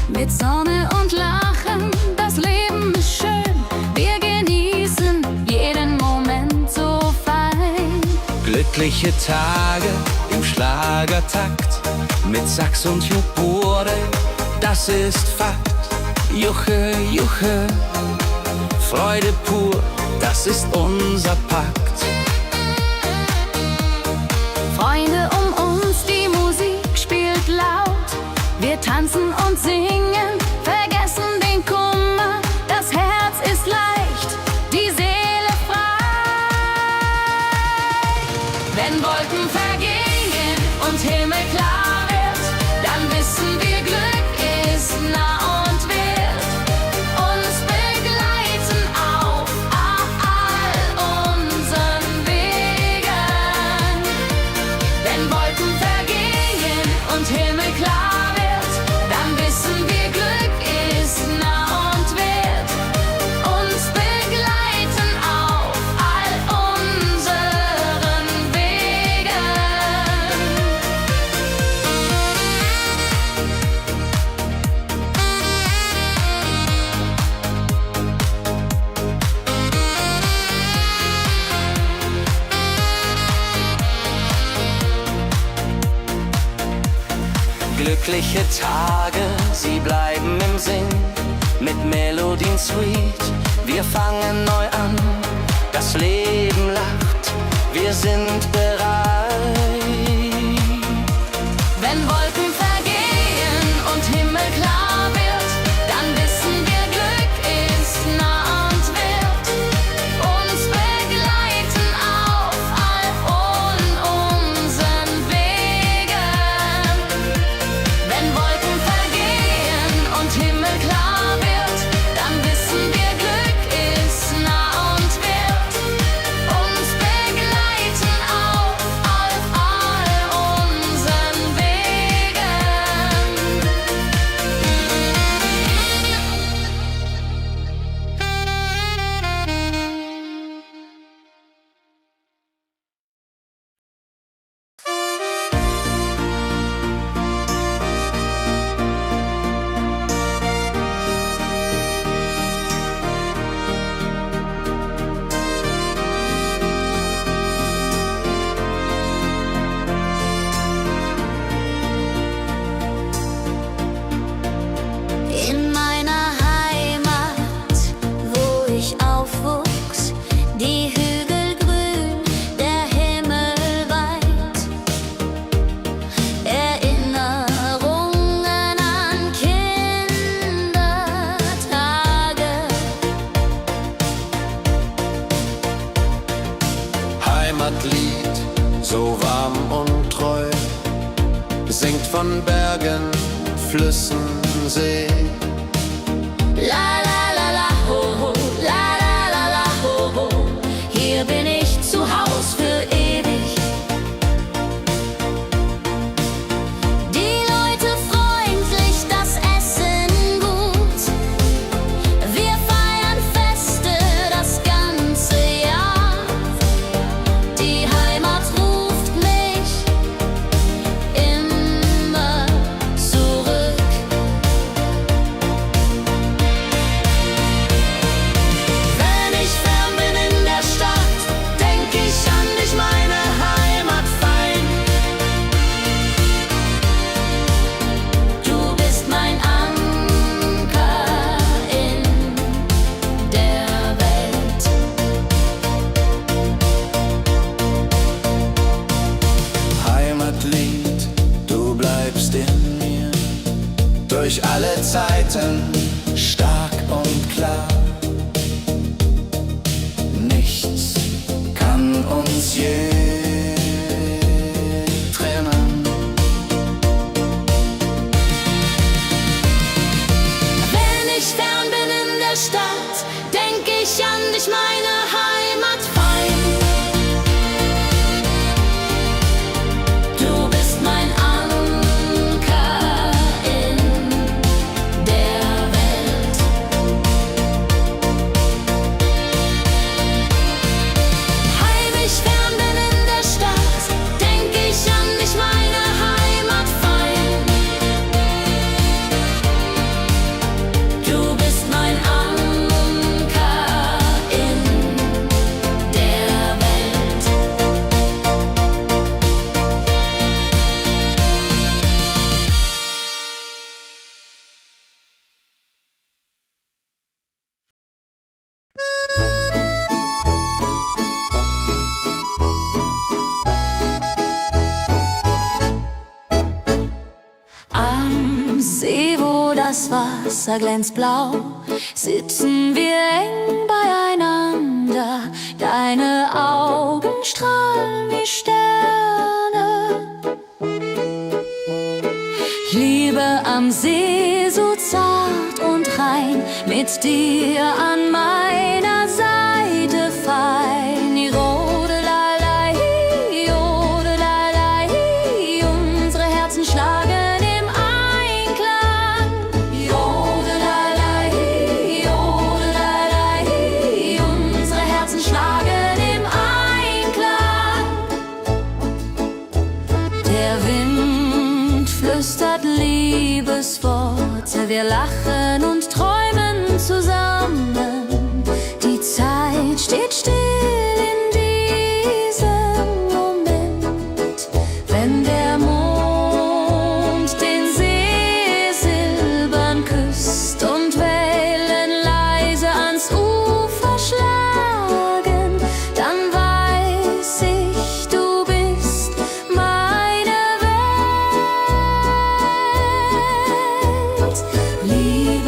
Mit Sonne und Lachen, das Leben ist schön. Wir genießen jeden Moment so fein. Glückliche Tage im Schlagertakt mit Sax und Jubore, das ist Fakt. Juche, Juche, Freude pur, das ist unser Pakt. Freunde um uns, die Musik spielt laut. Wir tanzen und singen, vergessen den Kummer. Das Herz ist leicht, die Seele frei. Wenn Wolken vergehen und Himmel klar wird, dann wissen wir, Glück ist nah und wird uns begleiten auf all unseren Wegen. Wenn Wolken vergehen und Himmel klar wird, dann wissen wir, Glück ist nah und wird uns begleiten auf all unseren Wegen. Glückliche Tage, sie bleiben im Sinn, mit Melodien sweet. Wir fangen neu an, das Leben lacht, wir sind bereit. Wenn Wolken vergehen und Himmel klar wird, dann wissen wir, Glück ist nah und wird uns begleiten auf all unseren Wegen. Wenn Wolken vergehen und Himmel klar wird, dann wissen wir, Glück ist nah und wird uns begleiten auf all unseren Wegen. von Bergen, Flüssen, See. La la la la ho ho, la la la la ho ho. Hier bin ich zu Haus für ewig. Die Leute freundlich, das Essen gut. Wir feiern Feste das ganze Jahr. Die Heimat ruft mich immer zurück. Wenn ich fern bin in der Stadt, denk ich an dich, meine Heimat fein. Du bist mein Anker in der Welt. Heimatlied, du bleibst in mir. Durch alle Zeiten, stark und klar. Nichts kann uns je trennen. Wenn ich fern bin in der Stadt, denk ich an dich, meine Heimat fein. Du bist mein Anker in der Welt. Heim ich fern bin in der Stadt, denk ich an dich, meine Heimat fein. Du bist mein Anker in der Welt. Am See, wo das Wasser glänzt blau, sitzen wir eng beieinander. Deine Augen strahlen wie Sterne. Liebe am See, so zart und rein, mit dir an meiner Seite fein. Jodelei, jodelei, unsere Herzen schlagen im Einklang. Jodelei, jodelei, unsere Herzen schlagen im Einklang. Der Wind flüstert Liebesworte, wir lachen und träumen zusammen. Die Zeit steht still in diesem Moment, wenn der Mond den See silbern küsst und Wellen leise ans Ufer schlagen, dann weiß ich, du bist meine Welt. Liebe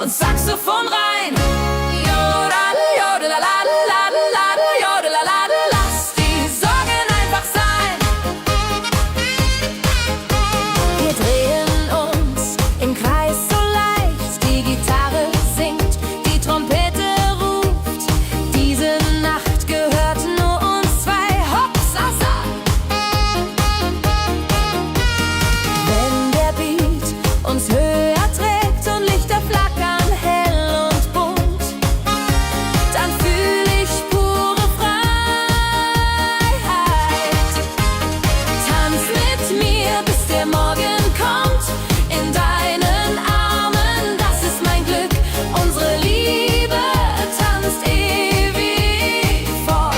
und Saxophon rein. Jodel, jodelalalalalala, jodelalala, lass die Sorgen einfach sein. Wir drehen uns im Kreis so leicht, die Gitarre singt, die Trompete ruft. Diese Nacht gehört nur uns zwei, Hopsasa. Wenn der Beat uns höher trägt und Lichter flackern hell und bunt, dann fühl ich pure Freiheit. Tanz mit mir, bis der Morgen kommt, in deinen Armen, das ist mein Glück. Unsere Liebe tanzt ewig fort.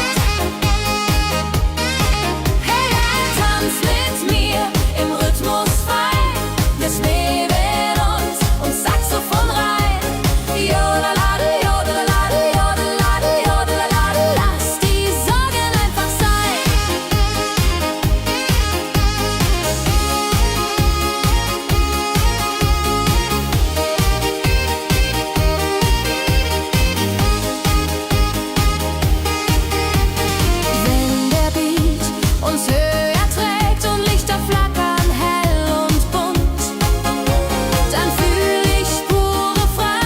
Hey, tanz mit mir im Rhythmus frei, wir schweben uns und Saxophon rein. Jodelade, jodelade, jodelade, jodelade, lass die Sorgen einfach sein. Wenn der Beat uns höher trägt und Lichter flackern hell und bunt, dann fühl ich pure Freiheit.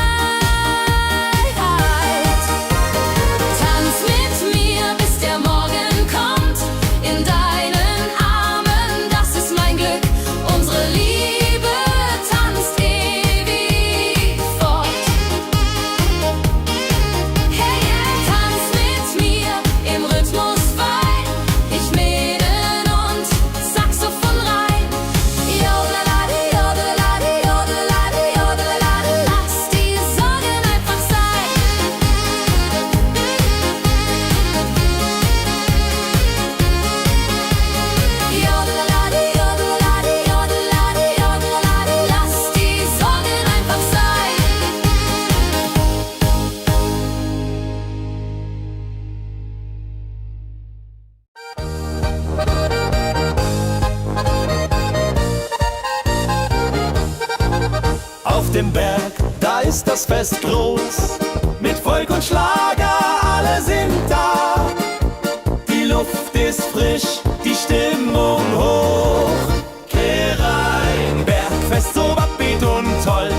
Tanz mit mir, bis der Morgen kommt, in deinen Armen, das ist mein Glück. Unsere Liebe tanzt ewig fort. Hey, tanz mit mir im Rhythmus frei, ich Mäden und Saxophon rein. Jodelade, jodelade, jodelade, jodelade, lass die Sorgen einfach sein. Jodelade, jodelade, jodelade, jodelade, lass die Sorgen einfach sein. Auf dem Berg, da ist das Fest groß, mit Volk und Schlager, alle sind da. Die Luft ist frisch, die Stimmung hoch. Geh rein, Bergfest so upbeat und toll,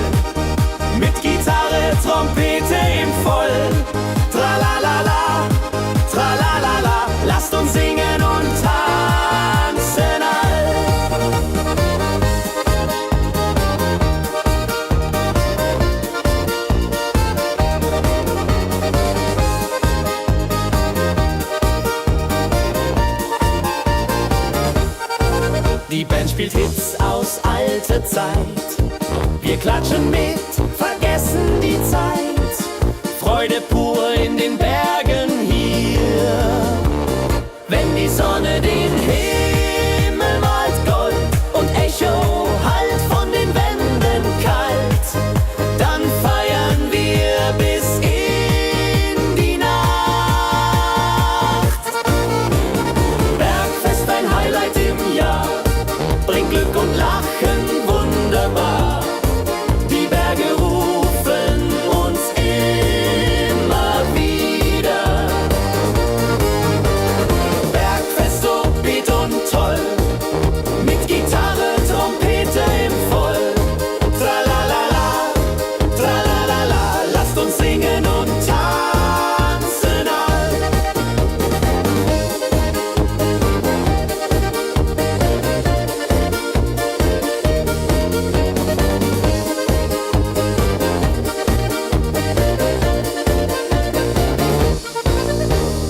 mit Gitarre, Trompete im Voll. Tralalala, tralalala, lasst uns singen und tanzen all. Die Band spielt Hits aus alter Zeit. Wir klatschen mit, vergessen die Zeit. Freude pur in den Bergen hier. Wenn die Sonne den Himmel malt Gold und Echo hallt von den Wänden kalt, dann feiern wir bis in die Nacht. Bergfest, ein Highlight im Jahr, bringt Glück und Lachen wunderbar. Die Berge rufen uns immer wieder. Bergfest so beat und toll, mit Gitarre, Trompete im Voll. Tralalala, tralalala, lasst uns singen und tanzen all.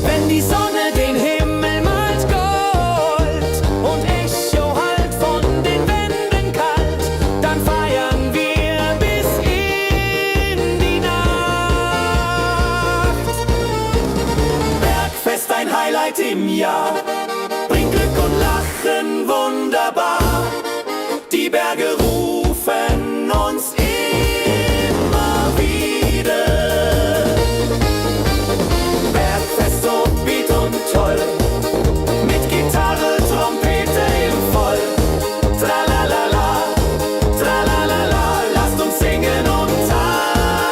Wenn die Sonne den Himmel malt Gold und Echo hallt von den Wänden kalt, dann feiern wir bis in die Nacht. Bergfest, ein Highlight im Jahr, bringt Glück und Lachen wunderbar. Die Berge rufen uns immer wieder. Bergfest so beat und toll, mit Gitarre, Trompete im Voll. Tralalala, tralalala, lasst uns singen und tanzen.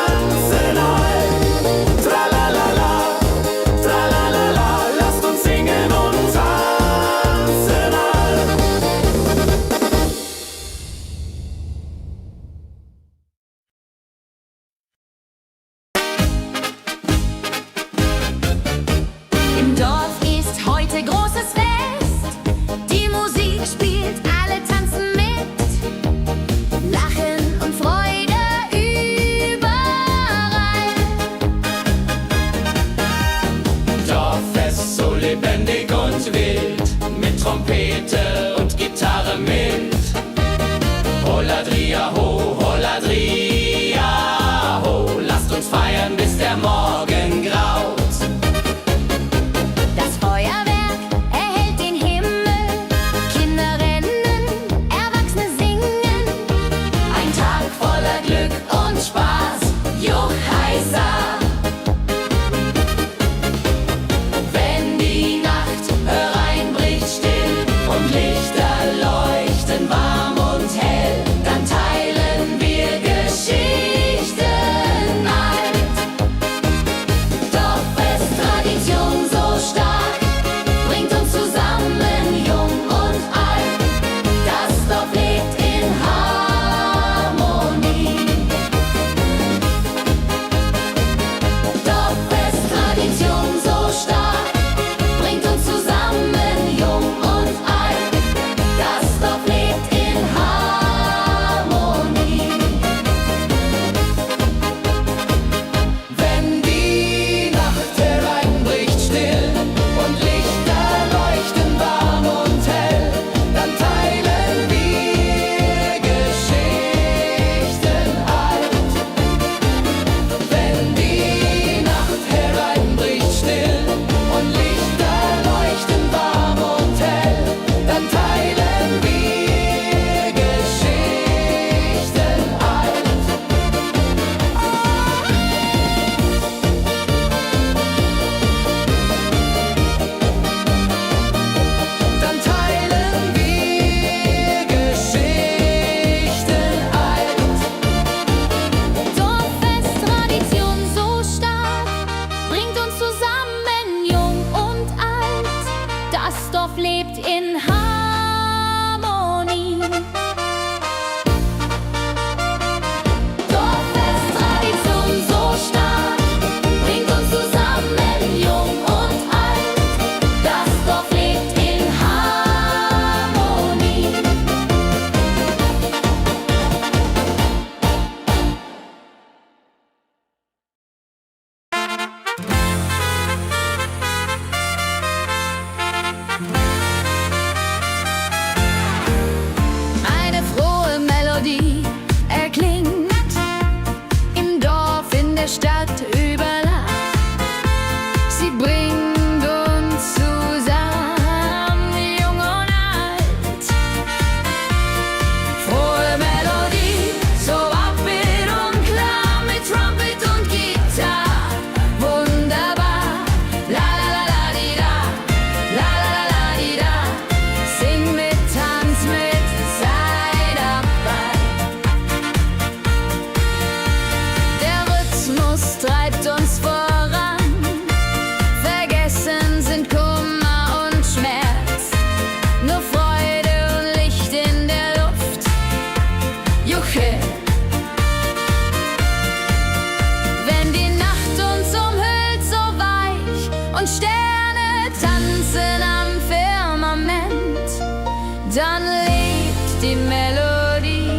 dann lebt die Melodie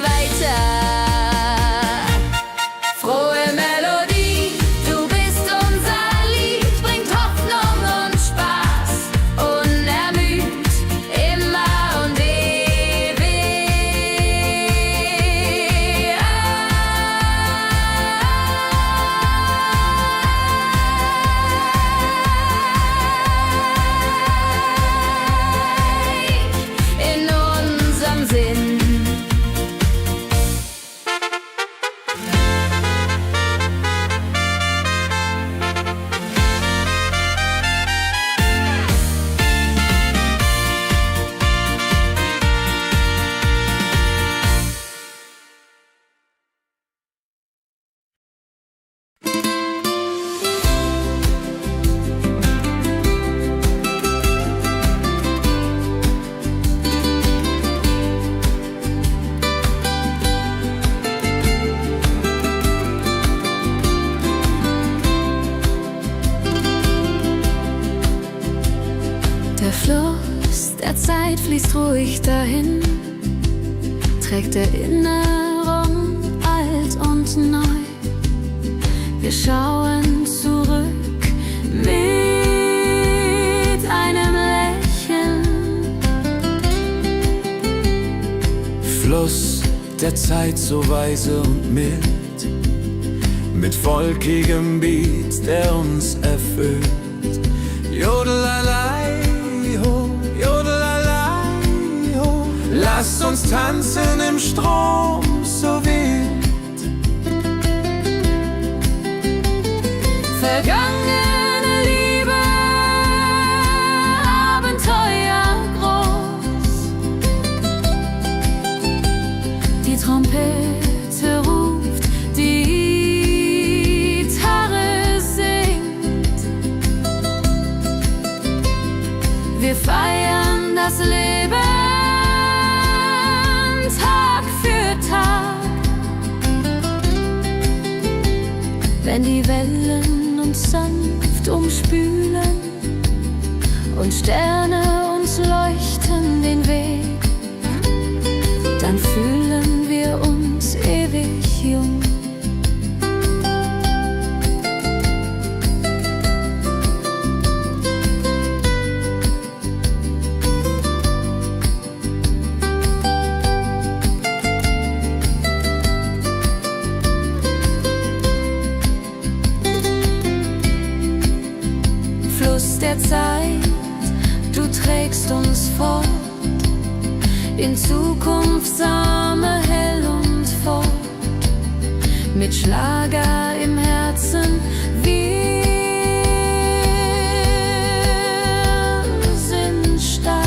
weiter. Frohe Melodie, du bist unser Lied, bringt Hoffnung und Spaß, unermüdet, immer und ewig in unserem Sinn. Der Fluss der Zeit fließt ruhig dahin, trägt Erinnerung alt und neu. Wir schauen zurück mit einem Lächeln. Fluss der Zeit so weise und mild, mit volkigem Beat, der uns erfüllt. Jodelalei, ho, jodelalei, ho. Lasst uns tanzen im Strom so wild. Vergangene Liebe, Abenteuer groß. Die Trompete ruft, die Gitarre singt. Wir feiern das Leben Tag für Tag. Wenn die Wellen uns sanft umspülen und Sterne uns leuchten den Weg, dann fühlen wir uns ewig jung. Fluss der Zeit, du trägst uns fort in Zukunftssame hell und fort, mit Schlager im Herzen. Wir sind stark.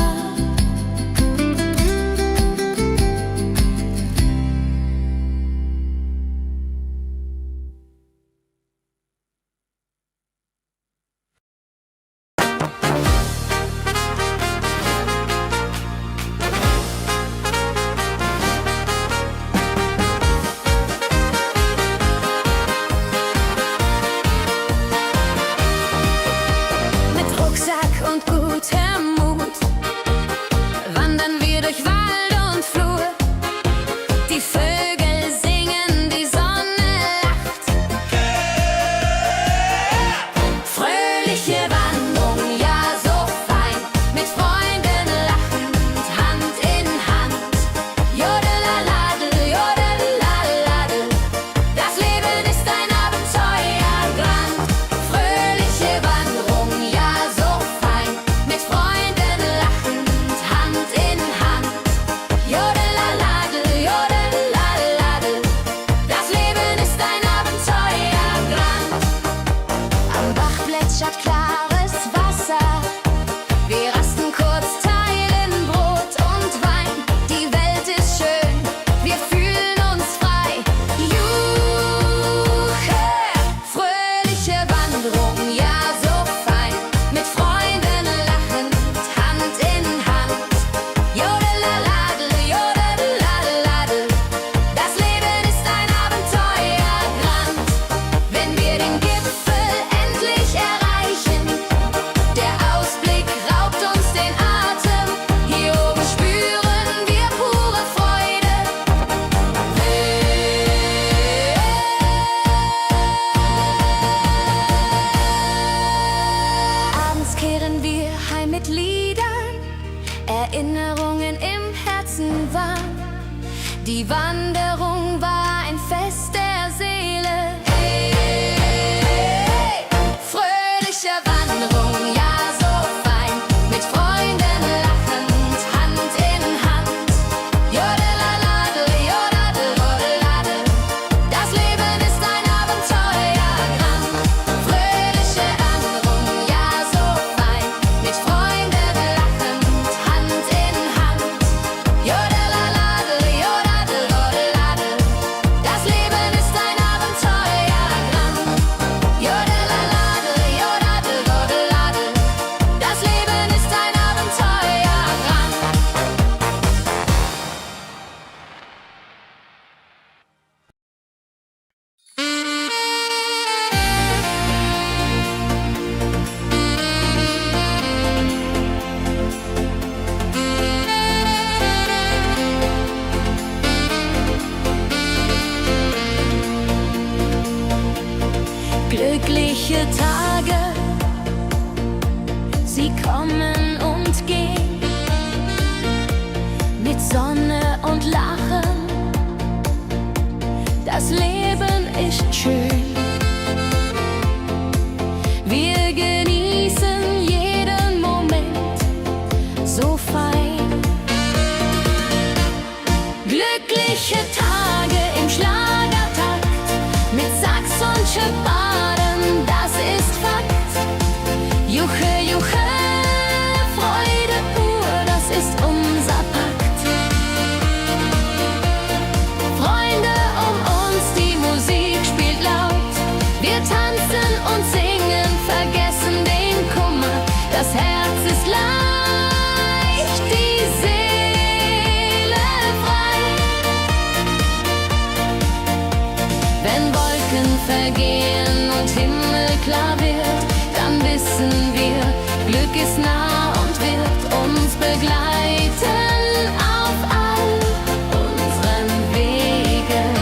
Erinnerungen im Herzen warm. Die Wanderung war ein Fest der Seele. Hey, hey, hey. Fröhliche Wanderung, ja so fein, mit Freunden lachend, Hand in Hand. Jodeladel, jodadel, jodeladel, das Leben ist ein Abenteuergang. Fröhliche Wanderung, ja so fein, mit Freunden lachend, Hand in Hand. Jodeladel, jodadel, jodeladel, das Leben ist ein Abenteuergang. Jodeladel, jodadel, jodeladel, das Leben ist ein Abenteuergang. Glückliche Tage, sie kommen und gehen, mit Sonne und Lachen, das Leben ist schön. Wir genießen jeden Moment so fein. Glückliche Tage im Schlagertakt, mit Sax und Schöpfaden, das ist Fakt. Juche, juche, Freude pur, das ist unser Pakt. Freunde um uns, die Musik spielt laut. Wir tanzen und singen, vergessen den Kummer. Das Herz ist leicht, die Seele frei. Wenn Wolken vergehen und Himmel klar wird, dann wissen wir, Glück ist nah und wird uns begleiten auf all unseren Wegen.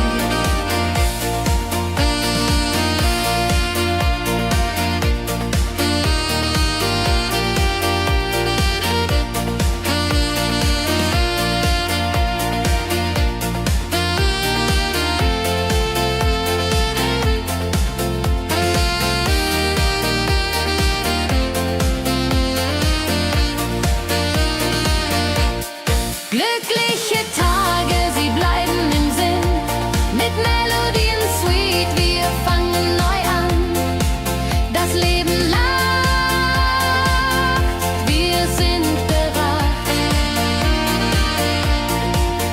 Glückliche Tage, sie bleiben im Sinn, mit Melodien sweet, wir fangen neu an. Das Leben lacht, wir sind bereit.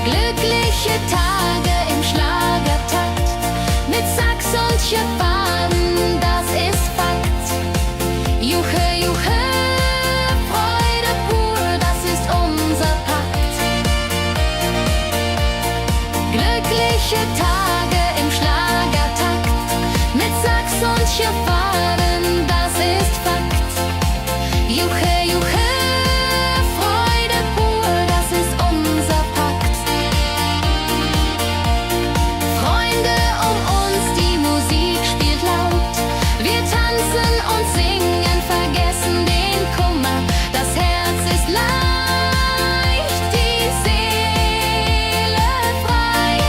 Glückliche Tage im Schlagertakt, mit Sax und Schöpfaden, das ist Fakt. Juche, juche, Freude pur, das ist unser Pakt. Glückliche Tage im Schlagertakt, mit Sax und Schöpfaden, das ist Fakt. Juche, juche, Freude pur, das ist unser Pakt. Freunde um uns, die Musik spielt laut. Wir tanzen und singen, vergessen den Kummer. Das Herz ist leicht, die Seele frei.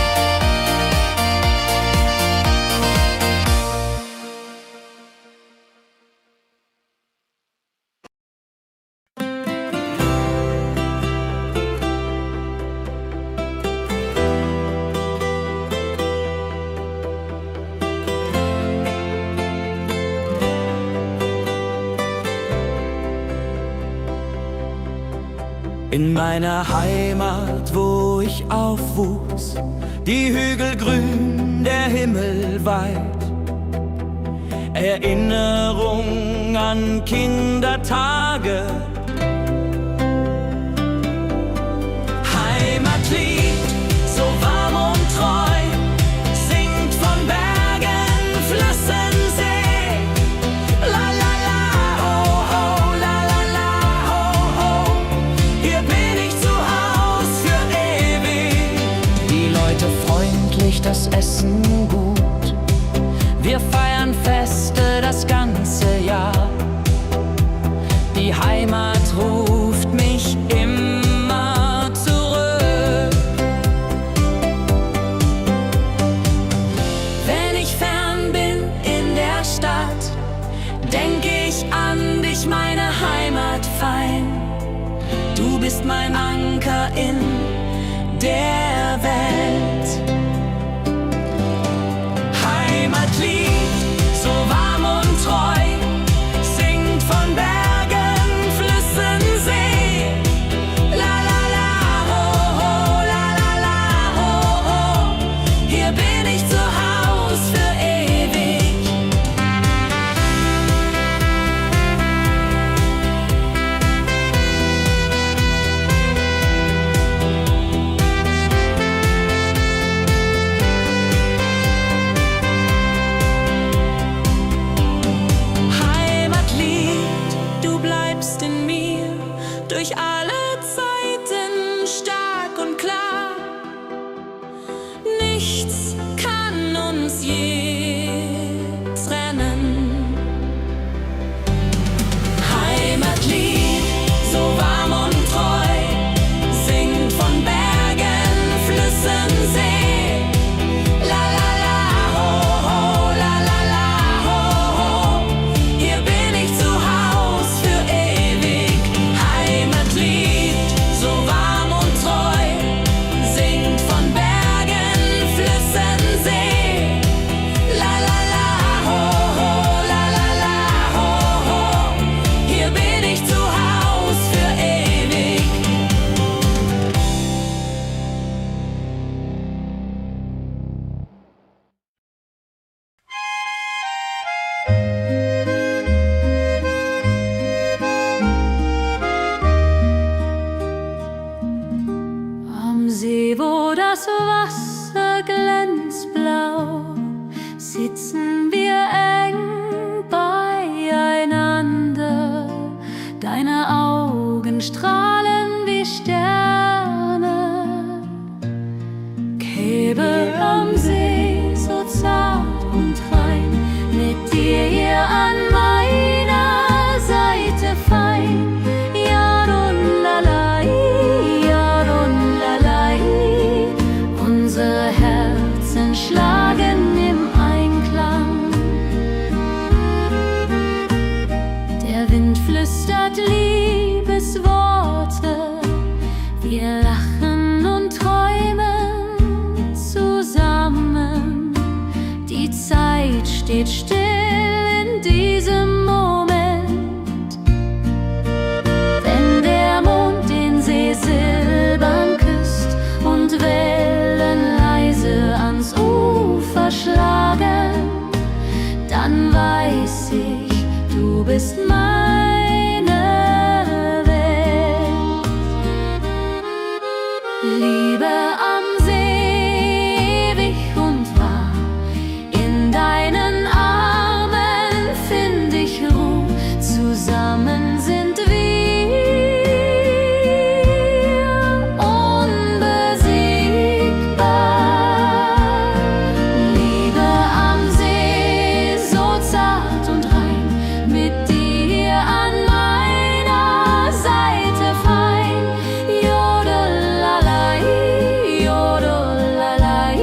In meiner Heimat, wo ich aufwuchs, die Hügel grün, der Himmel weit. Erinnerung an Kindertage. Heimatlied, so warm und treu, singt von Bergen, Flüssen, See. La la la, ho ho, la la la, ho ho. Hier bin ich zu Haus für ewig. Die Leute freundlich, das Essen gut. Wir feiern Feste das ganze Jahr. Die Heimat Anker in der Welt. Heimatlied, so warm und treu, singt von Bergen, Flüssen, See. La la la, ho ho, la la la, ho ho. Hier bin ich zu Haus für ewig. Heimatlied, du bleibst in mir durch alle Zeiten stark und klar. Nichts kann uns je trennen. Heimatlied, so warm und treu, singt von Bergen, Flüssen, See. La la la, ho ho, la la la, ho ho. Hier bin ich zu Haus für ewig. Heimatlied, so warm und treu, singt von Bergen, Flüssen, See. La la la, ho ho, la la la, ho ho. Hier bin ich zu Haus für ewig. Am See, wo das Wasser glänzt blau, sitzen wir eng beieinander. Deine Augen strahlen wie Sterne. Käbe am See, so zart und rein, mit dir hier an meiner Seite fein. Yadon-lalai, Yadon-lalai. Unsere Herzen schlagen im Einklang. Der Wind flüstert Liebesworte, wir lachen und träumen zusammen. Die Zeit steht still in diesem Moment. Wenn der Mond den See silbern küsst und Wellen leise ans Ufer schlagen, dann weiß ich, du bist meine Welt. Liebe am See, ewig und wahr, in deinen Armen find ich Ruhe, zusammen sind wir unbesiegbar. Liebe am See, so zart und rein, mit dir an meiner Seite fein. Jodelalai, Jodelalai.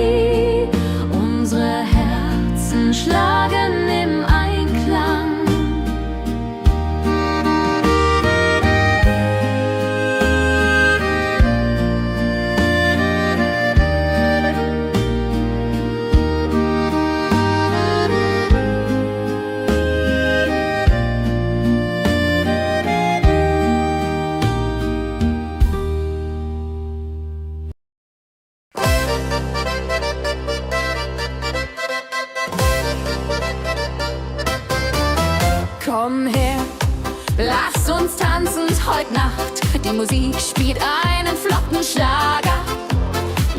Unsere Herzen schlagen im Einklang. Komm her, lass uns tanzen heute Nacht. Die Musik spielt einen flotten Schlager.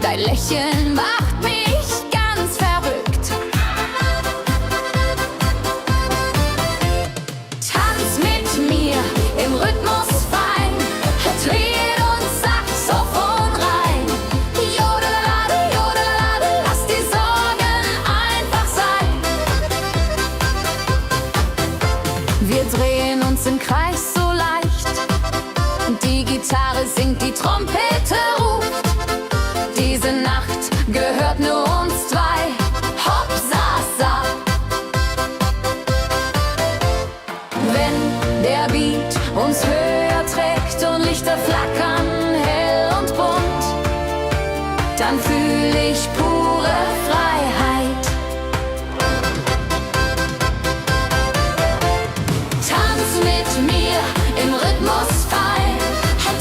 Dein Lächeln macht mich ganz verrückt. Tanz mit mir im Rhythmus fein, Tritt und Saxophon rein. Jodelade, jodelade, lass die Sorgen einfach sein. Wir drehen uns im Kreis so leicht, die Gitarre singt, die Trompete ruft. Diese Nacht gehört nur uns zwei. Hopp, sa, sa. Wenn der Beat uns höher trägt und Lichter flackern hell dann fühl ich pure Freiheit. Tanz mit mir im Rhythmus fein,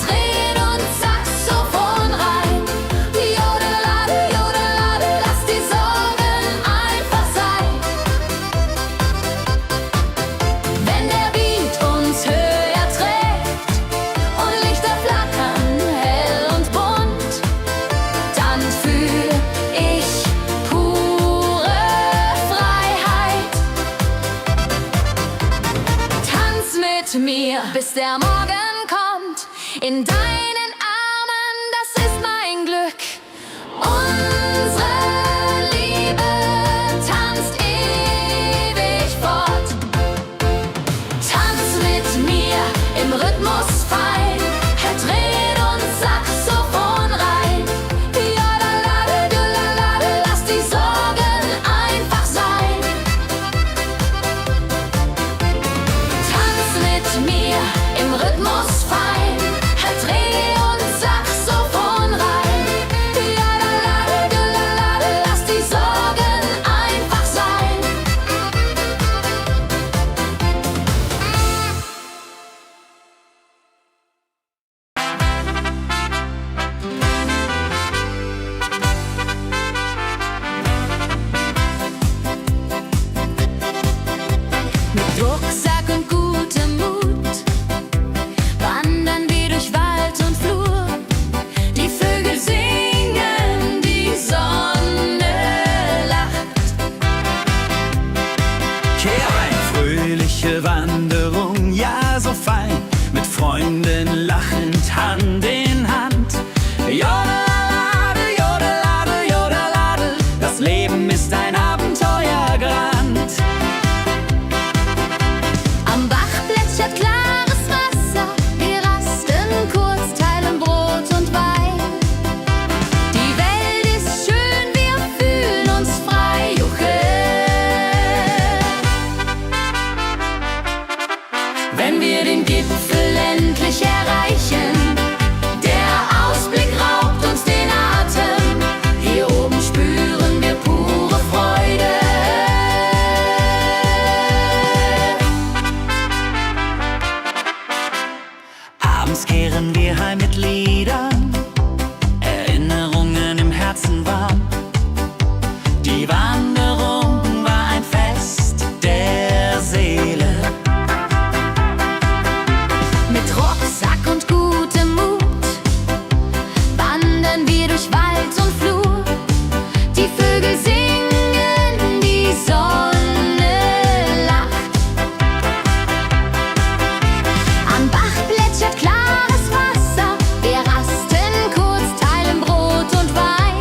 drehen und Saxophon rein. Jodelade, jodelade, lass die Sorgen einfach sein. Wenn der Beat uns höher trägt und Lichter flackern hell und bunt, dann fühl ich pure Freiheit. Tanz mit mir, bis der Morgen kommt. In deinen Armen, das ist mein Glück. Unsere Liebe tanzt ewig fort. Tanz mit mir im Rhythmus fein, drehen und Saxophon rein. Jodelade, jodelade, lass die Sorgen einfach sein. Tanz mit mir im Rhythmus fein, dreh und Saxophon rein. Jodelade, jodelade, lass die Sorgen einfach sein. Mit Rucksack und gutem Mut wandern wir durch Wald und Flur. Die Vögel singen, die Sonne lacht. Kehr ein, fröhliche Wanderung, ja so fein, mit Freunden lachend Hand in Hand. Jodelade, jodelade, jodelade, das Leben ist ein Abenteuergrand. Am Bach plätschert klares Wasser, wir rasten kurz, teilen Brot und Wein. Die Welt ist schön, wir fühlen uns frei, juche. Wenn wir den Gipfel endlich erreichen, der Ausblick raubt uns den Atem. Hier oben spüren wir pure Freude. Abends kehren wir heim mit Liedern, Erinnerungen im Herzen warm. Die Wanderung war ein Fest der Seele. Mit Rucksack und gutem Mut wandern wir durch Wald und Flur. Die Vögel singen, die Sonne lacht. Am Bach plätschert klares Wasser, wir rasten kurz, teilen Brot und Wein.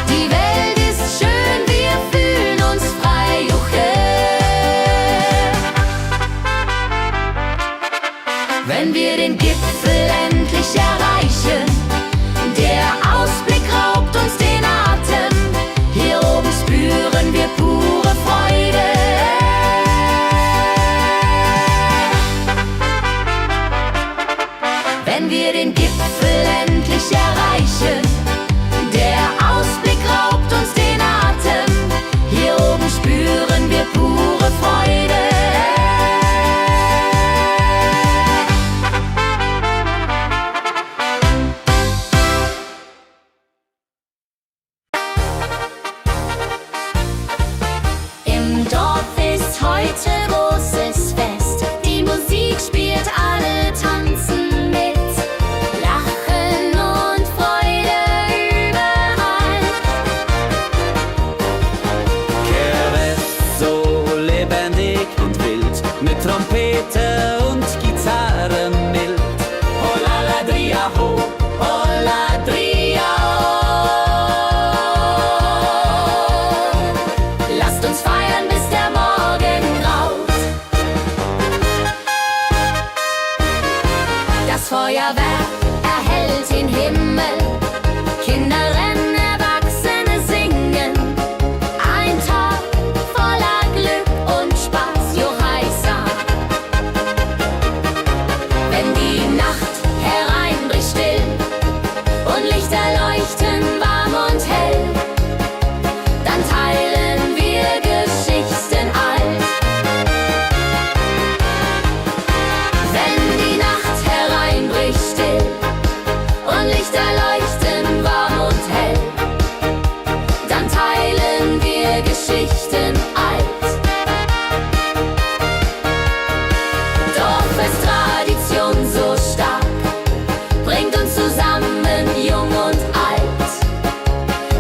Die Welt ist schön, wir fühlen uns frei, juche. Wenn wir den Gipfel endlich erreichen, der Ausblick raubt uns den Atem. Hier oben spüren wir pure Freude. Wenn wir den Gipfel endlich erreichen, der Ausblick raubt uns den Atem. Hier oben spüren wir pure Freude. Im Dorf ist heute großes Fest. Die Musik spielt, alle tanzen mit. Lachen und Lichter leuchten warm und hell. Dann teilen wir Geschichten alt. Dorffest-Tradition so stark, bringt uns zusammen, jung und alt.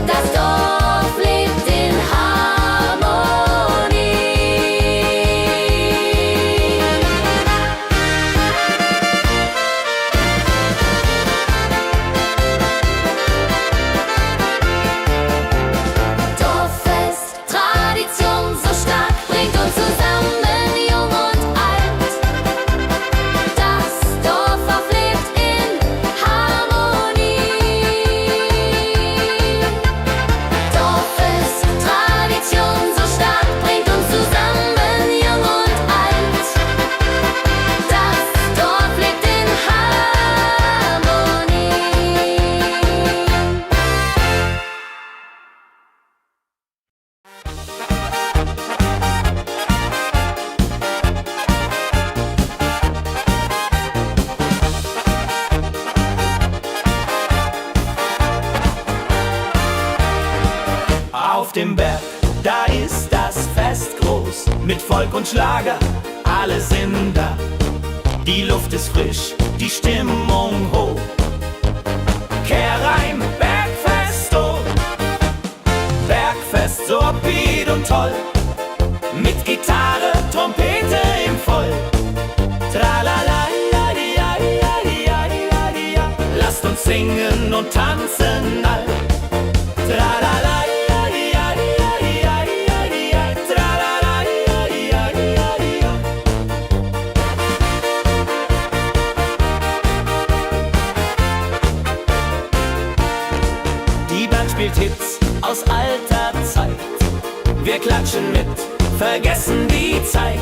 Das Dorf lebt in Harmonie. Dorffest, Tradition so stark, bringt uns zusammen, jung und alt. Das Dorf auflebt in Harmonie. Dorffest, Tradition so stark, bringt uns zusammen, jung und alt. Das Dorf lebt in Harmonie. Auf dem Berg, da ist das Fest groß, mit Volk und Schlager, alle sind da. Die Luft ist frisch, die Stimmung hoch. Kehr rein, Bergfest, oh. Bergfest, so upbeat und toll, mit Gitarre, Trompete im Voll. Tralala, ja, ja, ja, ja, ja, ja. Lasst uns singen und tanzen all. Tralala, ja, ja, ja, ja, ja, ja. Tralala, ja, ja, ja, ja. Die Band spielt Hits aus alter Zeit. Wir klatschen mit, vergessen die Zeit.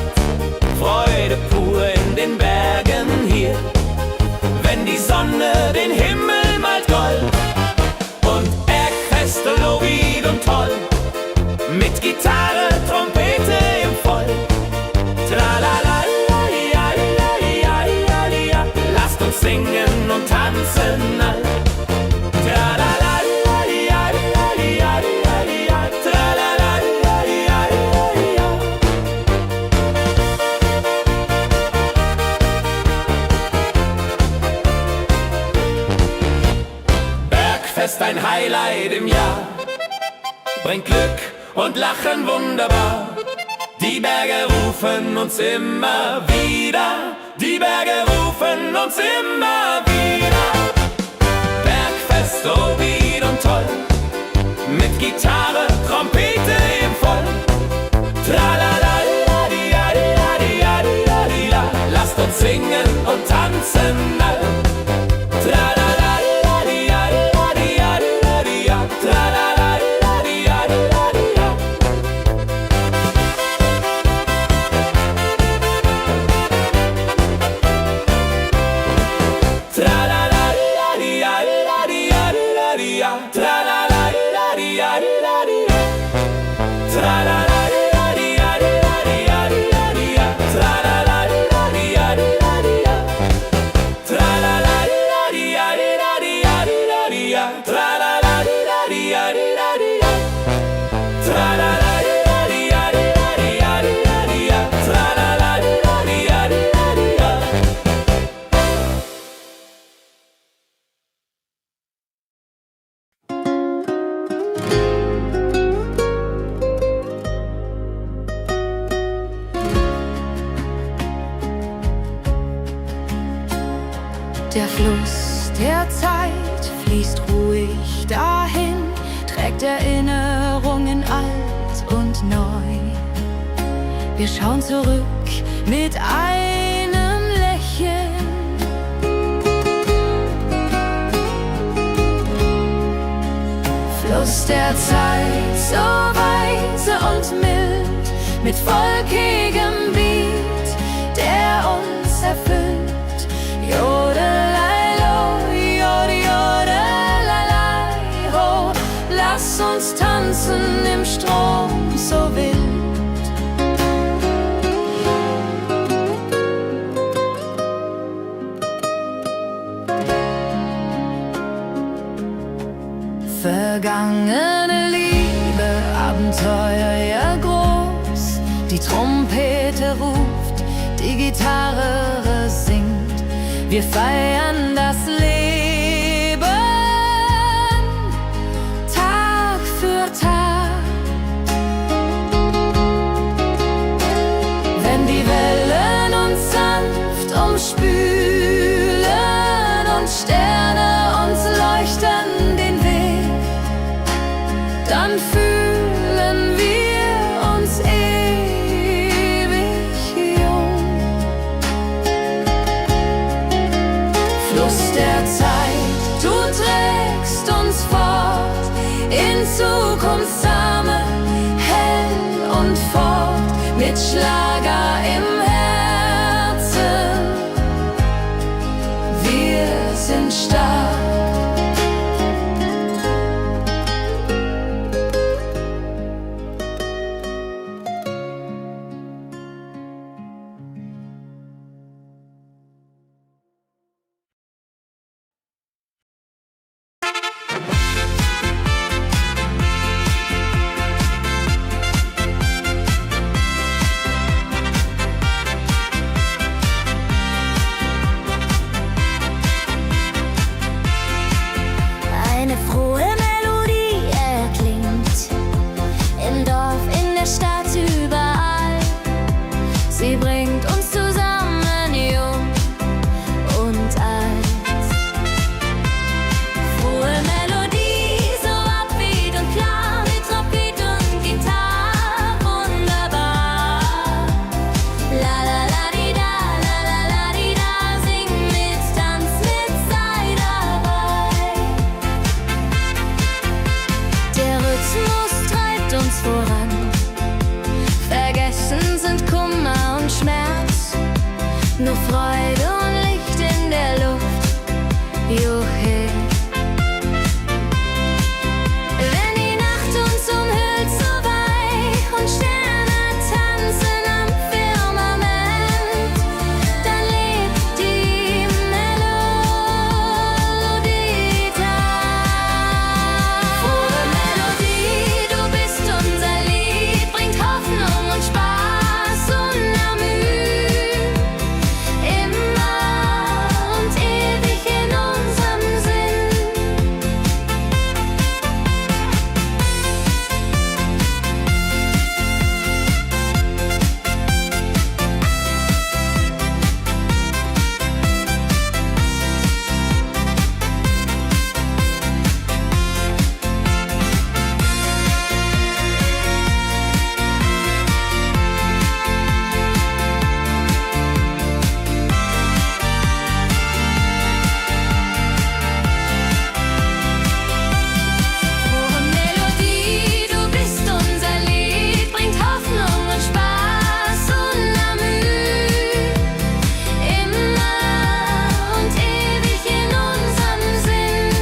Freude pur in den Bergen hier, wenn die Sonne den Himmel malt gold. Und Bergfest, lobig und toll, mit Gitarre, Trompete im Voll. Tralala, ja, ja, ja, ja, ja. Lasst uns singen und tanzen all. Tralala, ja, ja, ja, ja, ja. Tralala, ja, ja, ja, ja. Bergfest, ein Highlight im Jahr, bringt Glück und Lachen wunderbar. Die Berge rufen uns immer wieder, die Berge rufen uns immer wieder. Bergfest, so beat und toll, mit Gitarre, Trompete im Voll. Tralala, la, di, ja, di, ja, di, ja, di, ja, di, la. Lasst uns singen und tanzen all. Tralala, la, di, ja, di, ja, di, ja, di, ja, di, ja. Tralala, la, di, ja, di, ja, di, ja. Tralala, la, di, ja, di, ja, di, ja, di, ja, di, ja. Tralala, la, di, ja, di, ja, di, ja. Tralala, la, di, ja, di, ja, di, ja, di, ja, di, ja. Tralala, la, di, ja, di, ja, di, ja. Tralala, la, di, ja, di, ja, di, ja, di, ja, di, ja. Tralala, la, di, ja, di, ja, di, ja. Tralala, la, di, ja, di, ja, di, ja, di, ja, di, ja. Tralala, la, di, ja, di, ja, di, ja. Der Fluss der Zeit fließt ruhig dahin, trägt Erinnerungen alt und neu. Wir schauen zurück mit einem Lächeln. Fluss der Zeit, so weise und mild, mit volkigem Beat, der uns erfüllt. Jodelei-lo, jode, jodelei-lei, ho, lass uns tanzen im Strom so wild. Vergangene Liebe, Abenteuer ja groß. Die Trompete ruft, die Gitarre singt. Wir feiern das Leben Tag für Tag. Wenn die Wellen uns sanft umspülen und Sterne uns leuchten den Weg, dann fühlen wir uns ewig jung. Fluss der Zeit, du trägst uns fort in Zukunftssame, hell und fort, mit Schlager im Herzen. Wir sind stark. Eine frohe Melodie erklingt im Dorf, in der Stadt, überall. Sie bringt uns zusammen, jung und alt. Frohe Melodie, so upbeat und klar, mit Trompete und Gitarre, wunderbar. La la la di da, la la la di da, sing mit, tanz mit, sei dabei. Der Rhythmus treibt uns voran. Vergessen sind Kummer und Schmerz. Nur Freude und Licht in der Luft. Juhe. Wenn die Nacht uns umhüllt, so weich und Sterne tanzen am Firmament, dann lebt die Melodie da. Frohe Melodie, du bist unser Lied, bringt Hoffnung und Spaß unermüht. Immer und ewig in unserem Sinn. Frohe Melodie, du bist unser Lied, bringt Hoffnung und Spaß unermüht. Immer und ewig in unserem Sinn.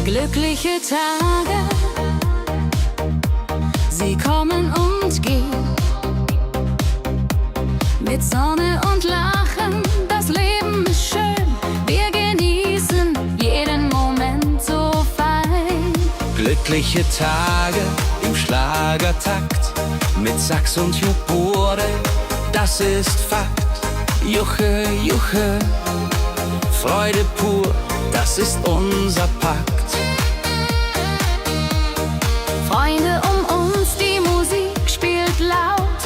Glückliche Tage, sie kommen und gehen. Mit Sonne und Lachen, das Leben ist schön. Wir genießen jeden Moment so fein. Glückliche Tage im Schlagertakt, mit Sax und Juborde, das ist Fakt. Juche, Juche, Freude pur, das ist unser Pakt. Freunde um uns, die Musik spielt laut.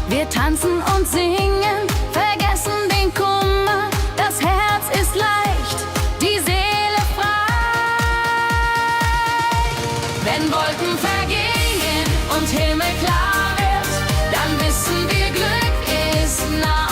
Wir tanzen und singen, vergessen den Kummer. Das Herz ist leicht, die Seele frei. Wenn Wolken vergehen und Himmel klar wird, dann wissen wir, Glück ist nah.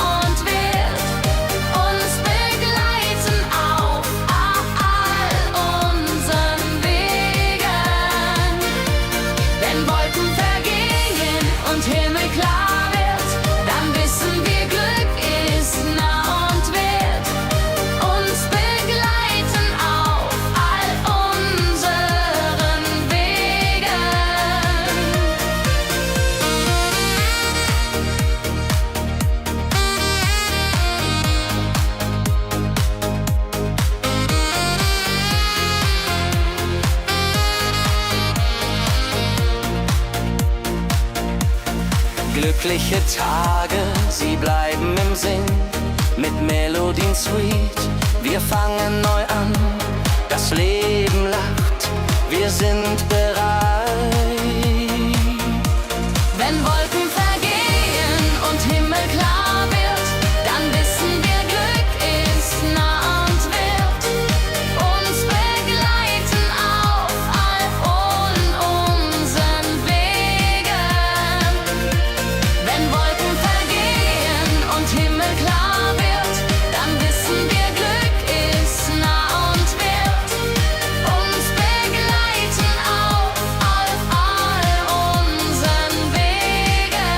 Fröhliche Tage, sie bleiben im Sinn, mit Melodien sweet. Wir fangen neu an, das Leben lacht, wir sind bereit. Wenn Wolken vergehen und Himmel klar wird, dann wissen wir, Glück ist nah und wird uns begleiten auf all unseren Wegen. Wenn Wolken vergehen und Himmel klar wird, dann wissen wir, Glück ist nah und wird uns begleiten auf all unseren Wegen.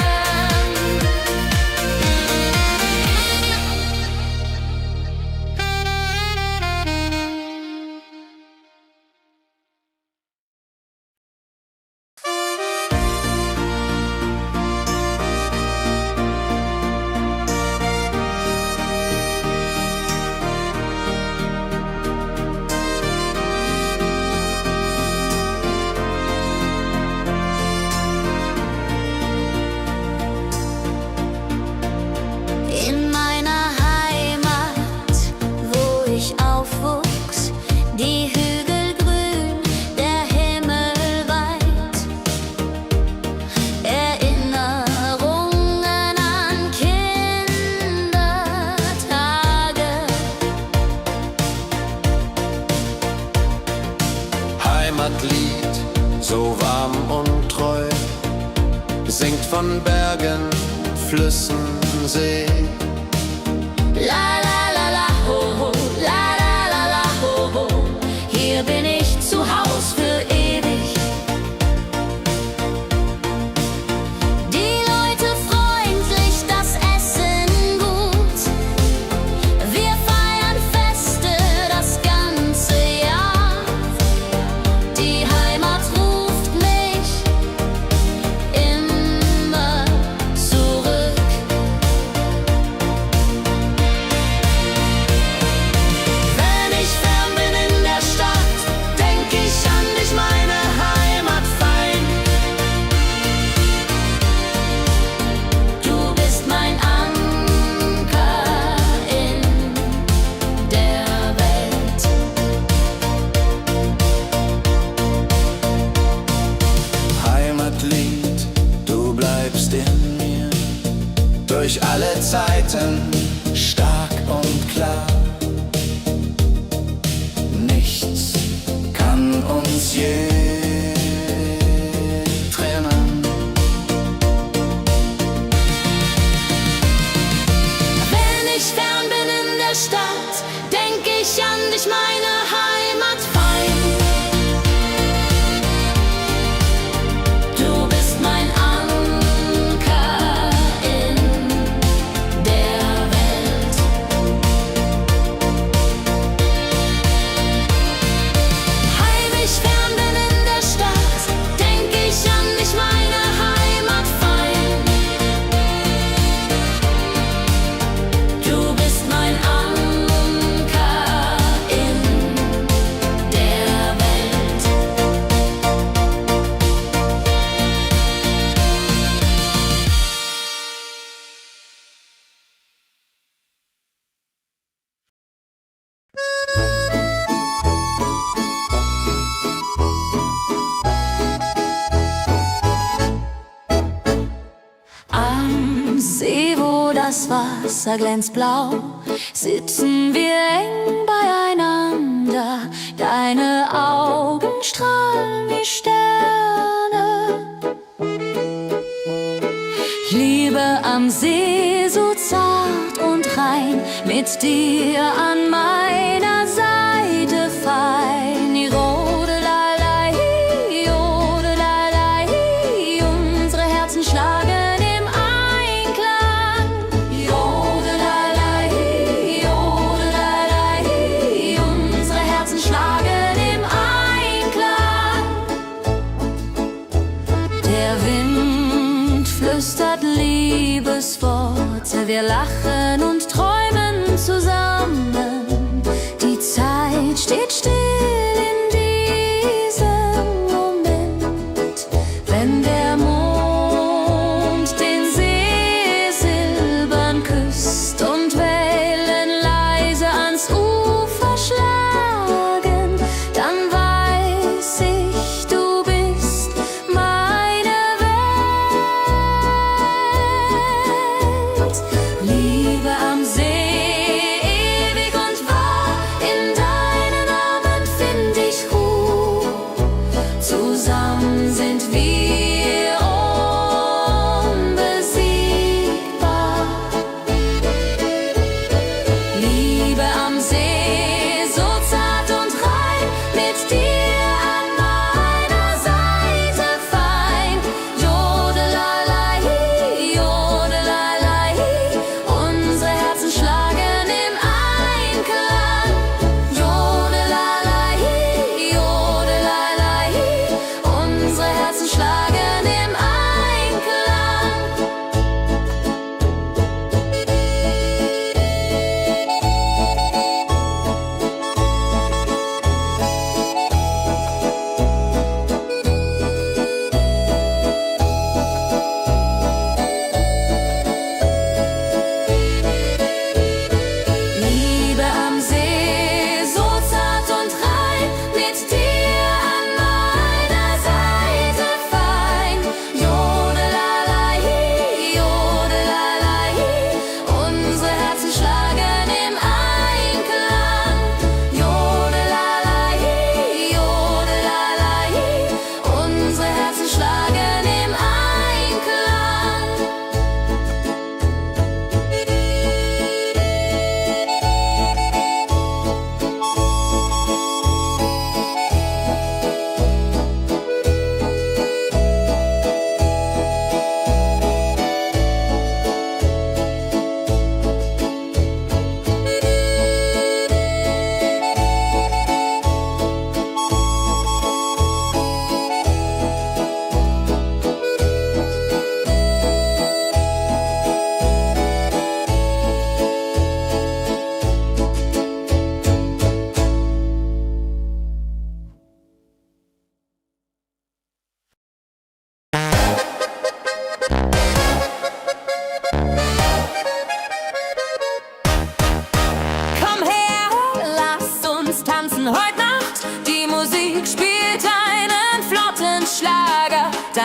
In meiner Heimat, wo ich aufwuchs, die Hügel grün, der Himmel weit. Erinnerungen an Kindertage. Heimatlied, so warm und treu, singt von Bergen, Flüssen, See. La la la la ho ho, la la la la ho ho. Hier bin ich zu Haus für ewig. Die Leute freundlich, das Essen gut. Wir feiern Feste das ganze Jahr. Die Heimat ruft mich immer zurück. Wenn ich fern bin in der Stadt, denk ich an dich, meine Heimat fein. Du bist mein Anker in der Welt. Heimatlied, du bleibst in mir, durch alle Zeiten stark und klar. Nichts kann uns je trennen. Wenn ich fern bin in der Stadt, denk ich an dich, meine Heimat fein. Du bist mein Anker in der Welt. Heimlich fern bin in der Stadt, denk ich an dich, meine Heimat fein. Du bist mein Anker in der Welt. Am See, wo das Wasser glänzt blau, sitzen wir eng beieinander. Deine Augen strahlen wie Sterne. Ich liebe am See so zart und rein, mit dir an meiner Seite fein. Jodelei, jodelei, unsere Herzen schlagen im Einklang. Jodelei, jodelei, unsere Herzen schlagen im Einklang. Der Wind flüstert Liebesworte, wir lachen und träumen zusammen. Die Zeit steht still in diesem Moment, wenn der Mond den See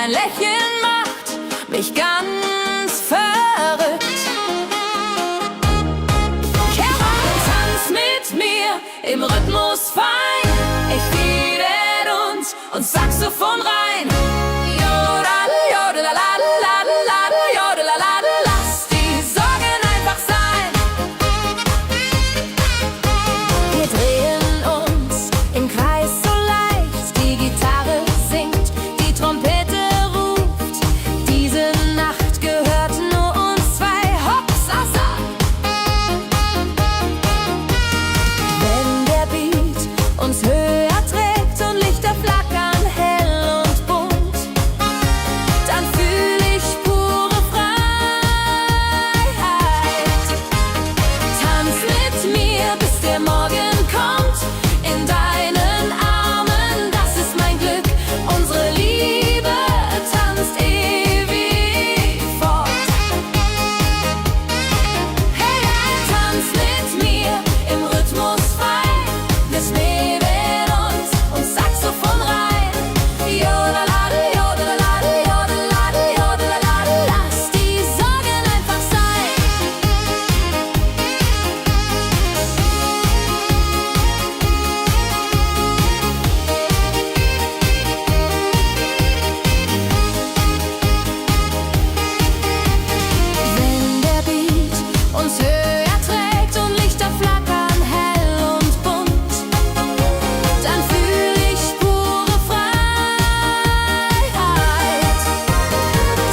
Dein Lächeln macht mich ganz verrückt. Tanz mit mir im Rhythmus fein. Ich fiedel und Saxophon rein. Jodel, jodelalalalalala, jodelalala. Lass die Sorgen einfach sein. Wir drehen uns im Kreis so leicht. Die Gitarre singt, die Trompete ruft. Diese Nacht gehört nur uns zwei. Hopsasa. Wenn der Beat uns höher trägt und Lichter flackern hell und bunt, dann fühl ich pure Freiheit. Tanz mit mir, bis der Morgen kommt. In deinen Armen, das ist mein Glück. Unsere Liebe tanzt ewig fort. Hey, tanz mit mir im Rhythmus fein. Wir schweben uns und Saxophon rein. Jodelade, jodelade, jodelade, jodelade. Lass die Sorgen einfach sein. Wenn der Beat uns höher trägt und Lichter flackern hell und bunt, dann fühl ich pure Freiheit.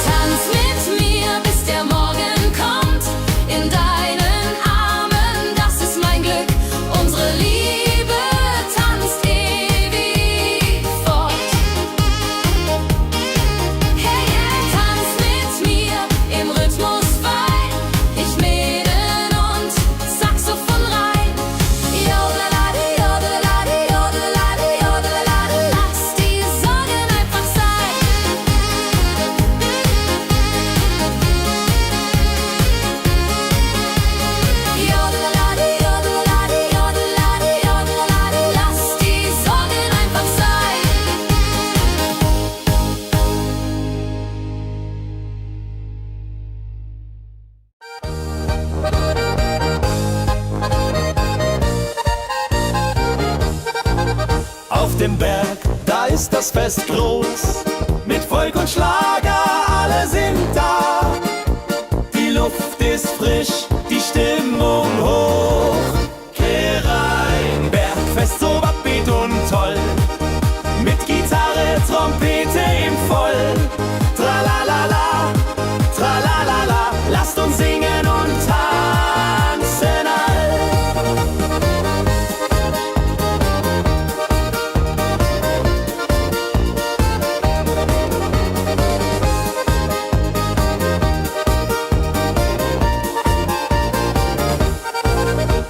Tanz mit mir, bis der Morgen kommt. In deinen Armen, das ist mein Glück. Unsere Liebe tanzt ewig fort. Hey, tanz mit mir im Rhythmus fein. Ich mäden und Saxophon rein. Jodelade, jodelade, jodelade, jodelade. Lass die Sorgen einfach sein. Jodelade, jodelade, jodelade, jodelade. Lass die Sorgen einfach sein. Auf dem Berg, da ist das Fest groß. Mit Volk und Schlager, alle sind da. Die Luft ist frisch, die Stimmung hoch. Kehr rein, Bergfest so upbeat und toll. Mit Gitarre, Trompete im Voll. Tralalala, tralalala. Lasst uns singen und tanzen all.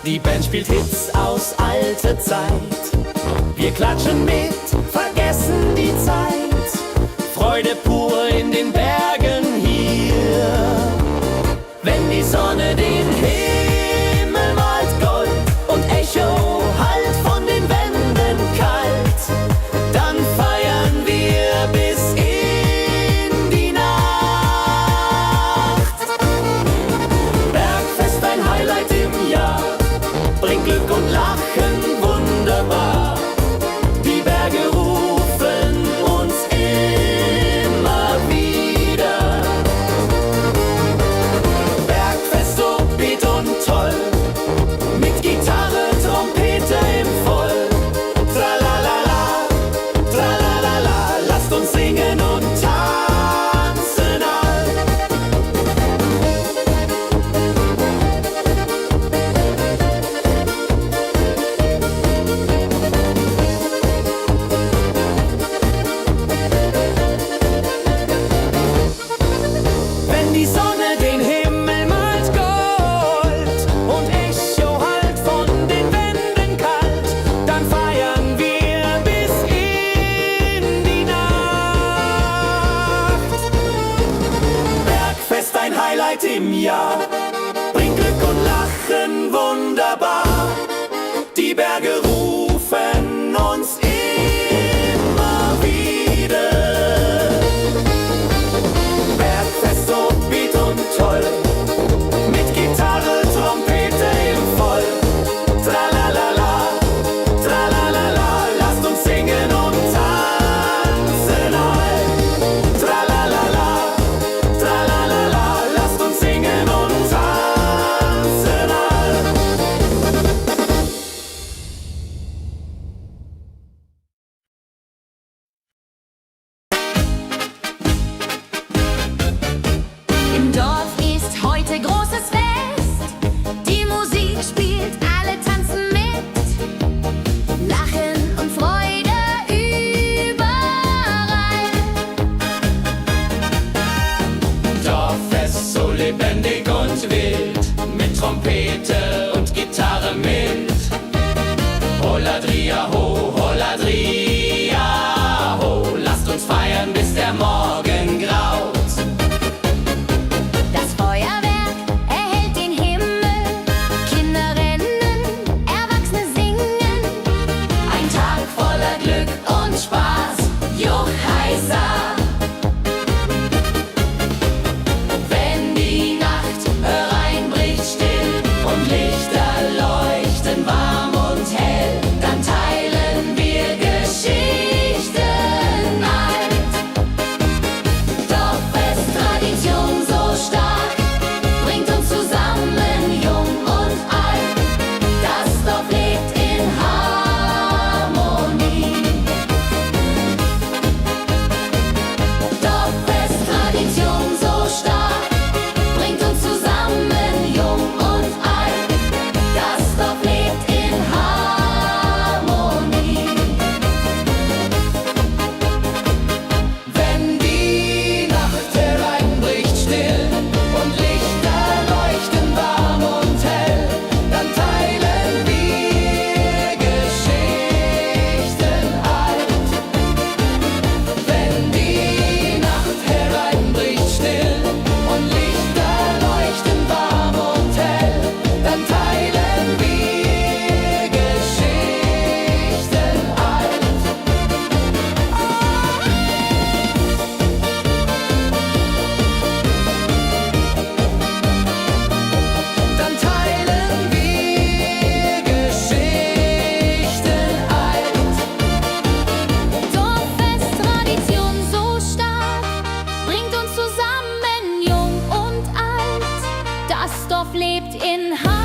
Die Band spielt Hits aus alter Zeit. Wir klatschen mit, vergessen die Zeit. Freude pur in den Bergen hier. Wenn die Sonne den Himmel malt Gold und Echo hallt von den Wänden kalt, dann feiern wir bis in die Nacht. Bergfest, ein Highlight im Jahr. Bringt Glück und Lachen wunderbar. Die Berge rufen uns immer wieder. Bergfest so beat und toll. Mit Gitarre, Trompete im Voll. Tralalala, tralalala. Lasst uns singen und tanzen all. Wenn die Sonne den Himmel malt Gold und Echo hallt von den Wänden kalt, dann feiern wir bis in die Nacht. Bergfest, ein Highlight im Jahr. Bringt Glück und Lachen wunderbar. Die Berge rufen uns immer wieder. Dorf lebt in Harmonie.